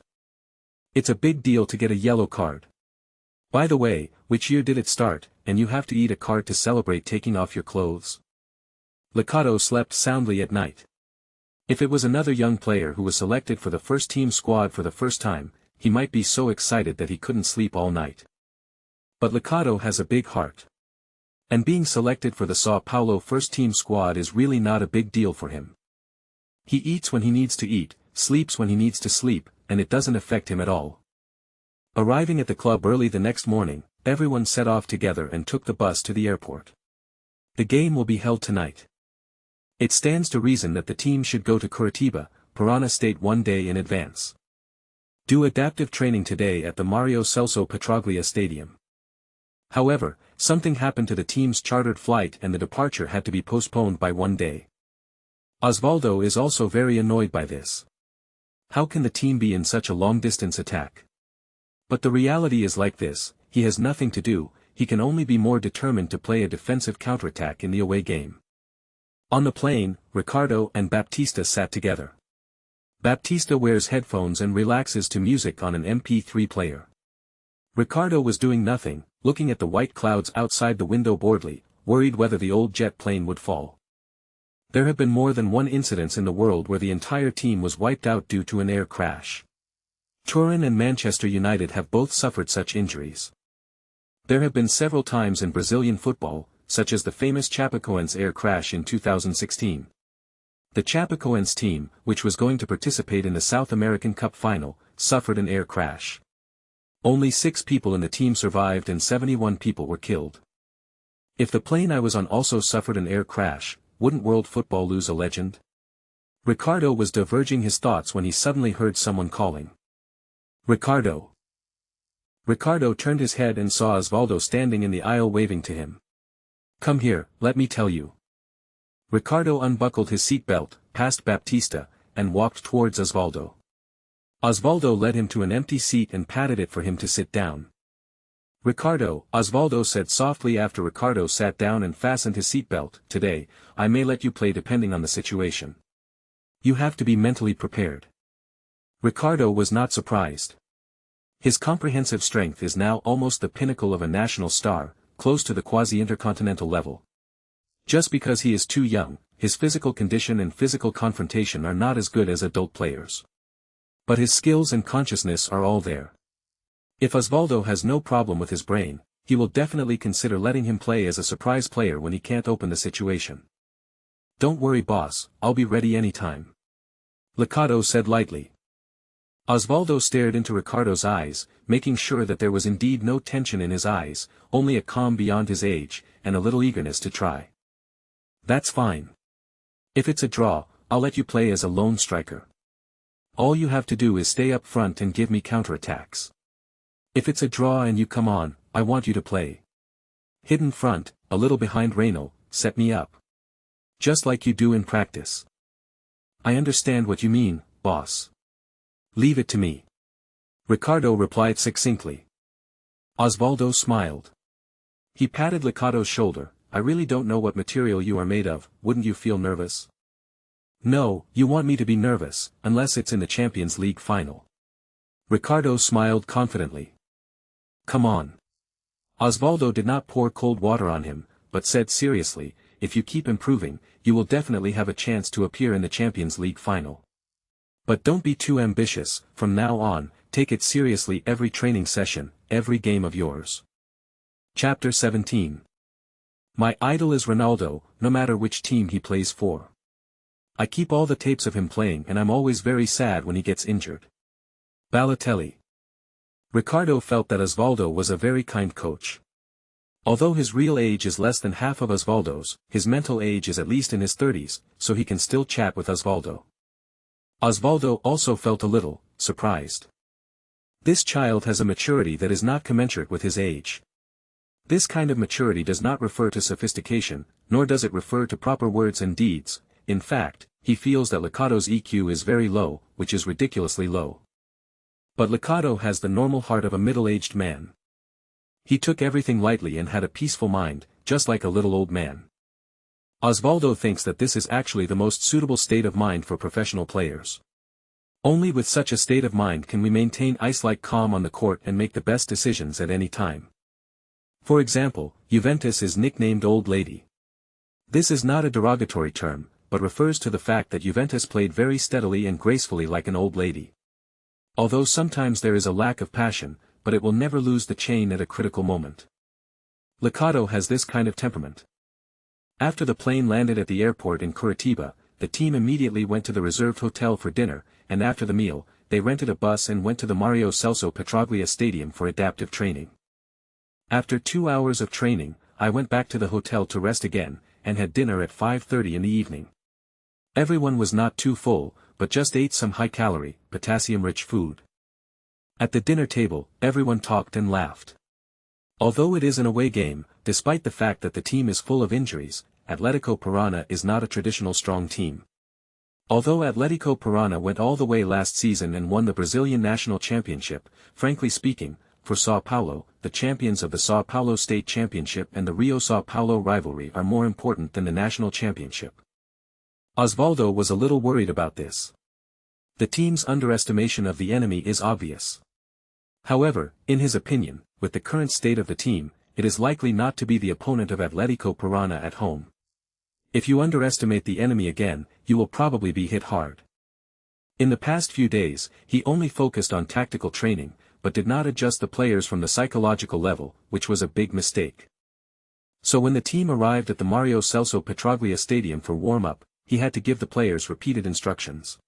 It's a big deal to get a yellow card. By the way, which year did it start, and you have to eat a card to celebrate taking off your clothes? Ricardo slept soundly at night. If it was another young player who was selected for the first team squad for the first time, he might be so excited that he couldn't sleep all night. But Ricardo has a big heart. And being selected for the Sao Paulo first team squad is really not a big deal for him. He eats when he needs to eat, sleeps when he needs to sleep, and it doesn't affect him at all. Arriving at the club early the next morning, everyone set off together and took the bus to the airport. The game will be held tonight. It stands to reason that the team should go to Curitiba, Parana State 1 day in advance. Do adaptive training today at the Mario Celso Petraglia Stadium. However, something happened to the team's chartered flight and the departure had to be postponed by 1 day. Osvaldo is also very annoyed by this. How can the team be in such a long-distance attack? But the reality is like this, he has nothing to do, he can only be more determined to play a defensive counterattack in the away game. On the plane, Ricardo and Baptista sat together. Baptista wears headphones and relaxes to music on an MP3 player. Ricardo was doing nothing, looking at the white clouds outside the window boredly, worried whether the old jet plane would fall. There have been more than one incident in the world where the entire team was wiped out due to an air crash. Turin and Manchester United have both suffered such injuries. There have been several times in Brazilian football, such as the famous Chapecoense air crash in 2016. The Chapecoense team, which was going to participate in the South American Cup final, suffered an air crash. Only 6 people in the team survived and 71 people were killed. If the plane I was on also suffered an air crash, wouldn't world football lose a legend? Ricardo was diverging his thoughts when he suddenly heard someone calling. Ricardo. Ricardo turned his head and saw Osvaldo standing in the aisle waving to him. Come here, let me tell you. Ricardo unbuckled his seatbelt, passed Baptista, and walked towards Osvaldo. Osvaldo led him to an empty seat and patted it for him to sit down. Ricardo, Osvaldo said softly after Ricardo sat down and fastened his seatbelt, today, I may let you play depending on the situation. You have to be mentally prepared. Ricardo was not surprised. His comprehensive strength is now almost the pinnacle of a national star, close to the quasi-intercontinental level. Just because he is too young, his physical condition and physical confrontation are not as good as adult players. But his skills and consciousness are all there. If Osvaldo has no problem with his brain, he will definitely consider letting him play as a surprise player when he can't open the situation. Don't worry boss, I'll be ready anytime. Ricardo said lightly. Osvaldo stared into Ricardo's eyes, making sure that there was indeed no tension in his eyes, only a calm beyond his age, and a little eagerness to try. That's fine. If it's a draw, I'll let you play as a lone striker. All you have to do is stay up front and give me counterattacks. If it's a draw and you come on, I want you to play. Hidden front, a little behind Ronaldo, set me up. Just like you do in practice. I understand what you mean, boss. Leave it to me. Ricardo replied succinctly. Osvaldo smiled. He patted Ricardo's shoulder. I really don't know what material you are made of, wouldn't you feel nervous? No, you want me to be nervous, unless it's in the Champions League final. Ricardo smiled confidently. Come on. Osvaldo did not pour cold water on him, but said seriously, if you keep improving, you will definitely have a chance to appear in the Champions League final. But don't be too ambitious, from now on, take it seriously every training session, every game of yours. Chapter 17. My idol is Ronaldo, no matter which team he plays for. I keep all the tapes of him playing and I'm always very sad when he gets injured. Balotelli. Ricardo felt that Osvaldo was a very kind coach. Although his real age is less than half of Osvaldo's, his mental age is at least in his 30s, so he can still chat with Osvaldo. Osvaldo also felt a little surprised. This child has a maturity that is not commensurate with his age. This kind of maturity does not refer to sophistication, nor does it refer to proper words and deeds. In fact, he feels that Ricardo's EQ is very low, which is ridiculously low. But Ricardo has the normal heart of a middle-aged man. He took everything lightly and had a peaceful mind, just like a little old man. Osvaldo thinks that this is actually the most suitable state of mind for professional players. Only with such a state of mind can we maintain ice-like calm on the court and make the best decisions at any time. For example, Juventus is nicknamed Old Lady. This is not a derogatory term, but refers to the fact that Juventus played very steadily and gracefully like an old lady. Although sometimes there is a lack of passion, but it will never lose the chain at a critical moment. Ricardo has this kind of temperament. After the plane landed at the airport in Curitiba, the team immediately went to the reserved hotel for dinner, and after the meal, they rented a bus and went to the Mario Celso Petraglia Stadium for adaptive training. After 2 hours of training, I went back to the hotel to rest again, and had dinner at 5:30 in the evening. Everyone was not too full, but just ate some high-calorie, potassium-rich food. At the dinner table, everyone talked and laughed. Although it is an away game, despite the fact that the team is full of injuries, Atlético Parana is not a traditional strong team. Although Atlético Parana went all the way last season and won the Brazilian national championship, frankly speaking, for São Paulo, the champions of the São Paulo State Championship and the Rio-São Paulo rivalry are more important than the national championship. Osvaldo was a little worried about this. The team's underestimation of the enemy is obvious. However, in his opinion, with the current state of the team, it is likely not to be the opponent of Atletico Parana at home. If you underestimate the enemy again, you will probably be hit hard. In the past few days, he only focused on tactical training, but did not adjust the players from the psychological level, which was a big mistake. So when the team arrived at the Mario Celso Petraglia Stadium for warm-up, he had to give the players repeated instructions.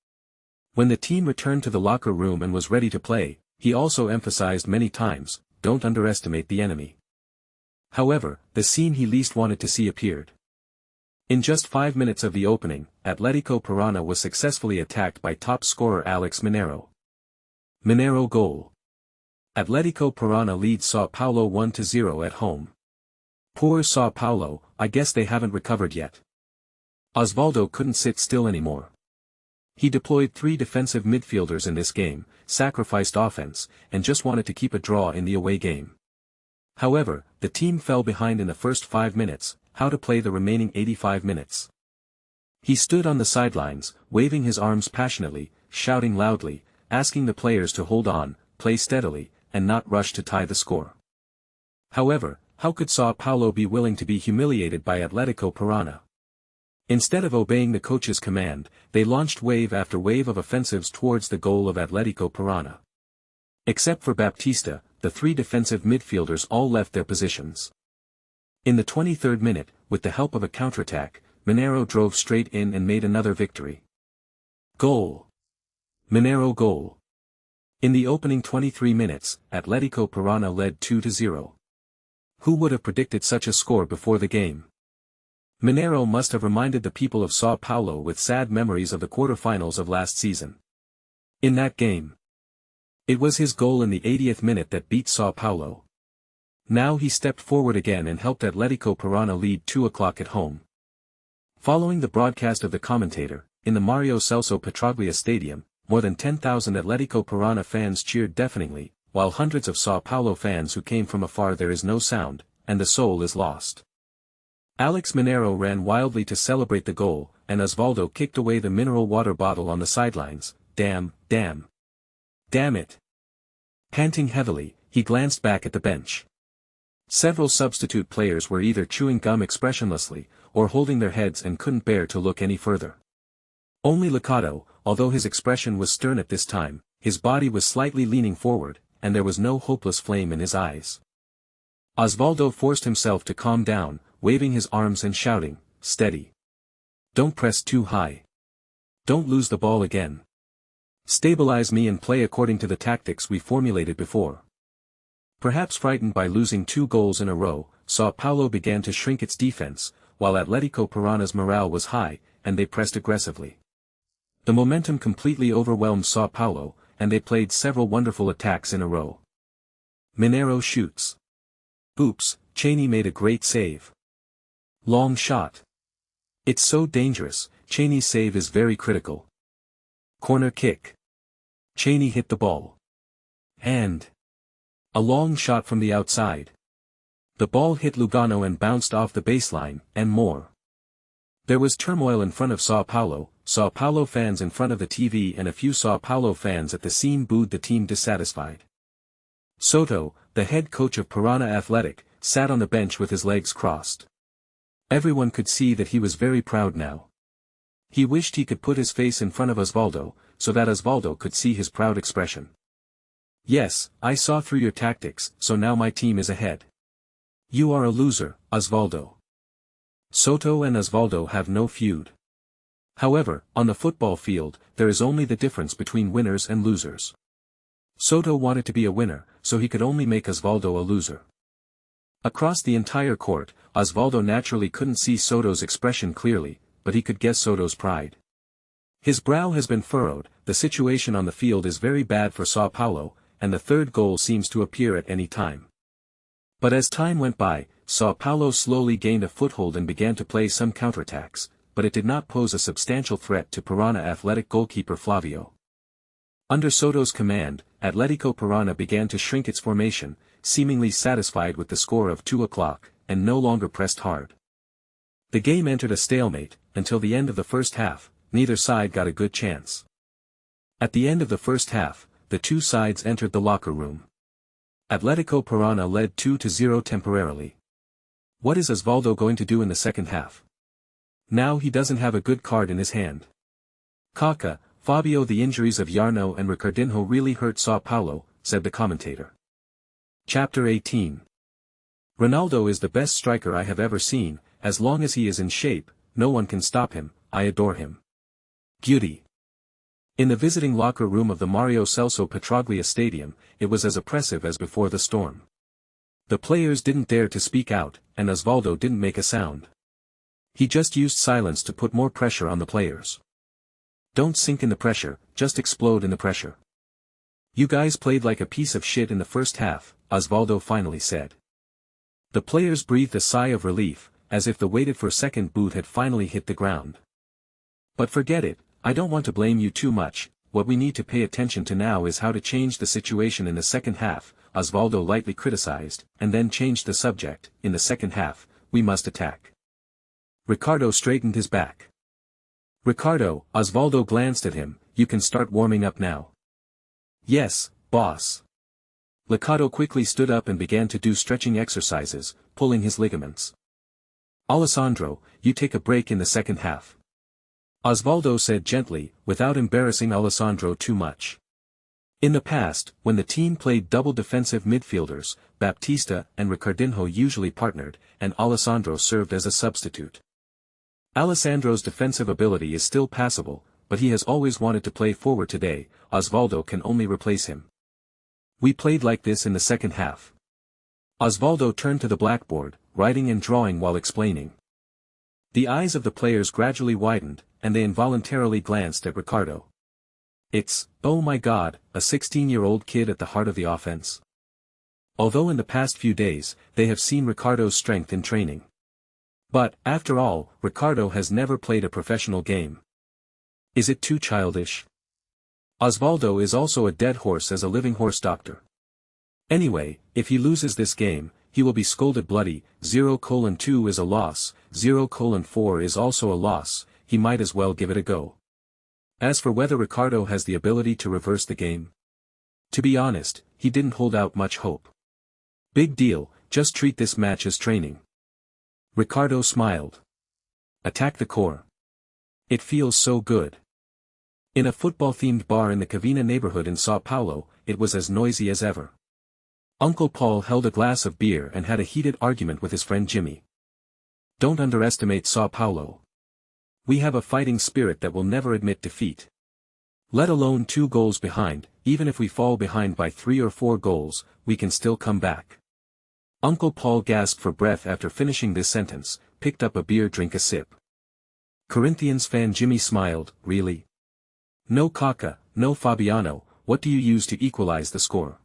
When the team returned to the locker room and was ready to play, he also emphasized many times, don't underestimate the enemy. However, the scene he least wanted to see appeared. In just 5 minutes of the opening, Atletico Parana was successfully attacked by top scorer Alex Mineiro. Mineiro goal. Atletico Parana leads São Paulo 1-0 at home. Poor São Paulo, I guess they haven't recovered yet. Osvaldo couldn't sit still anymore. He deployed 3 defensive midfielders in this game, sacrificed offense, and just wanted to keep a draw in the away game. However, the team fell behind in the first 5 minutes. How to play the remaining 85 minutes. He stood on the sidelines, waving his arms passionately, shouting loudly, asking the players to hold on, play steadily, and not rush to tie the score. However, how could São Paulo be willing to be humiliated by Atletico Parana? Instead of obeying the coach's command, they launched wave after wave of offensives towards the goal of Atletico Parana. Except for Baptista, the 3 defensive midfielders all left their positions. In the 23rd minute, with the help of a counterattack, Mineiro drove straight in and made another victory. Goal. Mineiro goal. In the opening 23 minutes, Atletico Parana led 2-0. Who would have predicted such a score before the game? Mineiro must have reminded the people of São Paulo with sad memories of the quarterfinals of last season. In that game, it was his goal in the 80th minute that beat São Paulo. Now he stepped forward again and helped Atletico Parana lead 2-0 at home. Following the broadcast of the commentator, in the Mario Celso Petraglia Stadium, more than 10,000 Atletico Parana fans cheered deafeningly, while hundreds of São Paulo fans who came from afar there is no sound, and the soul is lost. Alex Mineiro ran wildly to celebrate the goal, and Osvaldo kicked away the mineral water bottle on the sidelines. Damn it. Panting heavily, he glanced back at the bench. Several substitute players were either chewing gum expressionlessly, or holding their heads and couldn't bear to look any further. Only Ricardo, although his expression was stern at this time, his body was slightly leaning forward, and there was no hopeless flame in his eyes. Osvaldo forced himself to calm down, waving his arms and shouting, steady. Don't press too high. Don't lose the ball again. Stabilize me and play according to the tactics we formulated before. Perhaps frightened by losing 2 goals in a row, São Paulo began to shrink its defense, while Atletico Parana's morale was high, and they pressed aggressively. The momentum completely overwhelmed São Paulo, and they played several wonderful attacks in a row. Mineiro shoots. Oops, Cheney made a great save. Long shot. It's so dangerous, Cheney's save is very critical. Corner kick. Cheney hit the ball. And a long shot from the outside. The ball hit Lugano and bounced off the baseline, and more. There was turmoil in front of São Paulo fans in front of the TV and a few São Paulo fans at the scene booed the team dissatisfied. Soto, the head coach of Parana Athletic, sat on the bench with his legs crossed. Everyone could see that he was very proud now. He wished he could put his face in front of Osvaldo, so that Osvaldo could see his proud expression. Yes, I saw through your tactics, so now my team is ahead. You are a loser, Osvaldo. Soto and Osvaldo have no feud. However, on the football field, there is only the difference between winners and losers. Soto wanted to be a winner, so he could only make Osvaldo a loser. Across the entire court, Osvaldo naturally couldn't see Soto's expression clearly, but he could guess Soto's pride. His brow has been furrowed, the situation on the field is very bad for São Paulo, and the 3rd goal seems to appear at any time. But as time went by, São Paulo slowly gained a foothold and began to play some counterattacks, but it did not pose a substantial threat to Parana Athletic goalkeeper Flavio. Under Soto's command, Atletico Parana began to shrink its formation, seemingly satisfied with the score of 2-0, and no longer pressed hard. The game entered a stalemate, until the end of the first half, neither side got a good chance. At the end of the first half, the two sides entered the locker room. Atletico Parana led 2-0 temporarily. What is Osvaldo going to do in the second half? Now he doesn't have a good card in his hand. Kaká, Fabio. The injuries of Yarno and Ricardinho really hurt Sao Paulo, said the commentator. Chapter 18. Ronaldo is the best striker I have ever seen. As long as he is in shape, no one can stop him. I adore him. Beauty. In the visiting locker room of the Mario Celso Petraglia Stadium, it was as oppressive as before the storm. The players didn't dare to speak out, and Osvaldo didn't make a sound. He just used silence to put more pressure on the players. Don't sink in the pressure, just explode in the pressure. You guys played like a piece of shit in the first half, Osvaldo finally said. The players breathed a sigh of relief, as if the waited-for second boot had finally hit the ground. But forget it, I don't want to blame you too much. What we need to pay attention to now is how to change the situation in the second half, Osvaldo lightly criticized, and then changed the subject. In the second half, we must attack. Ricardo straightened his back. Ricardo, Osvaldo glanced at him, you can start warming up now. Yes, boss. Ricardo quickly stood up and began to do stretching exercises, pulling his ligaments. Alessandro, you take a break in the second half. Osvaldo said gently, without embarrassing Alessandro too much. In the past, when the team played double defensive midfielders, Baptista and Ricardinho usually partnered, and Alessandro served as a substitute. Alessandro's defensive ability is still passable, but he has always wanted to play forward today. Osvaldo can only replace him. We played like this in the second half. Osvaldo turned to the blackboard, writing and drawing while explaining. The eyes of the players gradually widened, and they involuntarily glanced at Ricardo. It's, oh my God, a 16-year-old kid at the heart of the offense. Although in the past few days, they have seen Ricardo's strength in training. But, after all, Ricardo has never played a professional game. Is it too childish? Osvaldo is also a dead horse as a living horse doctor. Anyway, if he loses this game, he will be scolded bloody. 0:2 is a loss, 0:4 is also a loss, he might as well give it a go. As for whether Ricardo has the ability to reverse the game, to be honest, he didn't hold out much hope. Big deal, just treat this match as training. Ricardo smiled. Attack the core. It feels so good. In a football-themed bar in the Cavina neighborhood in Sao Paulo, it was as noisy as ever. Uncle Paul held a glass of beer and had a heated argument with his friend Jimmy. Don't underestimate Sao Paulo. We have a fighting spirit that will never admit defeat. Let alone 2 goals behind, even if we fall behind by 3 or 4 goals, we can still come back. Uncle Paul gasped for breath after finishing this sentence, picked up a beer, drink a sip. Corinthians fan Jimmy smiled, really? No Kaká, no Fabiano, what do you use to equalize the score?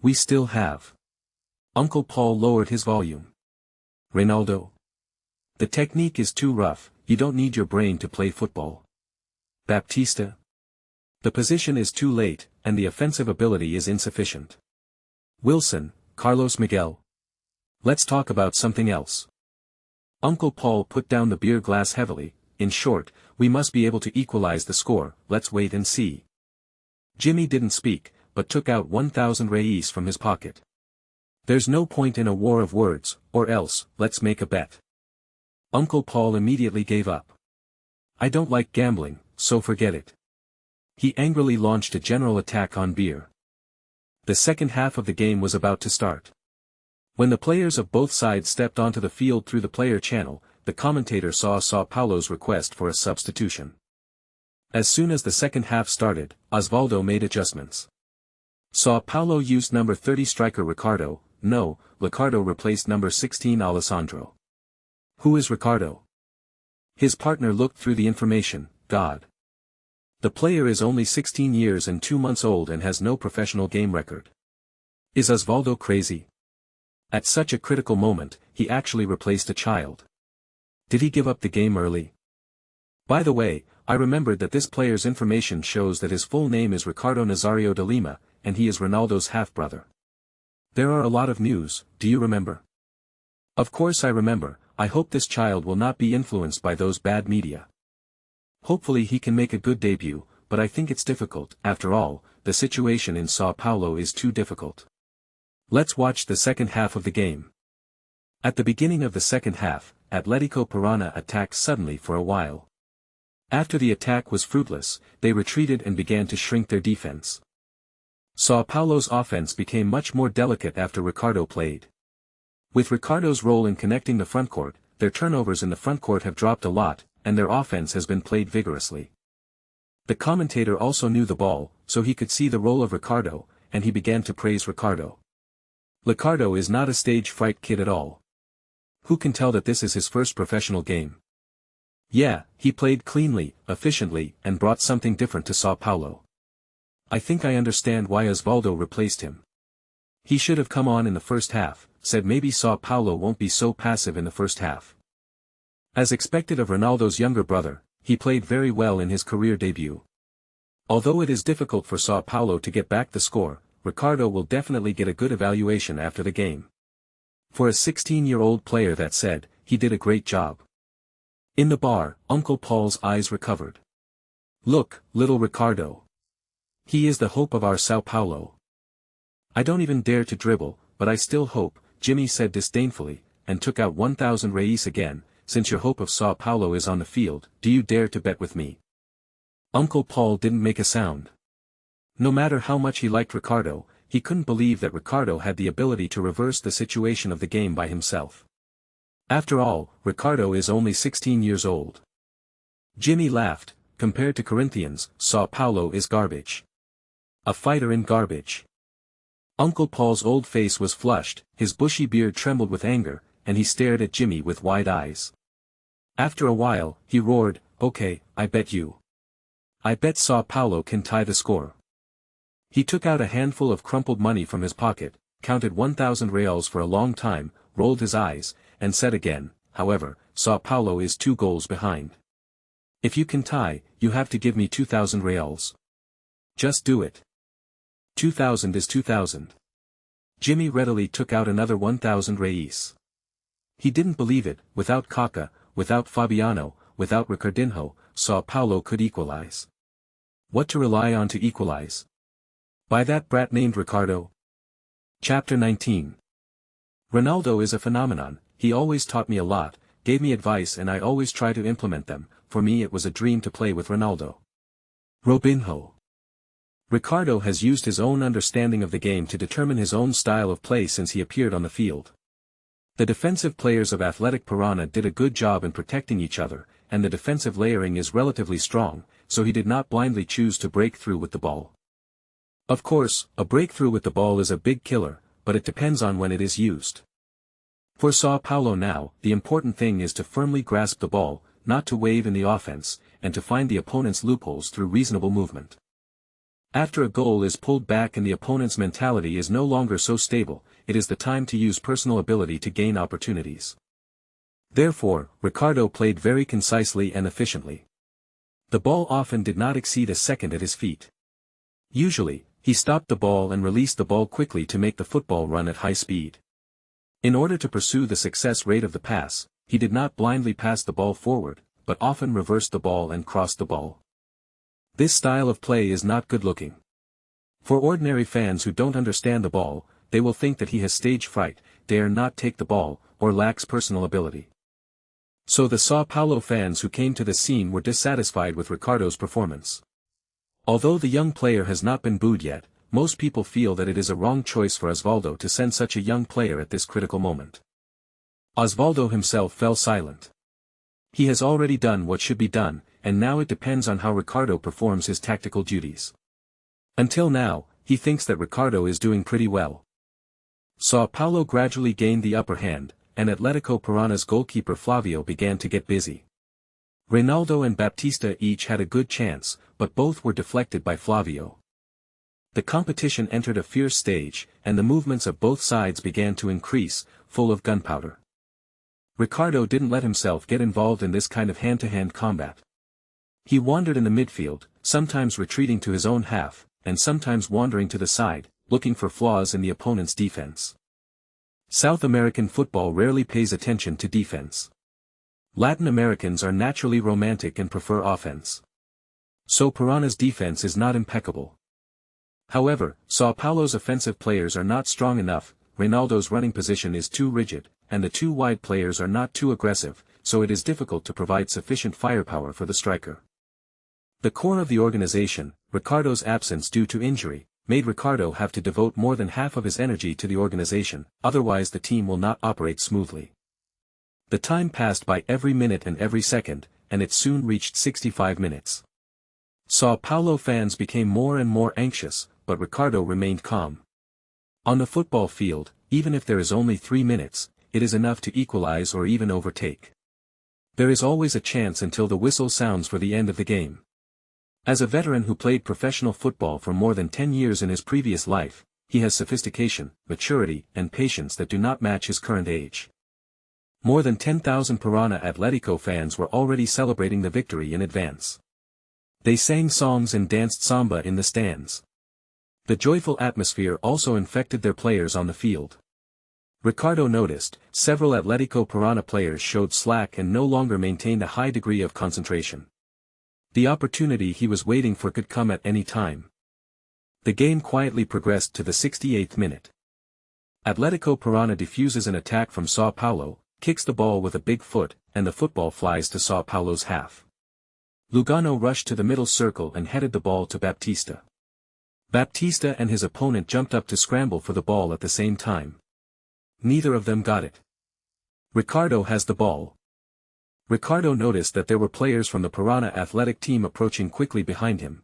We still have. Uncle Paul lowered his volume. Ronaldo. The technique is too rough, you don't need your brain to play football. Baptista. The position is too late, and the offensive ability is insufficient. Wilson, Carlos Miguel. Let's talk about something else. Uncle Paul put down the beer glass heavily. In short, we must be able to equalize the score, let's wait and see. Jimmy didn't speak, but took out 1,000 reis from his pocket. There's no point in a war of words, or else, let's make a bet. Uncle Paul immediately gave up. I don't like gambling, so forget it. He angrily launched a general attack on beer. The second half of the game was about to start. When the players of both sides stepped onto the field through the player channel, the commentator saw Sao Paulo's request for a substitution. As soon as the second half started, Osvaldo made adjustments. Sao Paulo used number 30 striker Ricardo. No, Ricardo replaced number 16 Alessandro. Who is Ricardo? His partner looked through the information. God. The player is only 16 years and 2 months old and has no professional game record. Is Osvaldo crazy? At such a critical moment, he actually replaced a child. Did he give up the game early? By the way, I remembered that this player's information shows that his full name is Ricardo Nazario de Lima, and he is Ronaldo's half-brother. There are a lot of news, do you remember? Of course I remember. I hope this child will not be influenced by those bad media. Hopefully he can make a good debut, but I think it's difficult. After all, the situation in Sao Paulo is too difficult. Let's watch the second half of the game. At the beginning of the second half, Atletico Parana attacked suddenly for a while. After the attack was fruitless, they retreated and began to shrink their defense. São Paulo's offense became much more delicate after Ricardo played. With Ricardo's role in connecting the frontcourt, their turnovers in the frontcourt have dropped a lot, and their offense has been played vigorously. The commentator also knew the ball, so he could see the role of Ricardo, and he began to praise Ricardo. Ricardo is not a stage fright kid at all. Who can tell that this is his first professional game? Yeah, he played cleanly, efficiently, and brought something different to São Paulo. I think I understand why Osvaldo replaced him. He should have come on in the first half, said maybe São Paulo won't be so passive in the first half. As expected of Ronaldo's younger brother, he played very well in his career debut. Although it is difficult for São Paulo to get back the score, Ricardo will definitely get a good evaluation after the game. For a 16-year-old player, that said, he did a great job. In the bar, Uncle Paul's eyes recovered. Look, little Ricardo. He is the hope of our São Paulo. I don't even dare to dribble, but I still hope, Jimmy said disdainfully, and took out 1,000 reais again. Since your hope of São Paulo is on the field, do you dare to bet with me? Uncle Paul didn't make a sound. No matter how much he liked Ricardo, he couldn't believe that Ricardo had the ability to reverse the situation of the game by himself. After all, Ricardo is only 16 years old. Jimmy laughed. Compared to Corinthians, São Paulo is garbage. A fighter in garbage. Uncle Paul's old face was flushed, his bushy beard trembled with anger, and he stared at Jimmy with wide eyes. After a while, he roared, "Okay, I bet you. I bet São Paulo can tie the score." He took out a handful of crumpled money from his pocket, counted 1,000 reals for a long time, rolled his eyes, and said again, "However, São Paulo is 2 goals behind. If you can tie, you have to give me 2,000 reals. Just do it. 2,000 is 2,000. Jimmy readily took out another 1,000 reais. He didn't believe it. Without Kaká, without Fabiano, without Ricardinho, São Paulo could equalize. What to rely on to equalize? By that brat named Ricardo? Chapter 19. Ronaldo is a phenomenon. He always taught me a lot, gave me advice, and I always try to implement them. For me it was a dream to play with Ronaldo. Robinho. Ricardo has used his own understanding of the game to determine his own style of play since he appeared on the field. The defensive players of Athletic Parana did a good job in protecting each other, and the defensive layering is relatively strong, so he did not blindly choose to break through with the ball. Of course, a breakthrough with the ball is a big killer, but it depends on when it is used. For São Paulo now, the important thing is to firmly grasp the ball, not to wave in the offense, and to find the opponent's loopholes through reasonable movement. After a goal is pulled back and the opponent's mentality is no longer so stable, it is the time to use personal ability to gain opportunities. Therefore, Ricardo played very concisely and efficiently. The ball often did not exceed a second at his feet. Usually, he stopped the ball and released the ball quickly to make the football run at high speed. In order to pursue the success rate of the pass, he did not blindly pass the ball forward, but often reversed the ball and crossed the ball. This style of play is not good looking. For ordinary fans who don't understand the ball, they will think that he has stage fright, dare not take the ball, or lacks personal ability. So the São Paulo fans who came to the scene were dissatisfied with Ricardo's performance. Although the young player has not been booed yet, most people feel that it is a wrong choice for Osvaldo to send such a young player at this critical moment. Osvaldo himself fell silent. He has already done what should be done, and now it depends on how Ricardo performs his tactical duties. Until now, he thinks that Ricardo is doing pretty well. São Paulo gradually gained the upper hand, and Atletico Parana's goalkeeper Flavio began to get busy. Ronaldo and Baptista each had a good chance, but both were deflected by Flavio. The competition entered a fierce stage, and the movements of both sides began to increase, full of gunpowder. Ricardo didn't let himself get involved in this kind of hand-to-hand combat. He wandered in the midfield, sometimes retreating to his own half, and sometimes wandering to the side, looking for flaws in the opponent's defense. South American football rarely pays attention to defense. Latin Americans are naturally romantic and prefer offense. So Parana's defense is not impeccable. However, São Paulo's offensive players are not strong enough, Ronaldo's running position is too rigid, and the two wide players are not too aggressive, so it is difficult to provide sufficient firepower for the striker. The core of the organization, Ricardo's absence due to injury, made Ricardo have to devote more than half of his energy to the organization, otherwise the team will not operate smoothly. The time passed by every minute and every second, and it soon reached 65 minutes. São Paulo fans became more and more anxious, but Ricardo remained calm. On the football field, even if there is only 3 minutes, it is enough to equalize or even overtake. There is always a chance until the whistle sounds for the end of the game. As a veteran who played professional football for more than 10 years in his previous life, he has sophistication, maturity, and patience that do not match his current age. More than 10,000 Piranha Atletico fans were already celebrating the victory in advance. They sang songs and danced samba in the stands. The joyful atmosphere also infected their players on the field. Ricardo noticed, several Atletico Piranha players showed slack and no longer maintained a high degree of concentration. The opportunity he was waiting for could come at any time. The game quietly progressed to the 68th minute. Atletico Piranha defuses an attack from São Paulo, kicks the ball with a big foot, and the football flies to São Paulo's half. Lugano rushed to the middle circle and headed the ball to Baptista. Baptista and his opponent jumped up to scramble for the ball at the same time. Neither of them got it. Ricardo has the ball. Ricardo noticed that there were players from the Piranha Athletic team approaching quickly behind him.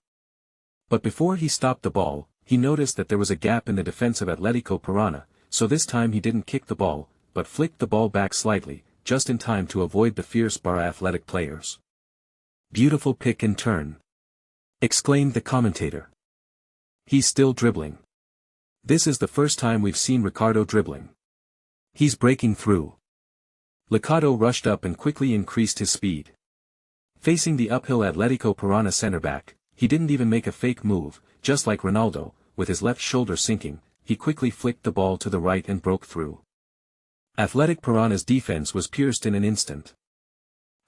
But before he stopped the ball, he noticed that there was a gap in the defense of Atletico Piranha, so this time he didn't kick the ball, but flicked the ball back slightly, just in time to avoid the fierce Barra Athletic players. "Beautiful pick and turn," exclaimed the commentator. "He's still dribbling. This is the first time we've seen Ricardo dribbling. He's breaking through." Ricardo rushed up and quickly increased his speed. Facing the uphill Atletico Piranha center-back, he didn't even make a fake move, just like Ronaldo, with his left shoulder sinking, he quickly flicked the ball to the right and broke through. Athletic Piranha's defense was pierced in an instant.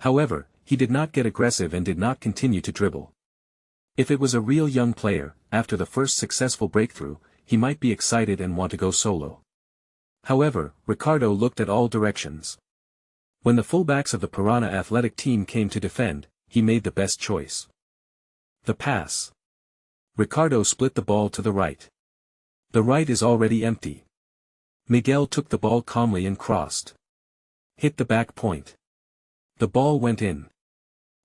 However, he did not get aggressive and did not continue to dribble. If it was a real young player, after the first successful breakthrough, he might be excited and want to go solo. However, Ricardo looked at all directions. When the fullbacks of the Piranha Athletic team came to defend, he made the best choice. The pass. Ricardo split the ball to the right. The right is already empty. Miguel took the ball calmly and crossed. Hit the back point. The ball went in.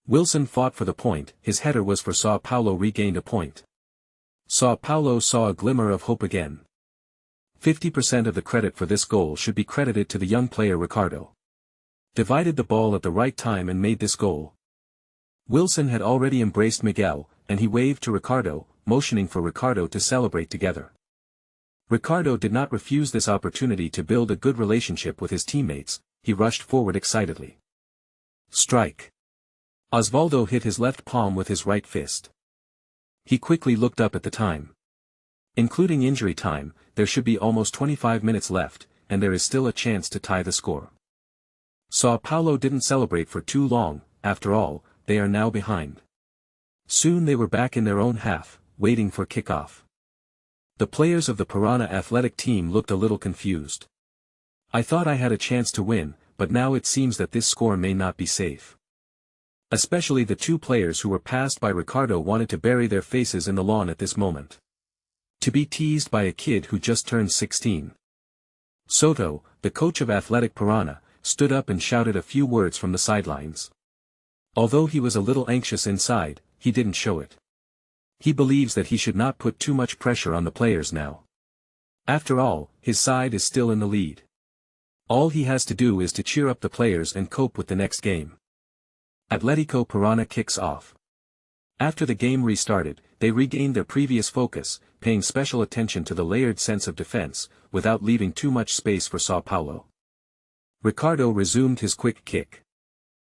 Wilson fought for the point, his header was for São Paulo regained a point. São Paulo saw a glimmer of hope again. 50% of the credit for this goal should be credited to the young player Ricardo. Divided the ball at the right time and made this goal. Wilson had already embraced Miguel, and he waved to Ricardo, motioning for Ricardo to celebrate together. Ricardo did not refuse this opportunity to build a good relationship with his teammates, he rushed forward excitedly. Strike. Osvaldo hit his left palm with his right fist. He quickly looked up at the time. Including injury time, there should be almost 25 minutes left, and there is still a chance to tie the score. São Paulo didn't celebrate for too long, after all, they are now behind. Soon they were back in their own half, waiting for kickoff. The players of the Piranha Athletic team looked a little confused. "I thought I had a chance to win, but now it seems that this score may not be safe." Especially the two players who were passed by Ricardo wanted to bury their faces in the lawn at this moment. To be teased by a kid who just turned 16. Soto, the coach of Athletic Piranha, stood up and shouted a few words from the sidelines. Although he was a little anxious inside, he didn't show it. He believes that he should not put too much pressure on the players now. After all, his side is still in the lead. All he has to do is to cheer up the players and cope with the next game. Atletico Piranha kicks off. After the game restarted, they regained their previous focus, paying special attention to the layered sense of defense, without leaving too much space for São Paulo. Ricardo resumed his quick kick.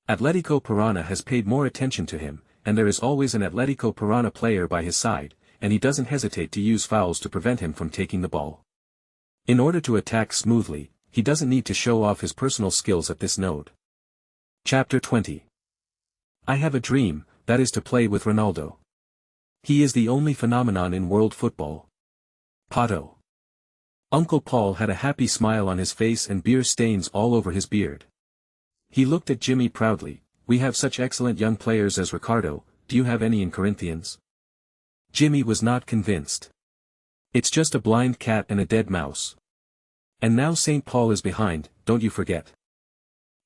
Atletico Piranha has paid more attention to him, and there is always an Atletico Piranha player by his side, and he doesn't hesitate to use fouls to prevent him from taking the ball. In order to attack smoothly, he doesn't need to show off his personal skills at this node. Chapter 20. I have a dream, that is to play with Ronaldo. He is the only phenomenon in world football. Pato. Uncle Paul had a happy smile on his face and beer stains all over his beard. He looked at Jimmy proudly. "We have such excellent young players as Ricardo, do you have any in Corinthians?" Jimmy was not convinced. "It's just a blind cat and a dead mouse. And now St. Paul is behind, don't you forget."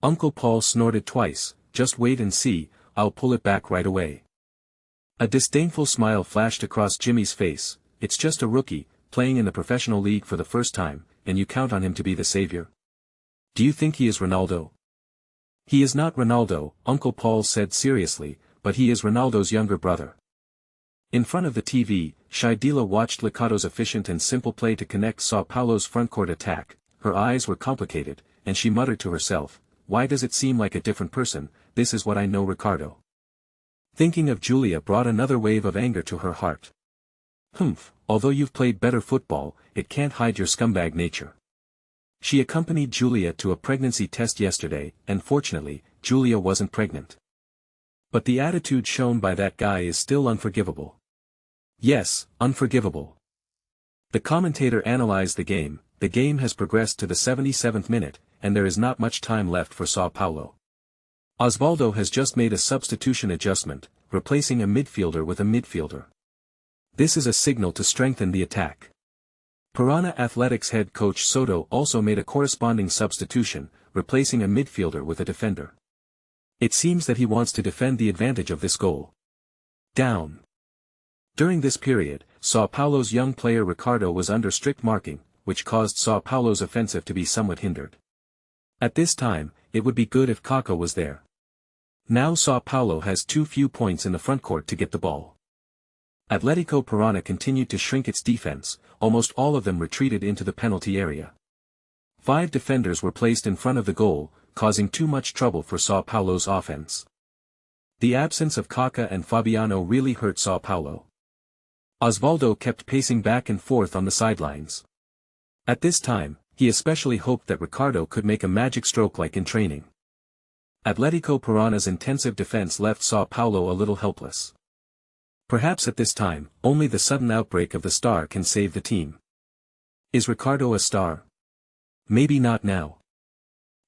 Uncle Paul snorted twice. "Just wait and see, I'll pull it back right away." A disdainful smile flashed across Jimmy's face. "It's just a rookie, playing in the professional league for the first time, and you count on him to be the savior? Do you think he is Ronaldo?" "He is not Ronaldo," Uncle Paul said seriously, "but he is Ronaldo's younger brother." In front of the TV, Shaidila watched Ricardo's efficient and simple play to connect Sao Paulo's frontcourt attack. Her eyes were complicated, and she muttered to herself, "Why does it seem like a different person? This is what I know Ricardo." Thinking of Julia brought another wave of anger to her heart. "Humph, although you've played better football, it can't hide your scumbag nature." She accompanied Julia to a pregnancy test yesterday, and fortunately, Julia wasn't pregnant. But the attitude shown by that guy is still unforgivable. Yes, unforgivable. The commentator analyzed the game. The game has progressed to the 77th minute, and there is not much time left for Sao Paulo. Osvaldo has just made a substitution adjustment, replacing a midfielder with a midfielder. This is a signal to strengthen the attack. Piranha Athletics head coach Soto also made a corresponding substitution, replacing a midfielder with a defender. It seems that he wants to defend the advantage of this goal. Down. During this period, Sao Paulo's young player Ricardo was under strict marking, which caused Sao Paulo's offensive to be somewhat hindered. At this time, it would be good if Kaká was there. Now Sao Paulo has too few points in the frontcourt to get the ball. Atletico Piranha continued to shrink its defense, almost all of them retreated into the penalty area. 5 defenders were placed in front of the goal, causing too much trouble for Sao Paulo's offense. The absence of Kaká and Fabiano really hurt Sao Paulo. Osvaldo kept pacing back and forth on the sidelines. At this time, he especially hoped that Ricardo could make a magic stroke like in training. Atletico Piranha's intensive defense left Sao Paulo a little helpless. Perhaps at this time, only the sudden outbreak of the star can save the team. Is Ricardo a star? Maybe not now.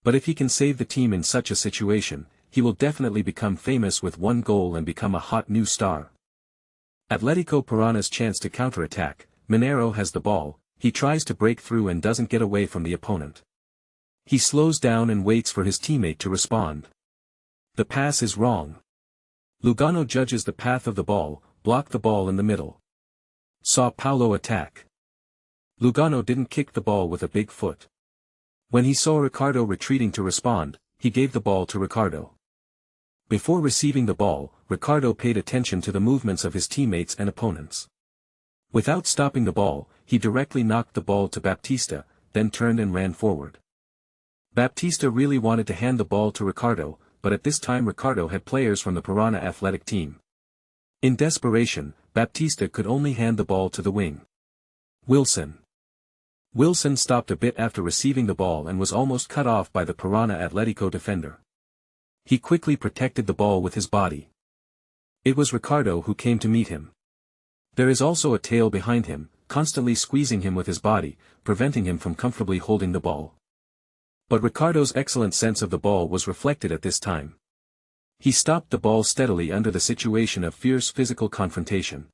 But if he can save the team in such a situation, he will definitely become famous with one goal and become a hot new star. Atletico Piranha's chance to counterattack. Mineiro has the ball, he tries to break through and doesn't get away from the opponent. He slows down and waits for his teammate to respond. The pass is wrong. Lugano judges the path of the ball, blocked the ball in the middle. Sao Paulo attack. Lugano didn't kick the ball with a big foot. When he saw Ricardo retreating to respond, he gave the ball to Ricardo. Before receiving the ball, Ricardo paid attention to the movements of his teammates and opponents. Without stopping the ball, he directly knocked the ball to Baptista, then turned and ran forward. Baptista really wanted to hand the ball to Ricardo, but at this time Ricardo had players from the Piranha athletic team. In desperation, Baptista could only hand the ball to the wing. Wilson stopped a bit after receiving the ball and was almost cut off by the Piranha Atletico defender. He quickly protected the ball with his body. It was Ricardo who came to meet him. There is also a tail behind him, constantly squeezing him with his body, preventing him from comfortably holding the ball. But Ricardo's excellent sense of the ball was reflected at this time. He stopped the ball steadily under the situation of fierce physical confrontation.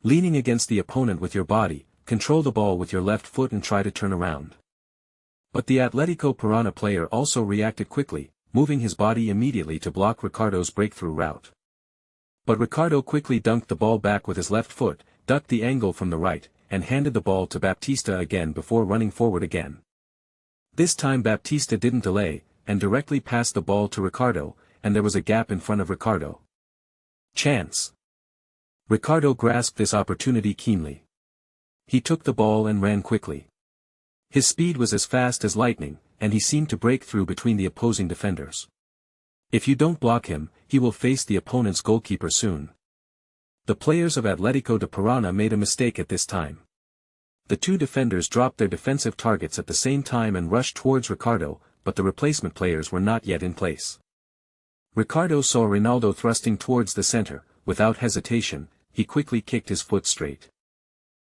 Leaning against the opponent with your body, control the ball with your left foot and try to turn around. But the Atletico Piranha player also reacted quickly, moving his body immediately to block Ricardo's breakthrough route. But Ricardo quickly dunked the ball back with his left foot, ducked the angle from the right, and handed the ball to Baptista again before running forward again. This time Baptista didn't delay, and directly passed the ball to Ricardo, and there was a gap in front of Ricardo. Chance. Ricardo grasped this opportunity keenly. He took the ball and ran quickly. His speed was as fast as lightning, and he seemed to break through between the opposing defenders. If you don't block him, he will face the opponent's goalkeeper soon. The players of Atletico de Piranha made a mistake at this time. The two defenders dropped their defensive targets at the same time and rushed towards Ricardo, but the replacement players were not yet in place. Ricardo saw Ronaldo thrusting towards the center. Without hesitation, he quickly kicked his foot straight.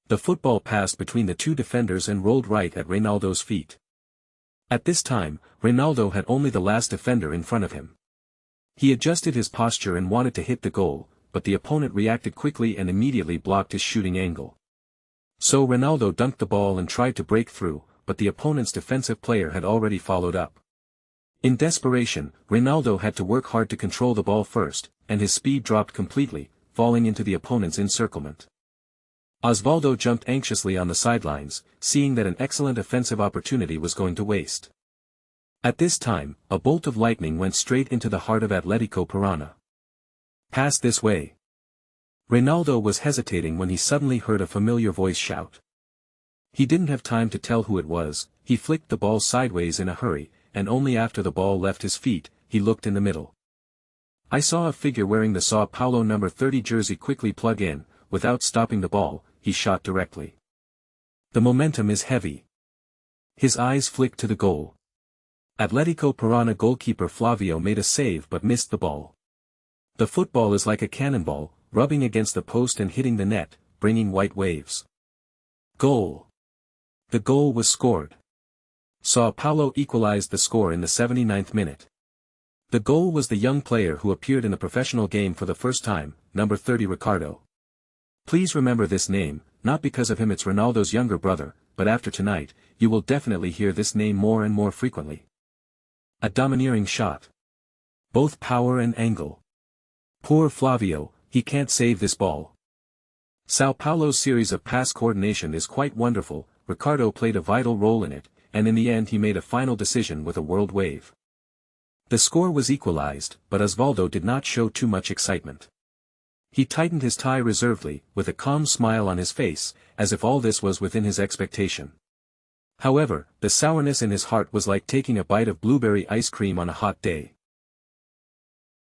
The football passed between the two defenders and rolled right at Ronaldo's feet. At this time, Ronaldo had only the last defender in front of him. He adjusted his posture and wanted to hit the goal, but the opponent reacted quickly and immediately blocked his shooting angle. So Ronaldo dunked the ball and tried to break through, but the opponent's defensive player had already followed up. In desperation, Ronaldo had to work hard to control the ball first, and his speed dropped completely, falling into the opponent's encirclement. Osvaldo jumped anxiously on the sidelines, seeing that an excellent offensive opportunity was going to waste. At this time, a bolt of lightning went straight into the heart of Atletico Parana. Pass this way. Ronaldo was hesitating when he suddenly heard a familiar voice shout. He didn't have time to tell who it was, he flicked the ball sideways in a hurry, and only after the ball left his feet, he looked in the middle. I saw a figure wearing the São Paulo number 30 jersey quickly plug in. Without stopping the ball, he shot directly. The momentum is heavy. His eyes flicked to the goal. Atletico Parana goalkeeper Flavio made a save but missed the ball. The football is like a cannonball, rubbing against the post and hitting the net, bringing white waves. Goal. The goal was scored. São Paulo equalized the score in the 79th minute. The goal was the young player who appeared in the professional game for the first time, number 30 Ricardo. Please remember this name, not because of him, it's Ronaldo's younger brother, but after tonight, you will definitely hear this name more and more frequently. A domineering shot. Both power and angle. Poor Flavio, he can't save this ball. São Paulo's series of pass coordination is quite wonderful, Ricardo played a vital role in it, and in the end he made a final decision with a world wave. The score was equalized, but Osvaldo did not show too much excitement. He tightened his tie reservedly, with a calm smile on his face, as if all this was within his expectation. However, the sourness in his heart was like taking a bite of blueberry ice cream on a hot day.